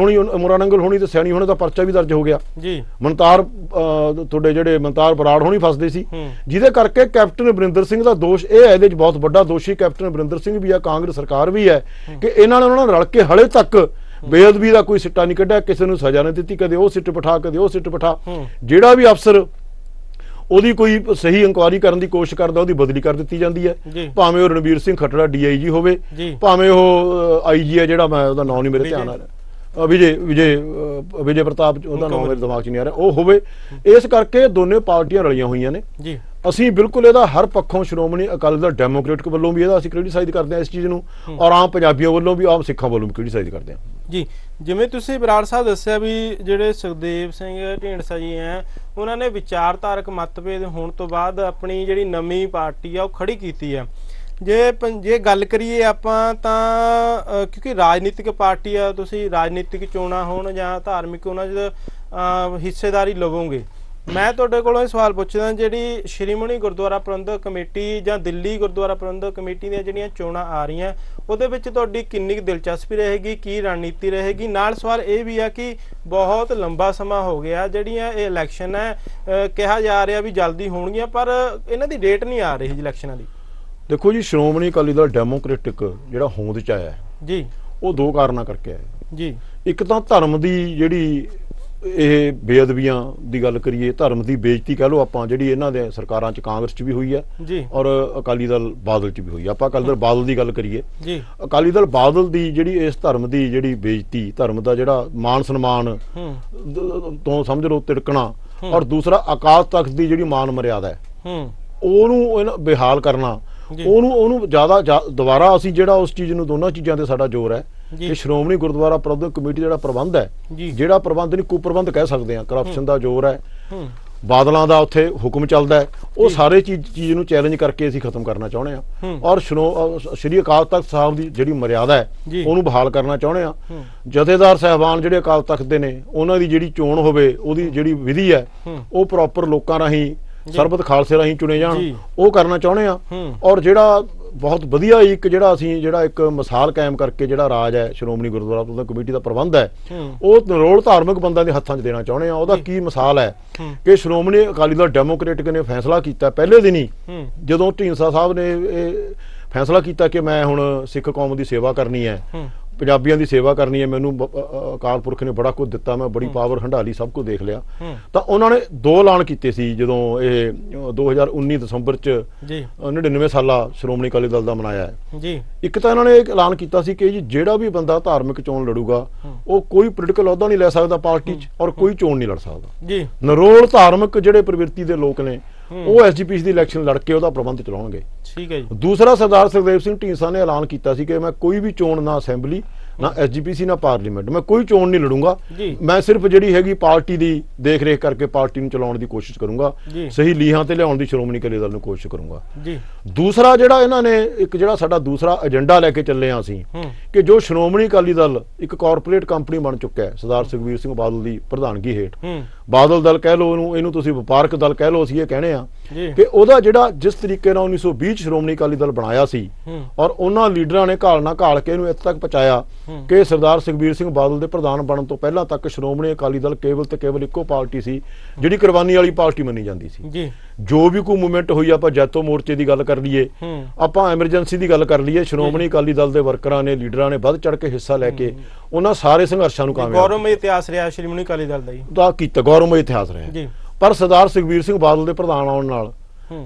ਹੋਣੀ ਤੇ ਸੈਣੀ ਹੋਣੇ ਦਾ ਪਰਚਾ ਵੀ ਦਰਜ ਹੋ ਗਿਆ ਜੀ। ਮਨਤਾਰ ਤੁਹਾਡੇ ਜਿਹੜੇ ਮਨਤਾਰ ਬਰਾੜ ਹੋਣੀ ਫਸਦੇ ਸੀ, ਜਿਹਦੇ ਕਰਕੇ ਕੈਪਟਨ ਅਮਰਿੰਦਰ ਸਿੰਘ ਦਾ ਦੋਸ਼ ਇਹ ਹੈ, ਇਹਦੇ ਚ ਬਹੁਤ ਵੱਡਾ ਦੋਸ਼ੀ ਕੈਪਟਨ ਅਮਰਿੰਦਰ ਸਿੰਘ ਵੀ ਆ, ਕਾਂਗਰਸ ਸਰਕਾਰ ਵੀ ਹੈ, ਕਿ ਇਹਨਾਂ ਨੇ ਉਹਨਾਂ ਨਾਲ ਰਲ ਕੇ ਹਲੇ ਤੱਕ ਬੇਅਦਬੀ ਦਾ ਕੋਈ ਸਿੱਟਾ ਨਹੀਂ ਕੱਢਿਆ, ਕਿਸੇ ਨੂੰ ਸਜ਼ਾ ਨਹੀਂ ਦਿੱਤੀ, ਕਦੇ ਉਹ ਸਿੱਟ ਬਿਠਾ ਕਦੇ ਉਹ ਸਿੱਟ ਬਿਠਾ। ਜਿਹੜਾ ਵੀ ਅਫਸਰ ਉਹਦੀ ਕੋਈ ਸਹੀ ਇਨਕੁਆਇਰੀ ਕਰਨ ਦੀ ਕੋਸ਼ਿਸ਼ ਕਰਦਾ ਉਹਦੀ ਬਦਲੀ ਕਰ ਦਿੱਤੀ ਜਾਂਦੀ ਹੈ, ਭਾਵੇਂ ਉਹ ਰਣਵੀਰ ਸਿੰਘ ਖੱਟੜਾ DIG ਹੋਵੇ, ਭਾਵੇਂ ਉਹ IG ਹੈ ਜਿਹੜਾ ਮੈਂ ਉਹਦਾ ਨਾਮ ਨਹੀਂ ਮੇਰੇ ਧਿਆਨ ਆ ਰਿਹਾ, ਵਿਜੇ ਪ੍ਰਤਾਪ, ਉਹਦਾ ਨਾਮ ਮੇਰੇ ਦਿਮਾਗ 'ਚ ਨਹੀਂ ਆ ਰਿਹਾ, ਉਹ ਹੋਵੇ। ਇਸ ਕਰਕੇ ਦੋਨੇ ਪਾਰਟੀਆਂ ਰਲੀਆਂ ਹੋਈਆਂ ਨੇ, ਅਸੀਂ ਬਿਲਕੁਲ ਇਹਦਾ ਹਰ ਪੱਖੋਂ ਸ਼੍ਰੋਮਣੀ ਅਕਾਲੀ ਦਲ ਡੈਮੋਕ੍ਰੇਟਿਕ ਵੱਲੋਂ ਵੀ ਇਹਦਾ ਅਸੀਂ ਕ੍ਰਿਟੀਸਾਈਜ਼ ਕਰਦੇ ਹਾਂ ਇਸ ਚੀਜ਼ ਨੂੰ, ਔਰ ਆਮ ਪੰਜਾਬੀਆਂ ਵੱਲੋਂ ਵੀ, ਆਮ ਸਿੱਖਾਂ ਵੱਲੋਂ ਵੀ ਕ੍ਰਿਟੀਸਾਈਜ਼ ਕਰਦੇ ਹਾਂ ਜੀ। ਜਿਵੇਂ ਤੁਸੀਂ ਬਰਾੜ ਸਾਹਿਬ ਦੱਸਿਆ ਵੀ ਜਿਹੜੇ ਸੁਖਦੇਵ ਸਿੰਘ ਢੀਂਡਸਾ ਜੀ ਹੈ ਉਹਨਾਂ ਨੇ ਵਿਚਾਰਧਾਰਕ ਮਤਭੇਦ ਹੋਣ ਤੋਂ ਬਾਅਦ ਆਪਣੀ ਜਿਹੜੀ ਨਵੀਂ ਪਾਰਟੀ ਆ ਉਹ ਖੜੀ ਕੀਤੀ ਹੈ। ਜੇ ਗੱਲ ਕਰੀਏ ਆਪਾਂ ਤਾਂ ਕਿਉਂਕਿ ਰਾਜਨੀਤਿਕ ਪਾਰਟੀ ਆ, ਤੁਸੀਂ ਰਾਜਨੀਤਿਕ ਚੋਣਾਂ ਹੋਣ ਜਾਂ ਧਾਰਮਿਕ ਉਹਨਾਂ 'ਚ ਹਿੱਸੇਦਾਰੀ ਲਵੋਗੇ। ਮੈਂ ਤੁਹਾਡੇ ਕੋਲੋਂ ਇਹ ਸਵਾਲ ਪੁੱਛਦਾ, ਜਿਹੜੀ ਸ਼੍ਰੋਮਣੀ ਗੁਰਦੁਆਰਾ ਪ੍ਰਬੰਧਕ ਕਮੇਟੀ ਜਾਂ ਦਿੱਲੀ ਗੁਰਦੁਆਰਾ ਪ੍ਰਬੰਧਕ ਕਮੇਟੀ ਦੀਆਂ ਜਿਹੜੀਆਂ ਚੋਣਾਂ ਆ ਰਹੀਆਂ ਉਹਦੇ ਵਿੱਚ ਤੁਹਾਡੀ ਕਿੰਨੀ ਦਿਲਚਸਪੀ ਰਹੇਗੀ, ਕੀ ਰਣਨੀਤੀ ਰਹੇਗੀ? ਨਾਲ ਸਵਾਲ ਇਹ ਵੀ ਆ ਕਿ ਬਹੁਤ ਲੰਬਾ ਸਮਾਂ ਹੋ ਗਿਆ ਜਿਹੜੀਆਂ ਇਹ ਇਲੈਕਸ਼ਨ ਹੈ, ਕਿਹਾ ਜਾ ਰਿਹਾ ਵੀ ਜਲਦੀ ਹੋਣਗੀਆਂ, ਪਰ ਇਹਨਾਂ ਦੀ ਡੇਟ ਨਹੀਂ ਆ ਰਹੀ ਇਲੈਕਸ਼ਨਾਂ ਦੀ। ਦੇਖੋ ਜੀ, ਸ਼੍ਰੋਮਣੀ ਅਕਾਲੀ ਦਲ ਡੈਮੋਕ੍ਰੇਟਿਕ ਜਿਹੜਾ ਹੋਂਦ 'ਚ ਆਇਆ ਜੀ, ਉਹ ਦੋ ਕਾਰਨਾਂ ਕਰਕੇ ਆਇਆ ਜੀ। ਇੱਕ ਤਾਂ ਧਰਮ ਦੀ ਜਿਹੜੀ ਇਹ ਬੇਅਦਬੀਆਂ ਦੀ ਗੱਲ ਕਰੀਏ, ਧਰਮ ਦੀ ਬੇਇੱਜ਼ਤੀ ਕਹਿ ਲਓ ਆਪਾਂ, ਜਿਹੜੀ ਇਹਨਾਂ ਦੇ ਸਰਕਾਰਾਂ 'ਚ ਕਾਂਗਰਸ 'ਚ ਵੀ ਹੋਈ ਹੈ ਔਰ ਅਕਾਲੀ ਦਲ ਬਾਦਲ 'ਚ ਵੀ ਹੋਈ ਹੈ। ਆਪਾਂ ਅਕਾਲੀ ਦਲ ਬਾਦਲ ਦੀ ਗੱਲ ਕਰੀਏ, ਅਕਾਲੀ ਦਲ ਬਾਦਲ ਦੀ ਜਿਹੜੀ ਇਸ ਧਰਮ ਦੀ ਜਿਹੜੀ ਬੇਇੱਜ਼ਤੀ, ਧਰਮ ਦਾ ਜਿਹੜਾ ਮਾਨ ਸਨਮਾਨ ਤੋਂ ਸਮਝ ਲਓ ਤਿੜਕਣਾ, ਔਰ ਦੂਸਰਾ ਅਕਾਲ ਤਖਤ ਦੀ ਜਿਹੜੀ ਮਾਨ ਮਰਿਆਦਾ ਹੈ ਉਹਨੂੰ ਬੇਹਾਲ ਕਰਨਾ, ਉਹਨੂੰ ਜ਼ਿਆਦਾ ਦੁਬਾਰਾ ਅਸੀਂ ਜਿਹੜਾ ਉਸ ਚੀਜ਼ ਨੂੰ, ਦੋਨਾਂ ਚੀਜ਼ਾਂ ਤੇ ਸਾਡਾ ਜ਼ੋਰ ਹੈ ਕਿ ਸ਼੍ਰੋਮਣੀ ਗੁਰਦੁਆਰਾ ਪ੍ਰਬੰਧਕ ਕਮੇਟੀ ਜਿਹੜਾ ਪ੍ਰਬੰਧ ਹੈ, ਜਿਹੜਾ ਪ੍ਰਬੰਧ ਨਹੀਂ ਕੁਪ੍ਰਬੰਧ ਕਹਿ ਸਕਦੇ ਹਾਂ, ਕਰਪਸ਼ਨ ਦਾ ਜ਼ੋਰ ਹੈ, ਬਾਦਲਾਂ ਦਾ ਉੱਥੇ ਹੁਕਮ ਚੱਲਦਾ ਹੈ, ਉਹ ਸਾਰੇ ਚੀਜ਼ ਨੂੰ ਚੈਲੰਜ ਕਰਕੇ ਅਸੀਂ ਖਤਮ ਕਰਨਾ ਚਾਹੁੰਦੇ ਹਾਂ। ਔਰ ਸ਼੍ਰੀ ਅਕਾਲ ਤਖਤ ਸਾਹਿਬ ਦੀ ਜਿਹੜੀ ਮਰਿਆਦਾ ਹੈ ਉਹਨੂੰ ਬਹਾਲ ਕਰਨਾ ਚਾਹੁੰਦੇ ਹਾਂ। ਜਥੇਦਾਰ ਸਾਹਿਬਾਨ ਜਿਹੜੇ ਅਕਾਲ ਤਖਤ ਦੇ ਨੇ, ਉਹਨਾਂ ਦੀ ਜਿਹੜੀ ਚੋਣ ਹੋਵੇ, ਉਹਦੀ ਜਿਹੜੀ ਵਿਧੀ ਹੈ ਉਹ ਪ੍ਰੋਪਰ ਲੋਕਾਂ ਰਾਹੀਂ, ਸਰਬਤ ਖਾਲਸੇ ਰਾਹੀਂ ਚੁਣੇ ਜਾਣ, ਉਹ ਕਰਨਾ ਚਾਹੁੰਦੇ ਆ। ਔਰ ਜਿਹੜਾ ਬਹੁਤ ਵਧੀਆ ਜਿਹੜਾ ਇੱਕ ਮਿਸਾਲ ਕਾਇਮ ਕਰਕੇ ਜਿਹੜਾ ਰਾਜ ਹੈ ਸ਼੍ਰੋਮਣੀ ਗੁਰਦੁਆਰਾ ਪ੍ਰਬੰਧਕ ਕਮੇਟੀ ਦਾ ਪ੍ਰਬੰਧ ਹੈ, ਉਹ ਨਿਰੋਲ ਧਾਰਮਿਕ ਬੰਦਿਆਂ ਦੇ ਹੱਥਾਂ 'ਚ ਦੇਣਾ ਚਾਹੁੰਦੇ ਆ। ਉਹਦਾ ਕੀ ਮਿਸਾਲ ਹੈ ਕਿ ਸ਼੍ਰੋਮਣੀ ਅਕਾਲੀ ਦਲ ਡੈਮੋਕ੍ਰੇਟਿਕ ਨੇ ਫੈਸਲਾ ਕੀਤਾ ਪਹਿਲੇ ਦਿਨ ਹੀ, ਜਦੋਂ ਢੀਂਡਸਾ ਸਾਹਿਬ ਨੇ ਇਹ ਫੈਸਲਾ ਕੀਤਾ ਕਿ ਮੈਂ ਹੁਣ ਸਿੱਖ ਕੌਮ ਦੀ ਸੇਵਾ ਕਰਨੀ ਹੈ, ਪੰਜਾਬੀਆਂ ਦੀ ਸੇਵਾ ਕਰਨੀ ਹੈ, ਮੈਨੂੰ ਅਕਾਲ ਪੁਰਖ ਨੇ ਬੜਾ ਕੁਝ ਦਿੱਤਾ, ਮੈਂ ਬੜੀ ਪਾਵਰ ਹੰਡਾਲੀ, ਸਭ ਕੁਝ ਦੇਖ ਲਿਆ, ਤਾਂ ਉਹਨਾਂ ਨੇ ਦੋ ਐਲਾਨ ਕੀਤੇ ਸੀ ਜਦੋਂ ਇਹ 2019 ਦਸੰਬਰ 'ਚ 99 ਸਾਲਾ ਸ਼੍ਰੋਮਣੀ ਅਕਾਲੀ ਦਲ ਦਾ ਮਨਾਇਆ ਹੈ। ਇੱਕ ਤਾਂ ਇਹਨਾਂ ਨੇ ਇਹ ਐਲਾਨ ਕੀਤਾ ਸੀ ਕਿ ਜੀ ਜਿਹੜਾ ਵੀ ਬੰਦਾ ਧਾਰਮਿਕ ਚੋਣ ਲੜੂਗਾ ਉਹ ਕੋਈ ਪੋਲੀਟੀਕਲ ਅਹੁਦਾ ਨਹੀਂ ਲੈ ਸਕਦਾ ਪਾਰਟੀ 'ਚ, ਔਰ ਕੋਈ ਚੋਣ ਨਹੀਂ ਲੜ ਸਕਦਾ। ਨਿਰੋਲ ਧਾਰਮਿਕ ਜਿਹੜੇ ਪ੍ਰਵਿਰਤੀ ਦੇ ਲੋਕ ਨੇ ਉਹ ਐਸਜੀਪੀਸੀ ਦੀ ਇਲੈਕਸ਼ਨ ਲੜ ਕੇ ਉਹਦਾ ਪ੍ਰਬੰਧ ਚਲਾਉਣਗੇ। ਠੀਕ ਹੈ ਜੀ। ਦੂਸਰਾ ਸਰਦਾਰ ਸੁਖਦੇਵ ਸਿੰਘ ਢੀਂਡਸਾ ਨੇ ਐਲਾਨ ਕੀਤਾ ਸੀ ਕਿ ਮੈਂ ਕੋਈ ਵੀ ਚੋਣ, ਨਾ ਅਸੈਂਬਲੀ, ਨਾ ਐਸਜੀਪੀਸੀ, ਨਾ ਪਾਰਲੀਮੈਂਟ, ਮੈਂ ਕੋਈ ਚੋਣ ਨਹੀਂ ਲੜੂੰਗਾ, ਮੈਂ ਸਿਰਫ ਜਿਹੜੀ ਹੈਗੀ ਪਾਰਟੀ ਦੀ ਦੇਖ ਰੇਖ ਕਰਕੇ ਪਾਰਟੀ ਨੂੰ ਚਲਾਉਣ ਦੀ ਕੋਸ਼ਿਸ਼ ਕਰੂੰਗਾ, ਸਹੀ ਲੀਹਾਂ ਤੇ ਲਿਆਉਣ ਦੀ ਸ਼੍ਰੋਮਣੀ ਅਕਾਲੀ ਦਲ ਨੂੰ ਕੋਸ਼ਿਸ਼ ਕਰੂੰਗਾ। ਦੂਸਰਾ ਜਿਹੜਾ ਇਹਨਾਂ ਨੇ ਇੱਕ ਜਿਹੜਾ ਸਾਡਾ ਦੂਸਰਾ ਏਜੰਡਾ ਲੈ ਕੇ ਚੱਲੇ ਆ ਅਸੀਂ, ਕਿ ਜੋ ਸ਼੍ਰੋਮਣੀ ਅਕਾਲੀ ਦਲ ਇੱਕ ਕਾਰਪੋਰੇਟ ਕੰਪਨੀ ਬਣ ਚੁੱਕਿਆ ਹੈ ਸਰਦਾਰ ਸੁਖਬੀਰ ਸਿੰਘ ਬਾਦਲ ਦੀ ਪ੍ਰਧਾਨਗੀ ਹੇਠ, ਬਾਦਲ ਦਲ ਕਹਿ ਲਓ ਇਹਨੂੰ ਤੁਸੀਂ ਵਪਾਰਕ ਦਲ ਕਹਿ ਲਓ, ਅਸੀਂ ਇਹ ਕਹਿੰਦੇ ਆ ਕਿ ਉਹਦਾ ਜਿਹੜਾ ਜਿਸ ਤਰੀਕੇ ਨਾਲ 1920 ਸ਼੍ਰੋਮਣੀ ਅਕਾਲੀ ਦਲ ਬਣਾਇਆ ਸੀ, ਔਰ ਉਹਨਾਂ ਲੀਡਰਾਂ ਨੇ ਘਾਲ ਕੇ ਇਹਨੂੰ ਇੱਥੇ ਤੱਕ ਪਹੁੰਚਾਇਆ ਕਿ ਸਰਦਾਰ ਸੁਖਬੀਰ ਸਿੰਘ ਬਾਦਲ ਦੇ ਪ੍ਰਧਾਨ ਬਣਨ ਤੋਂ ਪਹਿਲਾਂ ਤੱਕ ਸ਼੍ਰੋਮਣੀ ਅਕਾਲੀ ਦਲ ਕੇਵਲ ਤੇ ਕੇਵਲ ਇੱਕੋ ਪਾਰਟੀ ਸੀ ਜਿਹੜੀ ਕੁਰਬਾਨੀ ਵਾਲੀ ਪਾਰਟੀ ਮੰਨੀ ਜਾਂਦੀ ਸੀ। ਜੋ ਵੀ ਕੋਈ ਮੂਵਮੈਂਟ ਹੋਈ, ਆਪਾਂ ਜੈਤੋ ਮੋਰਚੇ ਦੀ ਗੱਲ ਕਰ ਲਈਏ, ਆਪਾਂ ਐਮਰਜੈਂਸੀ ਦੀ ਗੱਲ ਕਰ ਲਈਏ, ਸ਼੍ਰੋਮਣੀ ਅਕਾਲੀ ਦਲ ਦੇ ਵਰਕਰਾਂ ਨੇ, ਲੀਡਰਾਂ ਨੇ ਵੱਧ ਚੜ ਕੇ ਹਿੱਸਾ ਲੈ ਕੇ ਉਹਨਾਂ ਸਾਰੇ ਸੰਘਰਸ਼ਾਂ ਨੂੰ ਕਾਮਯਾਬ, ਗੌਰਵਮਈ ਇਤਿਹਾਸ ਰਿਹਾ ਸ਼੍ਰੋਮਣੀ ਅਕਾਲੀ ਦਲ ਦਾ ਕੀਤਾ, ਗੌਰਵਮਈ ਇਤਿਹਾਸ ਰਿਹਾ। ਪਰ ਸਰਦਾਰ ਸੁਖਬੀਰ ਸਿੰਘ ਬਾਦਲ ਦੇ ਪ੍ਰਧਾਨ ਆਉਣ ਨਾਲ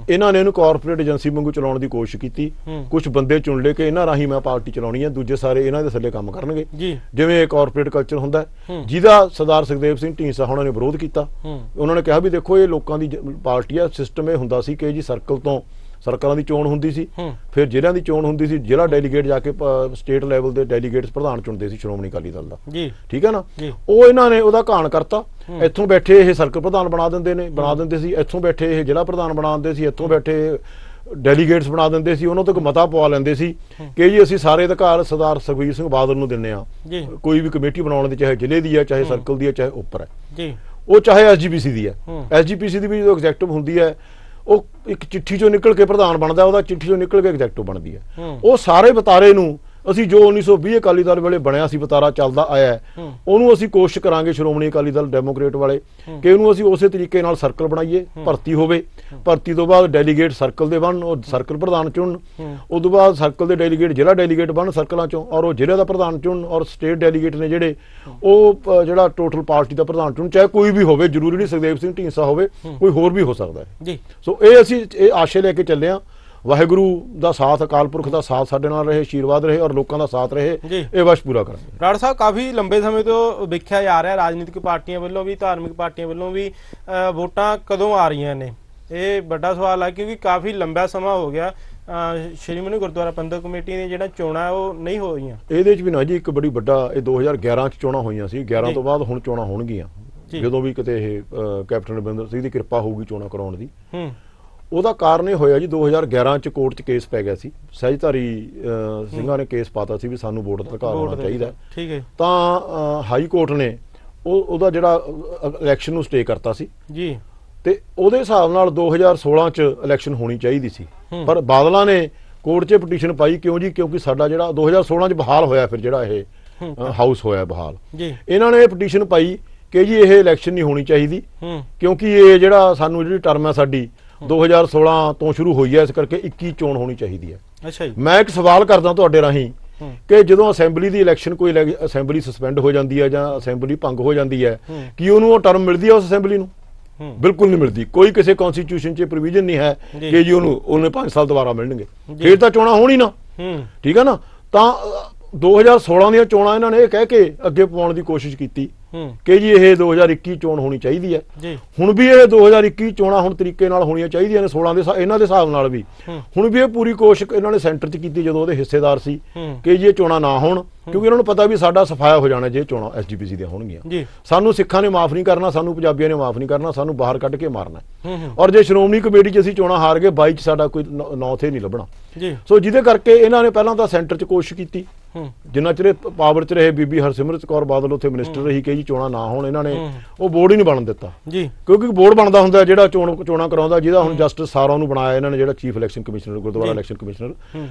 ਇਹਨਾਂ ਨੇ ਇਹਨੂੰ ਕਾਰਪੋਰੇਟ ਏਜੰਸੀ ਵਾਂਗੂ ਚਲਾਉਣ ਦੀ ਕੋਸ਼ਿਸ਼ ਕੀਤੀ। ਕੁਝ ਬੰਦੇ ਚੁਣ ਲਏ ਕਿ ਇਹਨਾਂ ਰਾਹੀਂ ਮੈਂ ਪਾਰਟੀ ਚਲਾਉਣੀ ਹੈ, ਦੂਜੇ ਸਾਰੇ ਇਹਨਾਂ ਦੇ ਥੱਲੇ ਕੰਮ ਕਰਨਗੇ, ਜਿਵੇਂ ਕਾਰਪੋਰੇਟ ਕਲਚਰ ਹੁੰਦਾ, ਜਿਹਦਾ ਸਰਦਾਰ ਸੁਖਦੇਵ ਸਿੰਘ ਢੀਂਡਸਾ ਉਹਨਾਂ ਨੇ ਵਿਰੋਧ ਕੀਤਾ। ਉਹਨਾਂ ਨੇ ਕਿਹਾ ਵੀ ਦੇਖੋ ਇਹ ਲੋਕਾਂ ਦੀ ਪਾਰਟੀ ਆ, ਸਿਸਟਮ ਇਹ ਹੁੰਦਾ ਸੀ ਕਿ ਜੀ ਸਰਕਲ ਤੋਂ ਸਰਕਾਰਾਂ ਦੀ ਚੋਣ ਹੁੰਦੀ ਸੀ, ਫਿਰ ਜ਼ਿਲ੍ਹਿਆਂ ਦੀ ਚੋਣ ਹੁੰਦੀ ਸੀ, ਜ਼ਿਲ੍ਹਾ ਡੈਲੀਗੇਟ ਜਾ ਕੇ ਸਟੇਟ ਲੈਵਲ ਦੇ ਡੈਲੀਗੇਟਸ ਪ੍ਰਧਾਨ ਚੁਣਦੇ ਸੀ ਸ਼੍ਰੋਮਣੀ ਅਕਾਲੀ ਦਲ ਦਾ। ਠੀਕ ਹੈ ਨਾ। ਉਹ ਇਹਨਾਂ ਨੇ ਉਹਦਾ ਘਾਣ ਕਰਤਾ, ਇੱਥੋਂ ਬੈਠੇ ਇਹ ਸਰਕਲ ਪ੍ਰਧਾਨ ਬਣਾ ਦਿੰਦੇ ਸੀ, ਇੱਥੋਂ ਬੈਠੇ ਇਹ ਜ਼ਿਲ੍ਹਾ ਪ੍ਰਧਾਨ ਬਣਾ ਦਿੰਦੇ ਸੀ, ਇੱਥੋਂ ਬੈਠੇ ਡੈਲੀਗੇਟਸ ਬਣਾ ਦਿੰਦੇ ਸੀ, ਉਹਨਾਂ ਤੋਂ ਇੱਕ ਮਤਾ ਪਵਾ ਲੈਂਦੇ ਸੀ ਕਿ ਜੀ ਅਸੀਂ ਸਾਰੇ ਅਧਿਕਾਰ ਸਰਦਾਰ ਸੁਖਬੀਰ ਸਿੰਘ ਬਾਦਲ ਨੂੰ ਦਿੰਦੇ ਆ, ਕੋਈ ਵੀ ਕਮੇਟੀ ਬਣਾਉਣ ਦੀ, ਚਾਹੇ ਜ਼ਿਲ੍ਹੇ ਦੀ ਹੈ, ਚਾਹੇ ਸਰਕਲ ਦੀ ਹੈ, ਚਾਹੇ ਉੱਪਰ ਹੈ, ਉਹ ਚਾਹੇ ਐਸਜੀਪੀਸੀ ਦੀ ਹੈ। ਐਸਜੀਪੀਸੀ ਦੀ ਵੀ ਜੋ ਐਗਜ਼ੈਕਟਿਵ ਹੁੰਦੀ ਹੈ ਉਹ ਇੱਕ ਚਿੱਠੀ ਚੋਂ ਨਿਕਲ ਕੇ ਪ੍ਰਧਾਨ ਬਣਦਾ, ਉਹਦਾ ਚਿੱਠੀ ਚੋਂ ਨਿਕਲ ਕੇ ਐਗਜ਼ੈਕਟਿਵ ਬਣਦੀ ਹੈ। ਉਹ ਸਾਰੇ ਵਤਾਰੇ ਨੂੰ ਅਸੀਂ ਜੋ 1920 ਅਕਾਲੀ ਦਲ ਵੇਲੇ ਬਣਿਆ ਸੀ, ਵਤਾਰਾ ਚੱਲਦਾ ਆਇਆ, ਉਹਨੂੰ ਅਸੀਂ ਕੋਸ਼ਿਸ਼ ਕਰਾਂਗੇ ਸ਼੍ਰੋਮਣੀ ਅਕਾਲੀ ਦਲ ਡੈਮੋਕ੍ਰੇਟ ਵਾਲੇ ਕਿ ਉਹਨੂੰ ਅਸੀਂ ਉਸੇ ਤਰੀਕੇ ਨਾਲ ਸਰਕਲ ਬਣਾਈਏ, ਭਰਤੀ ਹੋਵੇ, ਭਰਤੀ ਤੋਂ ਬਾਅਦ ਡੈਲੀਗੇਟ ਸਰਕਲ ਦੇ ਬਣਨ, ਉਹ ਸਰਕਲ ਪ੍ਰਧਾਨ ਚੁਣਨ, ਉਸ ਤੋਂ ਬਾਅਦ ਸਰਕਲ ਦੇ ਡੈਲੀਗੇਟ ਜ਼ਿਲ੍ਹਾ ਡੈਲੀਗੇਟ ਬਣਨ ਸਰਕਲਾਂ ਚੋਂ, ਔਰ ਉਹ ਜ਼ਿਲ੍ਹੇ ਦਾ ਪ੍ਰਧਾਨ ਚੁਣਨ, ਔਰ ਸਟੇਟ ਡੈਲੀਗੇਟ ਨੇ ਜਿਹੜੇ ਉਹ ਜਿਹੜਾ ਟੋਟਲ ਪਾਰਟੀ ਦਾ ਪ੍ਰਧਾਨ ਚੁਣਨ, ਚਾਹੇ ਕੋਈ ਵੀ ਹੋਵੇ, ਜ਼ਰੂਰੀ ਨਹੀਂ ਸੁਖਦੇਵ ਸਿੰਘ ਢੀਂਡਸਾ ਹੋਵੇ, ਕੋਈ ਹੋਰ ਵੀ ਹੋ ਸਕਦਾ ਹੈ। ਸੋ ਇਹ ਅਸੀਂ ਇਹ ਆਸ਼ੇ ਲੈ ਕੇ ਚੱਲੇ ਹਾਂ। ਵਾਹਿਗੁਰੂ ਦਾ ਸਾਥ, ਅਕਾਲ ਪੁਰਖ ਦਾ ਸਾਥ ਸਾਡੇ ਨਾਲ ਰਹੇ, ਆਸ਼ੀਰਵਾਦ ਰਹੇ, ਔਰ ਲੋਕਾਂ ਦਾ ਸਾਥ ਰਹੇ, ਇਹ ਵਸ਼ ਪੂਰਾ ਕਰਾਂਗੇ। ਬਰਾੜ ਸਾਹਿਬ, ਕਾਫੀ ਲੰਬੇ ਸਮੇਂ ਤੋਂ ਵੇਖਿਆ ਜਾ ਰਿਹਾ ਰਾਜਨੀਤਿਕ ਪਾਰਟੀਆਂ ਵੱਲੋਂ ਵੀ, ਧਾਰਮਿਕ ਪਾਰਟੀਆਂ ਵੱਲੋਂ ਵੀ, ਵੋਟਾਂ ਕਦੋਂ ਆ ਰਹੀਆਂ ਨੇ, ਇਹ ਵੱਡਾ ਸਵਾਲ ਹੈ ਕਿਉਂਕਿ ਕਾਫੀ ਲੰਬਾ ਸਮਾਂ ਹੋ ਗਿਆ ਸ਼੍ਰੋਮਣੀ ਗੁਰਦੁਆਰਾ ਪ੍ਰਬੰਧਕ ਕਮੇਟੀ ਦੀਆਂ ਜਿਹੜਾ ਚੋਣਾਂ ਉਹ ਨਹੀਂ ਹੋਈਆਂ। ਇਹਦੇ 'ਚ ਵੀ ਨਾ ਜੀ ਇੱਕ ਬੜੀ ਵੱਡਾ, ਇਹ 2011 'ਚ ਚੋਣਾਂ ਹੋਈਆਂ ਸੀ, 11 ਤੋਂ ਬਾਅਦ ਹੁਣ ਚੋਣਾਂ ਹੋਣਗੀਆਂ ਜਦੋਂ ਵੀ ਕਿਤੇ ਇਹ ਕੈਪਟਨ ਅਮਰਿੰਦਰ ਸਿੰਘ ਦੀ ਕਿਰਪਾ ਹੋਊਗੀ ਚੋਣਾਂ ਕਰਾਉਣ ਦੀ। ਉਹਦਾ ਕਾਰਨ ਇਹ ਹੋਇਆ ਜੀ 2011 'ਚ ਕੋਰਟ 'ਚ ਕੇਸ ਪੈ ਗਿਆ ਸੀ, ਸਹਿਜਧਾਰੀ ਸਿੰਘਾਂ ਨੇ ਕੇਸ ਪਾਤਾ ਸੀ ਵੀ ਸਾਨੂੰ ਵੋਟ ਦਾ ਅਧਿਕਾਰ ਹੋਣਾ ਚਾਹੀਦਾ। ਠੀਕ ਹੈ। ਤਾਂ ਹਾਈ ਕੋਰਟ ਨੇ ਉਹਦਾ ਜਿਹੜਾ ਇਲੈਕਸ਼ਨ ਨੂੰ ਸਟੇ ਕਰਤਾ ਸੀ ਜੀ, ਤੇ ਉਹਦੇ ਹਿਸਾਬ ਨਾਲ 2016 'ਚ ਇਲੈਕਸ਼ਨ ਹੋਣੀ ਚਾਹੀਦੀ ਸੀ, ਪਰ ਬਾਦਲਾਂ ਨੇ ਕੋਰਟ 'ਚ ਪਟੀਸ਼ਨ ਪਾਈ। ਕਿਉਂ ਜੀ? ਕਿਉਂਕਿ ਸਾਡਾ ਜਿਹੜਾ 2016 'ਚ ਬਹਾਲ ਹੋਇਆ, ਫਿਰ ਜਿਹੜਾ ਇਹ ਹਾਊਸ ਹੋਇਆ ਬਹਾਲ, ਇਹਨਾਂ ਨੇ ਇਹ ਪਟੀਸ਼ਨ ਪਾਈ ਕਿ ਜੀ ਇਹ ਇਲੈਕਸ਼ਨ ਨਹੀਂ ਹੋਣੀ ਚਾਹੀਦੀ ਕਿਉਂਕਿ ਇਹ ਜਿਹੜਾ ਸਾਨੂੰ ਜਿਹੜੀ ਟਰਮ ਹੈ ਸਾਡੀ 2016 ਤੋਂ ਸ਼ੁਰੂ ਹੋਈ ਹੈ, ਇਸ ਕਰਕੇ 21 ਚੋਣ ਹੋਣੀ ਚਾਹੀਦੀ ਹੈ। ਅੱਛਾ ਜੀ। ਮੈਂ ਇੱਕ ਸਵਾਲ ਕਰਦਾ ਤੁਹਾਡੇ ਰਾਹੀਂ ਕਿ ਜਦੋਂ ਅਸੈਂਬਲੀ ਦੀ ਇਲੈਕਸ਼ਨ ਕੋਈ ਅਸੈਂਬਲੀ ਸਸਪੈਂਡ ਹੋ ਜਾਂਦੀ ਹੈ ਜਾਂ ਅਸੈਂਬਲੀ ਭੰਗ ਹੋ ਜਾਂਦੀ ਹੈ, ਕੀ ਉਹਨੂੰ ਉਹ ਟਰਮ ਮਿਲਦੀ ਹੈ ਉਸ ਅਸੈਂਬਲੀ ਨੂੰ? ਬਿਲਕੁਲ ਨਹੀਂ ਮਿਲਦੀ। ਕੋਈ ਕਿਸੇ ਕਨਸਟੀਟਿਊਸ਼ਨ 'ਚ ਪ੍ਰੋਵੀਜ਼ਨ ਨਹੀਂ ਹੈ ਕਿ ਜੀ ਉਹਨੇ 5 ਸਾਲ ਦੁਬਾਰਾ ਮਿਲਣਗੇ, ਫਿਰ ਤਾਂ ਚੋਣਾਂ ਹੋਣੀ ਨਾ। ਠੀਕ ਹੈ ਨਾ? ਤਾਂ 2016 ਦੀਆਂ ਚੋਣਾਂ ਇਹਨਾਂ ਨੇ ਇਹ ਕਹਿ ਕੇ ਅੱਗੇ ਪਵਾਉਣ ਦੀ ਕੋਸ਼ਿਸ਼ ਕੀਤੀ ਕਿ ਜੀ ਇਹ 2021 ਚੋਣ ਹੋਣੀ ਚਾਹੀਦੀ ਹੈ। ਹੁਣ ਵੀ ਇਹ 2021 ਚੋਣਾਂ ਹੁਣ ਤਰੀਕੇ ਨਾਲ ਹੋਣੀਆਂ ਚਾਹੀਦੀਆਂ ਨੇ 16 ਦੇ ਇਹਨਾਂ ਦੇ ਹਿਸਾਬ ਨਾਲ ਵੀ। ਹੁਣ ਵੀ ਇਹ ਪੂਰੀ ਕੋਸ਼ਿਸ਼ ਇਹਨਾਂ ਨੇ ਸੈਂਟਰ 'ਚ ਕੀਤੀ ਜਦੋਂ ਉਹਦੇ ਹਿੱਸੇਦਾਰ ਸੀ ਕਿ ਜੀ ਇਹ ਚੋਣਾਂ ਨਾ ਹੋਣ, ਕਿਉਂਕਿ ਇਹਨਾਂ ਨੂੰ ਪਤਾ ਵੀ ਸਾਡਾ ਸਫਾਇਆ ਹੋ ਜਾਣਾ ਜੇ ਚੋਣਾਂ SGPC ਦੀਆਂ ਹੋਣਗੀਆਂ। ਸਾਨੂੰ ਸਿੱਖਾਂ ਨੇ ਮਾਫ ਨਹੀਂ ਕਰਨਾ, ਸਾਨੂੰ ਪੰਜਾਬੀਆਂ ਨੇ ਮਾਫ ਨਹੀਂ ਕਰਨਾ, ਸਾਨੂੰ ਬਾਹਰ ਕੱਢ ਕੇ ਮਾਰਨਾ। ਔਰ ਜੇ ਸ਼੍ਰੋਮਣੀ ਕਮੇਟੀ 'ਚ ਅਸੀਂ ਚੋਣਾਂ ਹਾਰ ਗਏ 22 'ਚ ਸਾਡਾ ਕੋਈ ਨਾਂ ਉੱਥੇ ਨਹੀਂ ਲੱਭਣਾ। ਸੋ ਜਿਹਦੇ ਕਰਕੇ ਇਹਨਾਂ ਨੇ ਪਹਿਲਾਂ ਤਾਂ ਸੈਂਟਰ 'ਚ ਕੋਸ਼ਿਸ਼ ਕੀਤੀ, ਜਿੰਨਾ ਚਿਰ ਪਾਵਰ 'ਚ ਰਹੇ ਬੀਬੀ ਹਰਸਿਮਰਤ ਕੌਰ ਬਾਦਲ ਉੱਥੇ ਮਿਨਿਸਟਰ ਰਹੀ ਕਿ ਜੀ ਚੋਣਾਂ ਨਾ ਹੋਣ, ਇਹਨਾਂ ਨੇ ਉਹ ਬੋਰਡ ਹੀ ਨਹੀਂ ਬਣਨ ਦਿੱਤਾ। ਕਿਉਂਕਿ ਬੋਰਡ ਬਣਦਾ ਹੁੰਦਾ ਜਿਹੜਾ ਚੋਣਾਂ ਕਰਾਉਂਦਾ, ਜਿਹਦਾ ਹੁਣ ਜਸਟਿਸ ਸਾਰਾ ਨੂੰ ਬਣਾਇਆ ਇਹਨਾਂ ਨੇ, ਜਿਹੜਾ chief election commissioner Gurdwara election commissioner.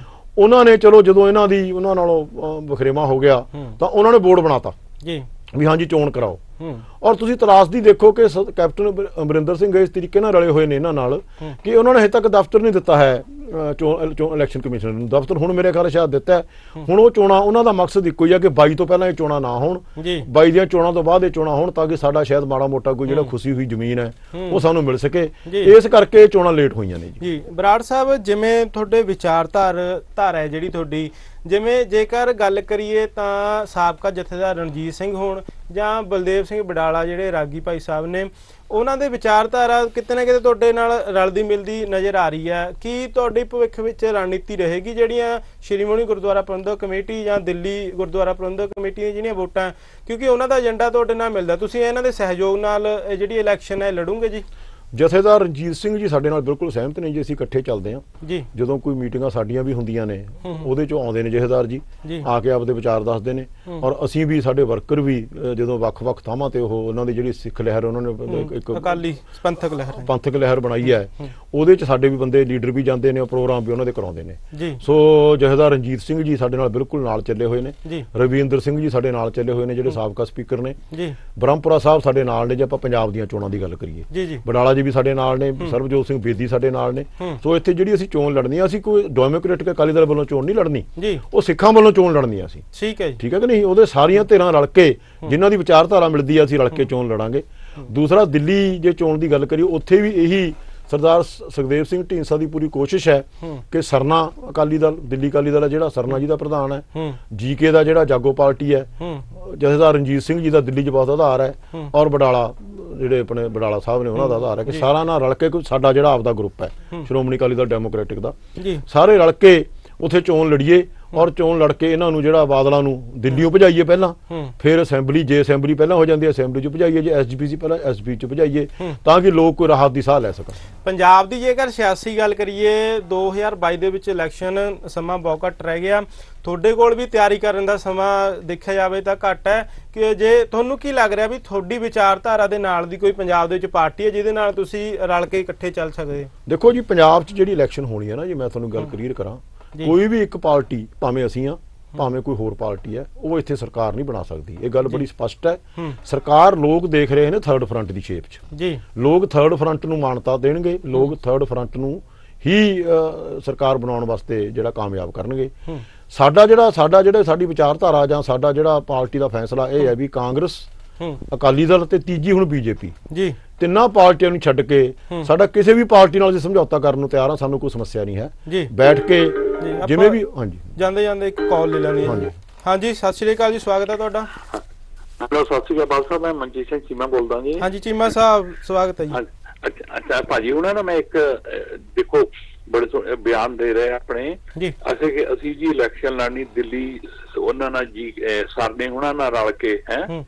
ਉਹਨਾਂ ਨੇ ਚਲੋ ਜਦੋਂ ਉਹਨਾਂ ਨਾਲੋਂ ਵਖਰੇਵਾਂ ਹੋ ਗਿਆ ਤਾਂ ਉਹਨਾਂ ਨੇ ਬੋਰਡ ਬਣਾਤਾ ਵੀ ਹਾਂਜੀ ਚੋਣ ਕਰਾਓ। ਔਰ ਤੁਸੀਂ ਤਰਾਸਦੀ ਦੇਖੋ ਕਿ ਕੈਪਟਨ ਅਮਰਿੰਦਰ ਸਿੰਘ ਇਸ ਤਰੀਕੇ ਨਾਲ ਰਲੇ ਹੋਏ ਨੇ ਇਹਨਾਂ ਨਾਲ ਕਿ ਉਹਨਾਂ ਨੇ ਹਜੇ ਤੱਕ ਦਫ਼ਤਰ ਨਹੀਂ ਦਿੱਤਾ ਹੈ ਇਲੈਕਸ਼ਨ ਕਮਿਸ਼ਨਰ ਨੂੰ। ਦਫ਼ਤਰ ਹੁਣ ਮੇਰੇ ਖਿਆਲ ਸ਼ਾਇਦ ਦਿੱਤਾ ਹੈ। ਹੁਣ ਉਹ ਚੋਣਾਂ ਉਹਨਾਂ ਦਾ ਮਕਸਦ ਇੱਕੋ ਹੀ ਹੈ ਕਿ 22 ਤੋਂ ਪਹਿਲਾਂ ਇਹ ਚੋਣਾਂ ਨਾ ਹੋਣ, 22 ਦੀਆਂ ਚੋਣਾਂ ਤੋਂ ਬਾਅਦ ਇਹ ਚੋਣਾਂ ਹੋਣ ਤਾਂ ਕਿ ਸਾਡਾ ਸ਼ਾਇਦ ਮਾੜਾ ਮੋਟਾ ਕੋਈ ਜਿਹੜਾ ਖੁਸ਼ੀ ਹੋਈ ਜ਼ਮੀਨ ਹੈ ਉਹ ਸਾਨੂੰ ਮਿਲ ਸਕੇ। ਇਸ ਕਰਕੇ ਇਹ ਚੋਣਾਂ ਲੇਟ ਹੋਈਆਂ ਨੇ ਜੀ। ਬਰਾੜ ਸਾਹਿਬ, ਜਿਵੇਂ ਤੁਹਾਡੇ ਵਿਚਾਰਧਾਰਾ ਹੈ ਜਿਹੜੀ ਤੁਹਾਡੀ, ਜਿਵੇਂ ਜੇਕਰ ਗੱਲ ਕਰੀਏ ਤਾਂ ਸਾਬਕਾ ਜਥੇਦਾਰ ਰਣਜੀਤ ਸਿੰਘ ਹੋਣ ਜਾਂ ਬਲਦੇਵ ਸਿੰਘ ਬਡਾਲਾ ਜਿਹੜੇ ਰਾਗੀ ਭਾਈ ਸਾਹਿਬ ਨੇ, ਉਹਨਾਂ ਦੇ ਵਿਚਾਰਧਾਰਾ ਕਿਤੇ ਨਾ ਕਿਤੇ ਤੁਹਾਡੇ ਨਾਲ ਰਲਦੀ ਮਿਲਦੀ ਨਜ਼ਰ ਆ ਰਹੀ ਹੈ। ਕੀ ਤੁਹਾਡੀ ਭਵਿੱਖ ਵਿੱਚ ਰਣਨੀਤੀ ਰਹੇਗੀ ਜਿਹੜੀਆਂ ਸ਼੍ਰੋਮਣੀ ਗੁਰਦੁਆਰਾ ਪ੍ਰਬੰਧਕ ਕਮੇਟੀ ਜਾਂ ਦਿੱਲੀ ਗੁਰਦੁਆਰਾ ਪ੍ਰਬੰਧਕ ਕਮੇਟੀ ਦੀਆਂ ਜਿਹੜੀਆਂ ਵੋਟਾਂ, ਕਿਉਂਕਿ ਉਹਨਾਂ ਦਾ ਏਜੰਡਾ ਤੁਹਾਡੇ ਨਾਲ ਮਿਲਦਾ, ਤੁਸੀਂ ਇਹਨਾਂ ਦੇ ਸਹਿਯੋਗ ਨਾਲ ਜਿਹੜੀ ਇਲੈਕਸ਼ਨ ਹੈ ਲੜੋਗੇ ਜੀ? ਜਥੇਦਾਰ ਰਣਜੀਤ ਸਿੰਘ ਜੀ ਸਾਡੇ ਨਾਲ ਬਿਲਕੁਲ ਸਹਿਮਤ ਨੇ ਜੀ, ਅਸੀਂ ਇਕੱਠੇ ਚੱਲਦੇ ਹਾਂ ਜੀ। ਜਦੋਂ ਕੋਈ ਮੀਟਿੰਗਾਂ ਸਾਡੀਆਂ ਵੀ ਹੁੰਦੀਆਂ ਨੇ ਉਹਦੇ ਚੋਂ ਆਉਂਦੇ ਨੇ ਜਥੇਦਾਰ ਜੀ, ਆ ਕੇ ਆਪਦੇ ਵਿਚਾਰ ਦੱਸਦੇ ਨੇ। ਔਰ ਅਸੀਂ ਵੀ, ਸਾਡੇ ਵਰਕਰ ਵੀ ਜਦੋਂ ਵੱਖ-ਵੱਖ ਥਾਵਾਂ ਤੇ ਉਹਨਾਂ ਦੀ ਜਿਹੜੀ ਸਿੱਖ ਲਹਿਰ, ਉਹਨਾਂ ਨੇ ਇੱਕ ਅਕਾਲੀ ਪੰਥਕ ਲਹਿਰ ਬਣਾਈ ਹੈ, ਉਹਦੇ ਚ ਸਾਡੇ ਵੀ ਬੰਦੇ ਲੀਡਰ ਵੀ ਜਾਂਦੇ ਨੇ, ਪ੍ਰੋਗਰਾਮ ਵੀ ਉਹਨਾਂ ਦੇ ਕਰਾਉਂਦੇ ਨੇ। ਸੋ ਜਥੇਦਾਰ ਰਣਜੀਤ ਸਿੰਘ ਜੀ ਸਾਡੇ ਨਾਲ ਬਿਲਕੁਲ ਨਾਲ ਚੱਲੇ ਹੋਏ ਨੇ। ਰਵਿੰਦਰ ਸਿੰਘ ਜੀ ਸਾਡੇ ਨਾਲ ਚੱਲੇ ਹੋਏ ਨੇ ਜਿਹੜੇ ਸਾਬਕਾ ਸਪੀਕਰ ਨੇ। ਬ੍ਰਹਮਪੁਰਾ ਸਾਹਿਬ ਸਾਡੇ ਨਾਲ ਨੇ ਜੇ ਆਪਾਂ ਪੰਜਾਬ ਦੀਆਂ ਚੋਣਾਂ ਦੀ ਗੱਲ ਕਰੀਏ। ਬਡਾਲਾ ਵੀ ਸਾਡੇ ਨਾਲ ਨੇ, ਸਰਬਜੋਤ ਸਿੰਘ ਬੇਦੀ ਸਾਡੇ ਨਾਲ ਨੇ। ਸੋ ਇੱਥੇ ਜਿਹੜੀ ਅਸੀਂ ਚੋਣ ਲੜਨੀ ਆ, ਅਸੀਂ ਕੋਈ ਡੈਮੋਕ੍ਰੈਟਿਕ ਅਕਾਲੀ ਦਲ ਵੱਲੋਂ ਚੋਣ ਨਹੀਂ ਲੜਨੀ, ਉਹ ਸਿੱਖਾਂ ਵੱਲੋਂ ਚੋਣ ਲੜਨੀ ਆ ਅਸੀਂ। ਠੀਕ ਹੈ ਕਿ ਨਹੀਂ? ਉਹਦੇ ਸਾਰੀਆਂ ਧਿਰਾਂ ਰਲ ਕੇ ਜਿਨ੍ਹਾਂ ਦੀ ਵਿਚਾਰਧਾਰਾ ਮਿਲਦੀ ਆ ਅਸੀਂ ਰਲ ਕੇ ਚੋਣ ਲੜਾਂਗੇ। ਦੂਸਰਾ, ਦਿੱਲੀ ਜੇ ਚੋਣ ਦੀ ਗੱਲ ਕਰੀਏ ਉੱਥੇ ਵੀ ਇਹੀ ਸਰਦਾਰ ਸੁਖਦੇਵ ਸਿੰਘ ਢੀਂਡਸਾ ਦੀ ਪੂਰੀ ਕੋਸ਼ਿਸ਼ ਹੈ ਕਿ ਸਰਨਾ ਅਕਾਲੀ ਦਲ, ਦਿੱਲੀ ਅਕਾਲੀ ਦਲ ਜਿਹੜਾ ਸਰਨਾ ਜੀ ਦਾ ਪ੍ਰਧਾਨ ਹੈ, ਜੀਕੇ ਦਾ ਜਿਹੜਾ ਜਾਗੋ ਪਾਰਟੀ ਹੈ, ਜਥੇਦਾਰ ਰਣਜੀਤ ਸਿੰਘ ਜੀ ਦਾ ਦਿੱਲੀ 'ਚ ਬਹੁਤ ਆਧਾਰ ਹੈ, ਔਰ ਬਡਾਲਾ ਜਿਹੜੇ ਆਪਣੇ ਬਡਾਲਾ ਸਾਹਿਬ ਨੇ ਉਹਨਾਂ ਦਾ ਆਧਾਰ ਹੈ ਕਿ ਸਾਰਾ ਨਾਲ ਰਲ ਕੇ ਸਾਡਾ ਜਿਹੜਾ ਆਪਦਾ ਗਰੁੱਪ ਹੈ ਸ਼੍ਰੋਮਣੀ ਅਕਾਲੀ ਦਲ ਡੈਮੋਕ੍ਰੈਟਿਕ ਦਾ, ਸਾਰੇ ਰਲ ਕੇ ਉੱਥੇ ਚੋਣ ਲੜੀਏ। ਔਰ ਚੋਣ ਲੜ ਕੇ ਇਹਨਾਂ ਨੂੰ ਜਿਹੜਾ ਬਾਦਲਾਂ ਨੂੰ ਦਿੱਲੀੋਂ ਭਜਾਈਏ ਪਹਿਲਾਂ, ਫਿਰ ਅਸੈਂਬਲੀ, ਜੇ ਅਸੈਂਬਲੀ ਪਹਿਲਾਂ ਹੋ ਜਾਂਦੀ ਹੈ ਅਸੈਂਬਲੀ 'ਚ ਭਜਾਈਏ, ਜੇ SGPC ਪਹਿਲਾਂ SGPC 'ਚ ਭਜਾਈਏ ਤਾਂ ਕਿ ਲੋਕ ਕੋਈ ਰਾਹਤ ਦੀ ਸਾਹ ਲੈ ਸਕਣ। ਪੰਜਾਬ ਦੀ ਜੇਕਰ ਸਿਆਸੀ ਗੱਲ ਕਰੀਏ, 2022 ਦੇ ਵਿੱਚ ਇਲੈਕਸ਼ਨ ਸਮਾਂ ਬਹੁਤ ਘੱਟ ਰਹਿ ਗਿਆ, ਤੁਹਾਡੇ ਕੋਲ ਵੀ ਤਿਆਰੀ ਕਰਨ ਦਾ ਸਮਾਂ ਦੇਖਿਆ ਜਾਵੇ ਤਾਂ ਘੱਟ ਹੈ। ਕਿ ਜੇ ਤੁਹਾਨੂੰ ਕੀ ਲੱਗ ਰਿਹਾ ਵੀ ਤੁਹਾਡੀ ਵਿਚਾਰਧਾਰਾ ਦੇ ਨਾਲ ਦੀ ਕੋਈ ਪੰਜਾਬ ਦੇ ਵਿੱਚ ਪਾਰਟੀ ਹੈ ਜਿਹਦੇ ਨਾਲ ਤੁਸੀਂ ਰਲ ਕੇ ਇਕੱਠੇ ਚੱਲ ਸਕਦੇ? ਦੇਖੋ ਜੀ, ਪੰਜਾਬ 'ਚ ਜਿਹੜੀ ਇਲੈਕਸ਼ਨ ਹੋਣੀ ਹੈ ਨਾ ਜੀ, ਮੈਂ ਤੁਹਾਨੂੰ ਗੱਲ ਕਲੀਅਰ ਕਰਾਂ, ਕੋਈ ਵੀ ਇੱਕ ਪਾਰਟੀ, ਭਾਵੇਂ ਅਸੀਂ ਆ ਭਾਵੇਂ ਕੋਈ ਹੋਰ ਪਾਰਟੀ ਹੈ, ਉਹ ਇੱਥੇ ਸਰਕਾਰ ਨਹੀਂ ਬਣਾ ਸਕਦੀ। ਇਹ ਗੱਲ ਬੜੀ ਸਪਸ਼ਟ ਹੈ। ਸਰਕਾਰ ਲੋਕ ਦੇਖ ਰਹੇ ਨੇ ਥਰਡ ਫਰੰਟ ਦੀ ਸ਼ੇਪ 'ਚ। ਲੋਕ ਥਰਡ ਫਰੰਟ ਨੂੰ ਮਾਨਤਾ ਦੇਣਗੇ, ਲੋਕ ਥਰਡ ਫਰੰਟ ਨੂੰ ਹੀ ਸਰਕਾਰ ਬਣਾਉਣ ਵਾਸਤੇ ਜਿਹੜਾ ਕਾਮਯਾਬ ਕਰਨਗੇ। ਸਾਡੀ ਵਿਚਾਰਧਾਰਾ ਜਾਂ ਸਾਡਾ ਜਿਹੜਾ ਪਾਰਟੀ ਦਾ ਫੈਸਲਾ ਇਹ ਹੈ ਵੀ ਕਾਂਗਰਸ, ਅਕਾਲੀ ਦਲ ਤੇ ਤੀਜੀ ਹੁਣ BJP, ਤਿੰਨਾਂ ਪਾਰਟੀਆਂ ਨੂੰ ਛੱਡ ਕੇ ਸਾਡਾ ਕਿਸੇ ਵੀ ਪਾਰਟੀ ਨਾਲ ਸਮਝੌਤਾ ਕਰਨ ਨੂੰ ਤਿਆਰ ਆ। ਸਾਨੂੰ ਕੋਈ ਸਮੱਸਿਆ ਨਹੀਂ ਹੈ, ਬੈਠ ਕੇ ਜਿਵੇਂ ਵੀ। ਹਾਂਜੀ, ਜਾਂਦੇ ਇੱਕ ਕਾਲ ਲੈ ਲੈਂਦੇ ਹਾਂ। ਹਾਂਜੀ, ਸਤਿ ਸ਼੍ਰੀ ਅਕਾਲ ਜੀ, ਸਵਾਗਤ ਹੈ ਤੁਹਾਡਾ। ਹੈਲੋ, ਸਤਿ ਸ਼੍ਰੀ ਅਕਾਲ ਸਾਹਿਬ, ਮੈਂ ਮਨਜੀਤ ਸਿੰਘ ਚੀਮਾ ਬੋਲਦਾ ਜੀ। ਹਾਂਜੀ ਚੀਮਾ ਸਾਹਿਬ, ਸਵਾਗਤ ਹੈ ਜੀ। ਅੱਛਾ ਭਾਜੀ ਉਹਨਾਂ ਨਾਲ ਮੈਂ ਇੱਕ ਦੇਖੋ ਬੜੇ ਬਿਆਨ ਦੇ ਰਹੇ ਆਪਣੇ ਅਸੀਂ ਜੀ ਇਲੈਕਸ਼ਨ ਲੜਨੀ ਦਿੱਲੀ ਉਹਨਾਂ ਨਾਲ ਜੀ ਸਰ ਨੇ ਉਹਨਾਂ ਨਾਲ ਰਲ ਕੇ ਹੈ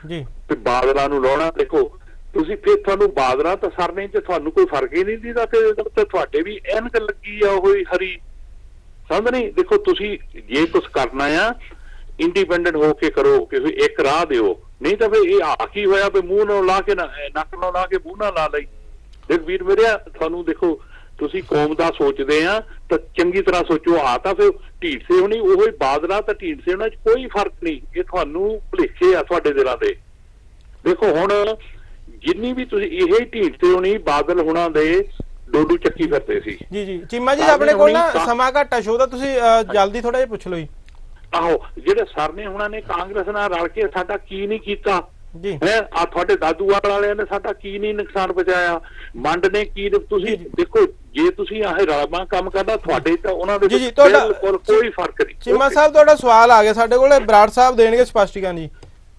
ਜੀ ਤੇ ਬਾਦਲਾਂ ਨੂੰ ਲਾਉਣਾ। ਦੇਖੋ ਤੁਸੀਂ ਫਿਰ ਤੁਹਾਨੂੰ ਬਾਦਲਾਂ ਤਾਂ ਸਰ ਨੇ ਚ ਤੁਹਾਨੂੰ ਕੋਈ ਫਰਕ ਹੀ ਨਹੀਂ ਦਿੰਦਾ, ਫਿਰ ਤੁਹਾਡੇ ਵੀ ਐਨਕ ਲੱਗੀ ਆ ਉਹ ਹਰੀ ਸਮਝ ਨਹੀਂ। ਦੇਖੋ ਤੁਸੀਂ ਜੇ ਕੁਛ ਕਰਨਾ ਆ ਇੰਡੀਪੈਂਡੈਂਟ ਹੋ ਕੇ ਕਰੋ, ਕਿਸੇ ਇੱਕ ਰਾਹ ਦਿਓ, ਨਹੀਂ ਤਾਂ ਫਿਰ ਇਹ ਆ ਕੀ ਹੋਇਆ ਵੀ ਮੂੰਹ ਨਾਲ ਲਾ ਕੇ ਨੱਕ ਨਾਲ ਲਾ ਕੇ ਮੂੰਹ ਨਾਲ ਲਾ ਲਈ। ਦੇਖ ਵੀਰ ਮੇਰਿਆ ਤੁਹਾਨੂੰ ਦੇਖੋ ਤੁਸੀਂ ਕੌਮ ਦਾ ਸੋਚਦੇ ਆ ਤਾਂ ਚੰਗੀ ਤਰ੍ਹਾਂ ਸੋਚੋ। ਆ ਤਾਂ ਫਿਰ ਢੀਂਡਸੇ ਹੋਣੀ ਉਹ ਹੀ ਬਾਦਲਾਂ ਤਾਂ ਢੀਂਡਸੇ ਹੋਣਾ ਚ ਕੋਈ ਫਰਕ ਨਹੀਂ, ਇਹ ਤੁਹਾਨੂੰ ਭੁਲੇਖੇ ਆ ਤੁਹਾਡੇ ਦਿਲਾਂ ਦੇ। ਦੇਖੋ ਹੁਣ ਜਿੰਨੀ ਵੀ ਤੁਸੀਂ ਇਹ ਢੀਂਡਸੇ ਹੋਣੀ ਬਾਦਲ ਹੋਣਾ ਦੇ ਡੋਡੂ ਚੱਕੀ ਫਿਰਦੇ ਸੀ। ਜੀ ਜੀ ਚੀਮਾ ਜੀ ਆਪਣੇ ਕੋਲ ਨਾ ਸਮਾਂ ਘੱਟ ਆ ਸ਼ੋਅ ਦਾ, ਤੁਸੀਂ ਜਲਦੀ ਥੋੜਾ ਜਿਹਾ ਪੁੱਛ ਲਓ ਜੀ। ਆਹੋ ਜਿਹੜੇ ਸਰ ਨੇ ਉਹਨਾਂ ਨੇ ਕਾਂਗਰਸ ਨਾਲ ਰਲ ਕੇ ਸਾਡਾ ਕੀ ਨਹੀਂ ਕੀਤਾ ਜੀ ਹੈ, ਆ ਤੁਹਾਡੇ ਦਾਦੂਵਾਲ ਵਾਲਿਆਂ ਨੇ ਸਾਡਾ ਕੀ ਨਹੀਂ ਨੁਕਸਾਨ ਪਹੁੰਚਾਇਆ, ਮੰਡ ਨੇ ਕੀ ਤੁਸੀਂ ਦੇਖੋ ਜੇ ਤੁਸੀਂ ਆਹ ਰਲਵਾਂ ਕੰਮ ਕਰਨਾ ਤੁਹਾਡੇ ਤਾਂ ਉਹਨਾਂ ਦੇ ਬਿਲਕੁਲ ਕੋਈ ਫਰਕ ਨਹੀਂ। ਚੀਮਾ ਸਾਹਿਬ ਤੁਹਾਡਾ ਸਵਾਲ ਆ ਗਿਆ ਸਾਡੇ ਕੋਲ, ਬਰਾੜ ਸਾਹਿਬ ਦੇਣਗੇ ਸਪਸ਼ਟੀਕਰਨ ਜੀ।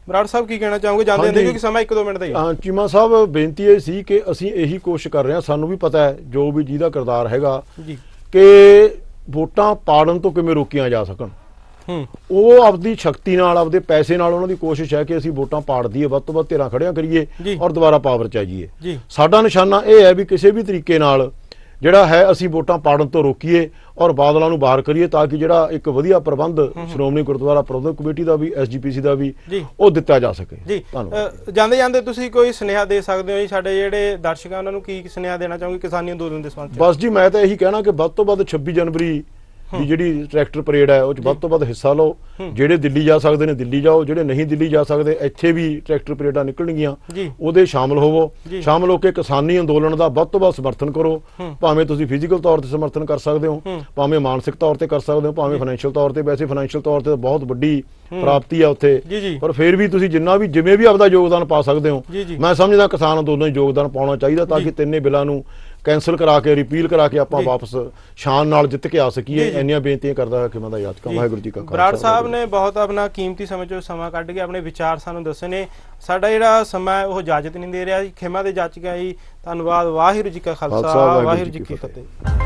ਬਰਾੜ ਸਾਹਿਬ ਕੀ ਕਹਿਣਾ ਚਾਹੋਗੇ ਜਾਂਦੇ ਹੁੰਦੇ ਕਿਉਂਕਿ ਸਮਾਂ 1-2 ਮਿੰਟ ਦਾ ਹੀ। ਹਾਂ ਚੀਮਾ ਸਾਹਿਬ ਬੇਨਤੀ ਇਹ ਸੀ ਕਿ ਅਸੀਂ ਇਹੀ ਕੋਸ਼ਿਸ਼ ਕਰ ਰਹੇ ਹਾਂ, ਸਾਨੂੰ ਵੀ ਪਤਾ ਹੈ ਜੋ ਵੀ ਜਿਹਦਾ ਕਿਰਦਾਰ ਹੈਗਾ ਜੀ ਕਿ ਵੋਟਾਂ ਪਾੜਨ ਤੋਂ ਕਿਵੇਂ ਰੋਕੀਆਂ ਜਾ ਸਕਣ। ਉਹ ਆਪਦੀ ਸ਼ਕਤੀ ਨਾਲ ਆਪਦੇ ਪੈਸੇ ਨਾਲ ਉਹਨਾਂ ਦੀ ਕੋਸ਼ਿਸ਼ ਹੈ ਕਿ ਅਸੀਂ ਵੋਟਾਂ ਪਾੜ ਦਈਏ, ਵੱਧ ਤੋਂ ਵੱਧ ਧਿਰਾਂ ਖੜਿਆਂ ਕਰੀਏ ਔਰ ਦੁਬਾਰਾ ਪਾਵਰ ਚ ਆ ਜਾਈਏ। ਸਾਡਾ ਨਿਸ਼ਾਨਾ ਇਹ ਹੈ ਵੀ ਕਿਸੇ ਵੀ ਤਰੀਕੇ ਨਾਲ ਜਿਹੜਾ ਹੈ ਅਸੀਂ ਵੋਟਾਂ ਪਾੜਨ ਤੋਂ ਰੋਕੀਏ ਔਰ ਬਾਦਲਾਂ ਨੂੰ ਬਾਹਰ ਕਰੀਏ ਤਾਂ ਕਿ ਜਿਹੜਾ ਇੱਕ ਵਧੀਆ ਪ੍ਰਬੰਧ ਸ਼੍ਰੋਮਣੀ ਗੁਰਦੁਆਰਾ ਪ੍ਰਬੰਧਕ ਕਮੇਟੀ ਦਾ ਵੀ ਐਸਜੀਪੀਸੀ ਦਾ ਵੀ ਉਹ ਦਿੱਤਾ ਜਾ ਸਕੇ। ਜੀ ਜਾਂਦੇ ਜਾਂਦੇ ਤੁਸੀਂ ਕੋਈ ਸੁਨੇਹਾ ਦੇ ਸਕਦੇ ਹੋ ਜੀ ਸਾਡੇ ਜਿਹੜੇ ਦਰਸ਼ਕਾਂ ਉਹਨਾਂ ਨੂੰ, ਕੀ ਸੁਨੇਹਾ ਦੇਣਾ ਚਾਹੋਗੇ ਕਿਸਾਨੀ ਅੰਦੋਲਨ ਦੇ ਸੰਬੰਧ? ਬਸ ਜੀ ਮੈਂ ਤਾਂ ਇਹੀ ਕਹਿਣਾ ਕਿ ਵੱਧ ਤੋਂ ਵੱਧ 26 ਜਨਵਰੀ ਦੀ ਜਿਹੜੀ ਟਰੈਕਟਰ ਪਰੇਡ ਹੈ ਉਹ ਚ ਵੱਧ ਤੋਂ ਵੱਧ ਹਿੱਸਾ ਲਓ। ਜਿਹੜੇ ਦਿੱਲੀ ਜਾ ਸਕਦੇ ਨੇ ਦਿੱਲੀ ਜਾਓ, ਜਿਹੜੇ ਨਹੀਂ ਦਿੱਲੀ ਜਾ ਸਕਦੇ ਇੱਥੇ ਵੀ ਟਰੈਕਟਰ ਪਰੇਡਾਂ ਨਿਕਲਣਗੀਆਂ, ਉਹਦੇ ਸ਼ਾਮਲ ਹੋਵੋ। ਸ਼ਾਮਲ ਹੋ ਕੇ ਕਿਸਾਨੀ ਅੰਦੋਲਨ ਦਾ ਵੱਧ ਤੋਂ ਵੱਧ ਸਮਰਥਨ ਕਰੋ। ਭਾਵੇਂ ਤੁਸੀਂ ਫਿਜ਼ੀਕਲ ਤੌਰ ਤੇ ਸਮਰਥਨ ਕਰ ਸਕਦੇ ਹੋ, ਭਾਵੇਂ ਮਾਨਸਿਕ ਤੌਰ ਤੇ ਕਰ ਸਕਦੇ ਹੋ, ਭਾਵੇਂ ਫਾਈਨੈਂਸ਼ੀਅਲ ਤੌਰ ਤੇ। ਵੈਸੇ ਫਾਈਨੈਂਸ਼ੀਅਲ ਤੌਰ ਤੇ ਬਹੁਤ ਵੱਡੀ ਪ੍ਰਾਪਤੀ ਆ ਉੱਥੇ, ਪਰ ਫਿਰ ਵੀ ਤੁਸੀਂ ਜਿੰਨਾ ਵੀ ਜਿਵੇਂ ਵੀ ਆਪਦਾ ਯੋਗਦਾਨ ਪਾ ਸਕਦੇ ਹੋ। ਮੈਂ ਸਮਝਦਾ ਕਿਸਾਨ ਅੰਦੋਲਨ ਯੋਗਦਾਨ ਪਾਉਣਾ ਚਾਹੀਦਾ ਤਾਂ ਕਿ ਤਿੰਨੇ ਬਿੱਲਾਂ ਨੂੰ ਕੈਂਸਲ ਕਰਾ ਕੇ ਰਿਪੀਲ ਕਰਾ ਕੇ ਆਪਾਂ ਵਾਪਸ ਸ਼ਾਨ ਨਾਲ ਜਿੱਤ ਕੇ ਆ ਸਕੀਏ। ਇੰਨੀਆਂ ਬੇਨਤੀਆਂ ਕਰਦਾ ਕਿ ਮੈਂ ਦਾ ਯਾਚਕਾਂ ਵਾਹਿਗੁਰੂ ਜੀ ਕਾ ਖਾਲਸਾ। ਬਰਾੜ ਸਾਹਿਬ ਨੇ ਬਹੁਤ ਆਪਣਾ ਕੀਮਤੀ ਸਮੇਂ ਚੋਂ ਸਮਾਂ ਕੱਢ ਕੇ ਆਪਣੇ ਵਿਚਾਰ ਸਾਨੂੰ ਦੱਸੇ ਨੇ। ਸਾਡਾ ਜਿਹੜਾ ਸਮਾਂ ਉਹ ਇਜਾਜ਼ਤ ਨਹੀਂ ਦੇ ਰਿਹਾ ਜੀ, ਖਿਮਾ ਦੇ ਜਾਚਕਾਂ ਜੀ। ਧੰਨਵਾਦ। ਵਾਹਿਗੁਰੂ ਜੀ ਕਾ ਖਾਲਸਾ ਵਾਹਿਗੁਰੂ ਜੀ ਕੀ ਫਤਿਹ।